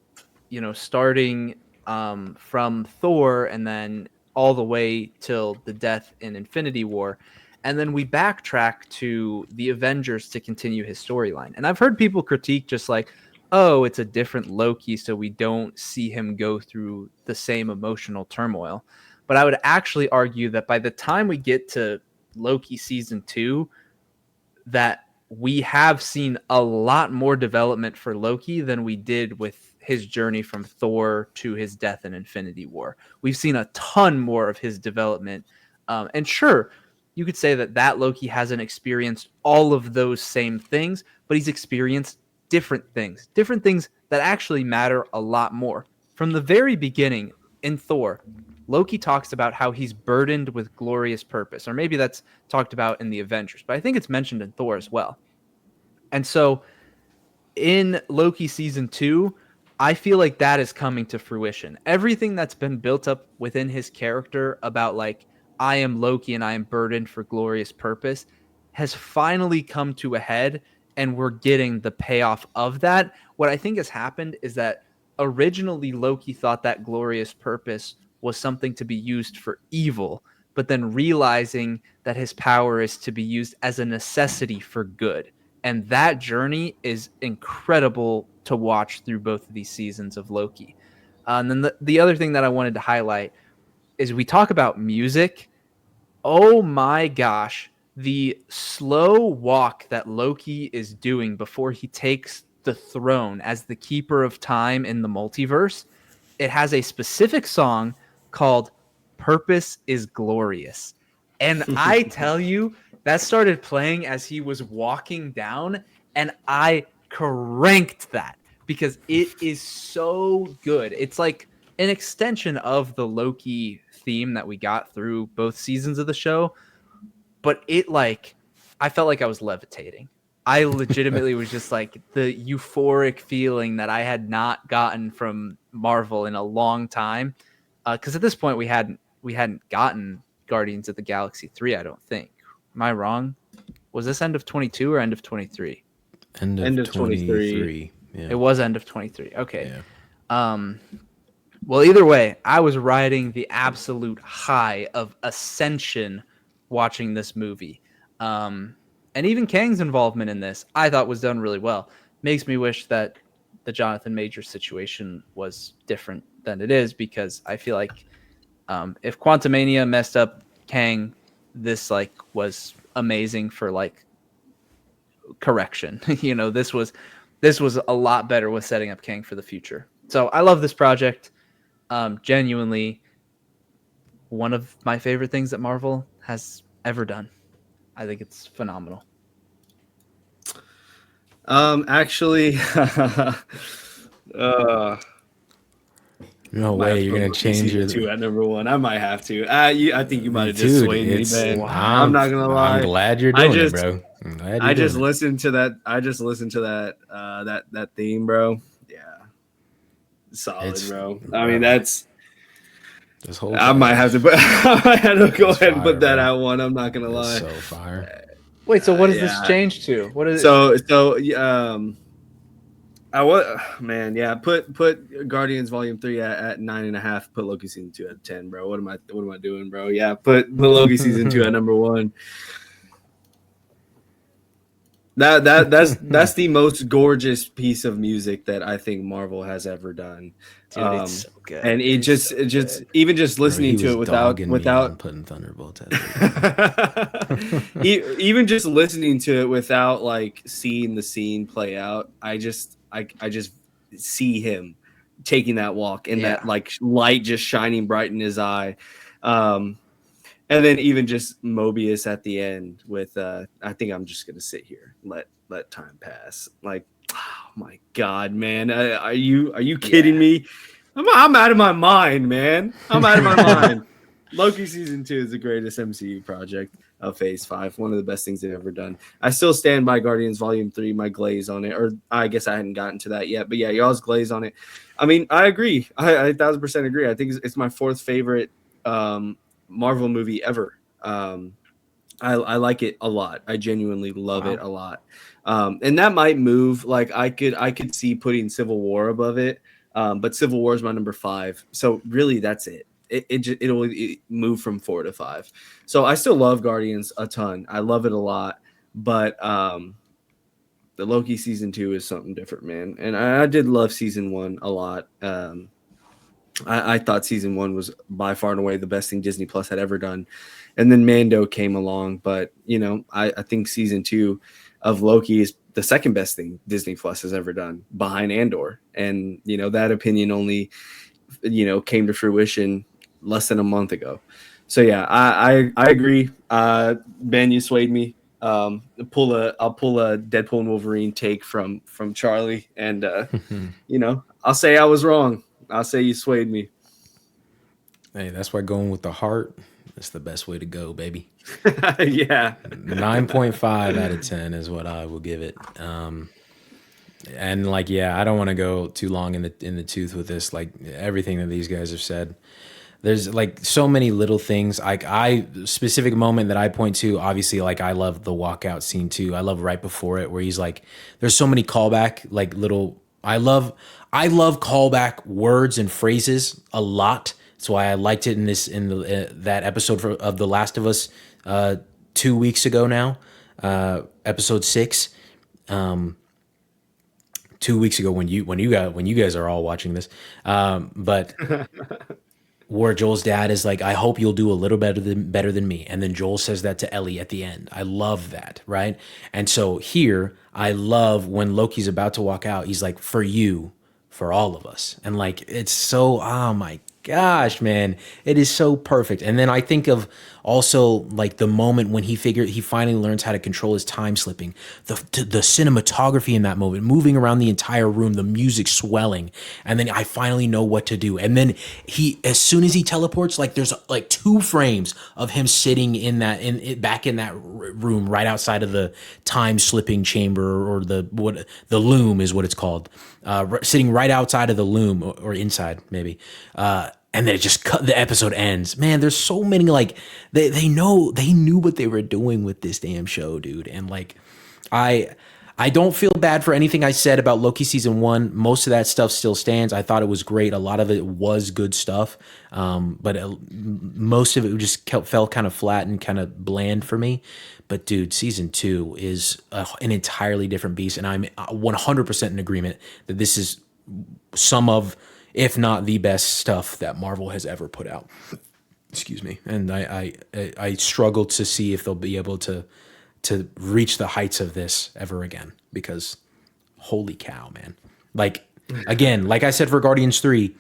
starting from Thor and then all the way till the death in Infinity War, and then we backtrack to the Avengers to continue his storyline. And I've heard people critique just like, oh, it's a different Loki, so we don't see him go through the same emotional turmoil. But I would actually argue that by the time we get to Loki season 2, that we have seen a lot more development for Loki than we did with his journey from Thor to his death in Infinity War. We've seen a ton more of his development. And sure, you could say that Loki hasn't experienced all of those same things, but he's experienced different things that actually matter a lot more. From the very beginning in Thor, Loki talks about how he's burdened with glorious purpose, or maybe that's talked about in the Avengers, but I think it's mentioned in Thor as well. And so in Loki season 2, I feel like that is coming to fruition. Everything that's been built up within his character about like, I am Loki and I am burdened for glorious purpose has finally come to a head, and we're getting the payoff of that. What I think has happened is that originally Loki thought that glorious purpose was something to be used for evil, but then realizing that his power is to be used as a necessity for good. And that journey is incredible to watch through both of these seasons of Loki. And then the other thing that I wanted to highlight is we talk about music. Oh my gosh, the slow walk that Loki is doing before he takes the throne as the keeper of time in the multiverse. It has a specific song called Purpose is Glorious. And I tell you, that started playing as he was walking down, and I cranked that because it is so good. It's like an extension of the Loki theme that we got through both seasons of the show. but I felt like I was levitating. I legitimately was just like the euphoric feeling that I had not gotten from Marvel in a long time. Because at this point we hadn't gotten Guardians of the Galaxy 3, I don't think. Am I wrong? Was this end of 22 or end of 23? End of 23. Yeah. It was end of 23. Okay. Yeah. Well, either way, I was riding the absolute high of ascension watching this movie. And even Kang's involvement in this, I thought was done really well. Makes me wish that the Jonathan Majors situation was different than it is, because I feel like if Quantumania messed up Kang, this was amazing for correction. This was a lot better with setting up Kang for the future. So I love this project. Genuinely one of my favorite things that Marvel has ever done. I think it's phenomenal. Actually, No way you're gonna change your two at number one. I might have to. I think you might have just swayed me, man. Wow. I'm not gonna lie. I'm glad you're doing it, bro. I just listened to that. That theme, bro. Yeah, solid, bro. I mean, that's. This whole I might have to go ahead and put that out one. I'm not gonna lie. So fire. Wait, so what does this change to? What is it? Put Guardians Volume 3 at 9.5. Put Loki Season 2 at 10, bro. What am I doing, bro? Yeah, put Loki Season 2 at number 1. That's the most gorgeous piece of music that I think Marvel has ever done. Dude, it's so good. And it just even just listening to it without putting Thunderbolts even just listening to it without seeing the scene play out, I just see him taking that walk and that light just shining bright in his eye. And then even just Mobius at the end with I think I'm just gonna sit here and let time pass. Oh my god, man. Are you kidding me? I'm out of my mind, man. I'm out of my mind. Loki Season 2 is the greatest MCU project of Phase 5. One of the best things they've ever done. I still stand by Guardians Volume 3, my glaze on it. Or I guess I hadn't gotten to that yet. But yeah, y'all's glaze on it. I mean, I agree. I 1,000% agree. I think it's my fourth favorite Marvel movie ever. I like it a lot. I genuinely love it a lot. And that might move. I could see putting Civil War above it. But Civil War is my number 5. So really that's it. It'll move from 4 to 5. So I still love Guardians a ton. I love it a lot. But the Loki Season 2 is something different, man. And I did love Season 1 a lot. I thought Season 1 was by far and away the best thing Disney Plus had ever done. And then Mando came along. But, I think Season 2 of Loki is the second best thing Disney Plus has ever done behind Andor. And, that opinion only, came to fruition less than a month ago. So, yeah, I agree. Ben, you swayed me. I'll pull a Deadpool and Wolverine take from Charlie. And, I'll say I was wrong. I'll say you swayed me. Hey, that's why going with the heart is the best way to go, baby. Yeah. 9.5 out of 10 is what I will give it. And I don't want to go too long in the tooth with this. Everything that these guys have said, there's so many little things. Specific moment that I point to, obviously, I love the walkout scene too. I love right before it where he's there's so many callback little. I love callback words and phrases a lot. That's why I liked it in that episode of The Last of Us 2 weeks ago now, episode 6. 2 weeks ago when you guys are all watching this, but where Joel's dad is I hope you'll do a little better than me, and then Joel says that to Ellie at the end. I love that, right? And so here I love when Loki's about to walk out, he's for you, for all of us, and it's so, oh my gosh, man, it is so perfect. And then I think of also like the moment when he finally learns how to control his time slipping, the cinematography in that moment, moving around the entire room, the music swelling, and then I finally know what to do. And then as soon as he teleports, like there's like 2 frames of him sitting back in that room right outside of the time slipping chamber, or the loom is what it's called, sitting right outside of the loom, or inside maybe. And then it just the episode ends. Man, there's so many, like they knew what they were doing with this damn show, dude. And like I don't feel bad for anything I said about Loki season 1. Most of that stuff still stands. I thought it was great. A lot of it was good stuff, but most of it just felt kind of flat and kind of bland for me. But dude, season 2 is an entirely different beast, and I'm 100% in agreement that this is some of, if not the best stuff that Marvel has ever put out. Excuse me. And I struggle to see if they'll be able to reach the heights of this ever again, because holy cow, man. Like, again, like I said for Guardians 3,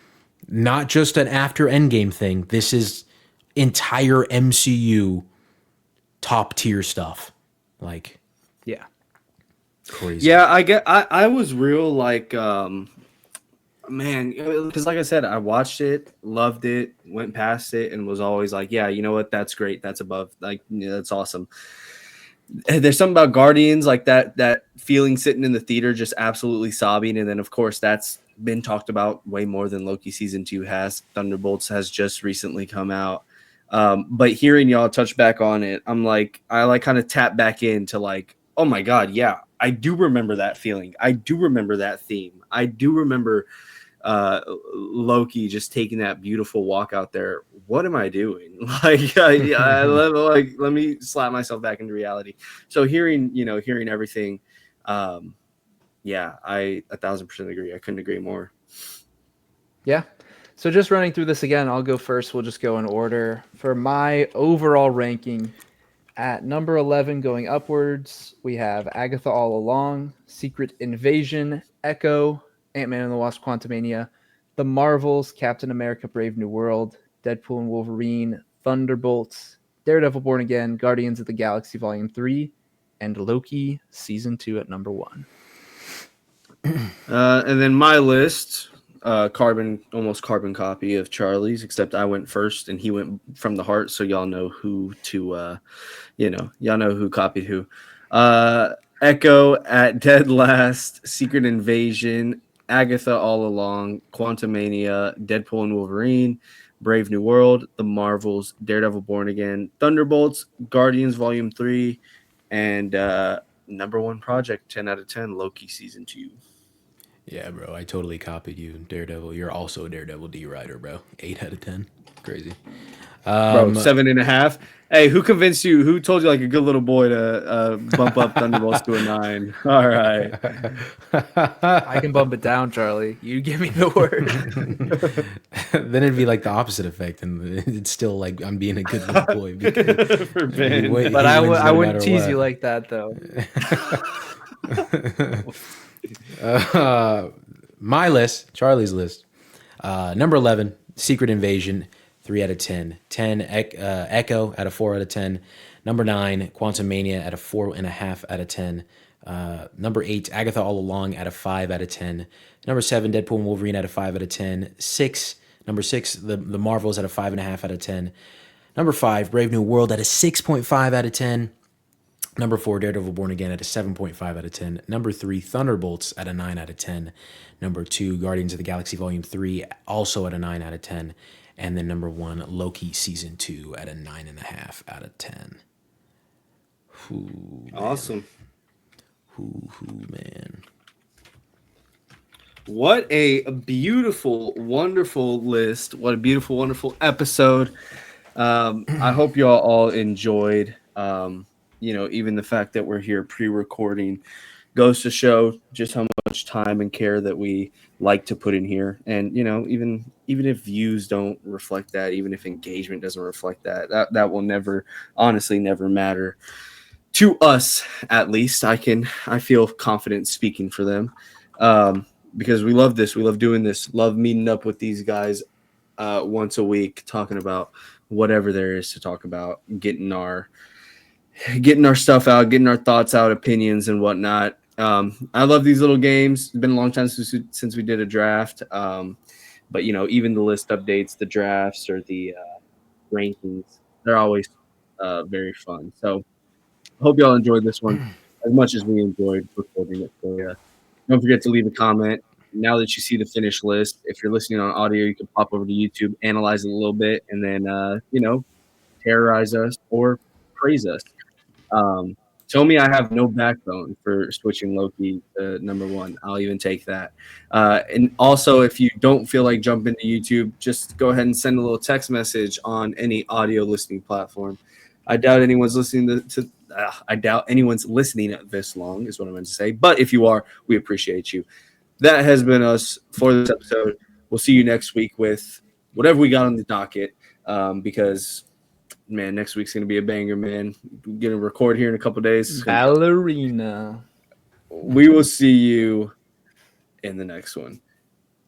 not just an after Endgame thing. This is entire MCU top tier stuff. Like, Yeah. crazy. Yeah, I was real like man, because like I said, I watched it, loved it, went past it, and was always like, yeah, you know what, that's great, that's above, like, that's awesome. There's something about Guardians, like that feeling sitting in the theater just absolutely sobbing, and then of course that's been talked about way more than Loki season 2 has. Thunderbolts has just recently come out. But hearing y'all touch back on it, I'm like, I like kind of tap back into like, oh my God, yeah, I do remember that feeling. I do remember that theme. I do remember Loki just taking that beautiful walk out there. What am I doing? Like, let me slap myself back into reality. So hearing everything, yeah, I 1,000% agree. I couldn't agree more. Yeah. So just running through this again, I'll go first. We'll just go in order. For my overall ranking, at number 11 going upwards, we have Agatha All Along, Secret Invasion, Echo, Ant-Man and the Wasp: Quantumania, The Marvels, Captain America: Brave New World, Deadpool and Wolverine, Thunderbolts, Daredevil: Born Again, Guardians of the Galaxy Volume 3, and Loki Season 2 at number 1. And then my list, almost carbon copy of Charlie's, except I went first and he went from the heart, so y'all know who to, y'all know who copied who. Echo at dead last, Secret Invasion, Agatha All Along, Quantumania, Deadpool and Wolverine, Brave New World, The Marvels, Daredevil: Born Again, Thunderbolts, Guardians Volume 3, and number 1 project, 10 out of 10, Loki Season 2. Yeah, bro, I totally copied you, Daredevil. You're also a Daredevil D writer, bro. 8 out of 10. Crazy. Bro, 7.5. Hey, who convinced you? Who told you like a good little boy to bump up Thunderbolts to a 9? All right. I can bump it down, Charlie. You give me the word. Then it'd be like the opposite effect, and it's still like I'm being a good little boy. Because For Ben. But I wouldn't tease you like that, though. My list, Charlie's list. Number 11, Secret Invasion, 3 out of 10. 10, Echo at a 4 out of 10. Number 9, Quantumania at a 4.5 out of 10. Number 8, Agatha All Along at a 5 out of 10. Number 7, Deadpool and Wolverine at a 5 out of 10. Number 6, the Marvels at a 5.5 out of 10. Number 5, Brave New World at a 6.5 out of 10. Number 4, Daredevil: Born Again at a 7.5 out of 10. Number 3, Thunderbolts at a 9 out of 10. Number 2, Guardians of the Galaxy Volume 3, also at a 9 out of 10. And then number 1, Loki Season 2 at a 9.5 out of 10. Ooh, Awesome. Man. What a beautiful, wonderful list. What a beautiful, wonderful episode. I hope you all enjoyed. Even the fact that we're here pre-recording goes to show just how much time and care that we like to put in here. And, even if views don't reflect that, even if engagement doesn't reflect that will never matter to us. At least I feel confident speaking for them, because we love this. We love doing this, love meeting up with these guys once a week, talking about whatever there is to talk about, getting our stuff out, getting our thoughts out, opinions and whatnot. I love these little games. It's been a long time since we did a draft. But even the list updates, the drafts or the rankings, they're always very fun. So hope y'all enjoyed this one as much as we enjoyed recording it for you. Don't forget to leave a comment. Now that you see the finished list, if you're listening on audio, you can pop over to YouTube, analyze it a little bit, and then terrorize us or praise us. Tell me I have no backbone for switching Loki to number one. I'll even take that. And also, if you don't feel like jumping to YouTube, just go ahead and send a little text message on any audio listening platform. I doubt anyone's listening I doubt anyone's listening this long, is what I meant to say. But if you are, we appreciate you. That has been us for this episode. We'll see you next week with whatever we got on the docket. Because man, next week's gonna be a banger, man. We're gonna record here in a couple days. Ballerina. We will see you in the next one.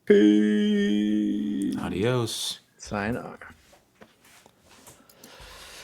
Peace. Adios. Sayonara.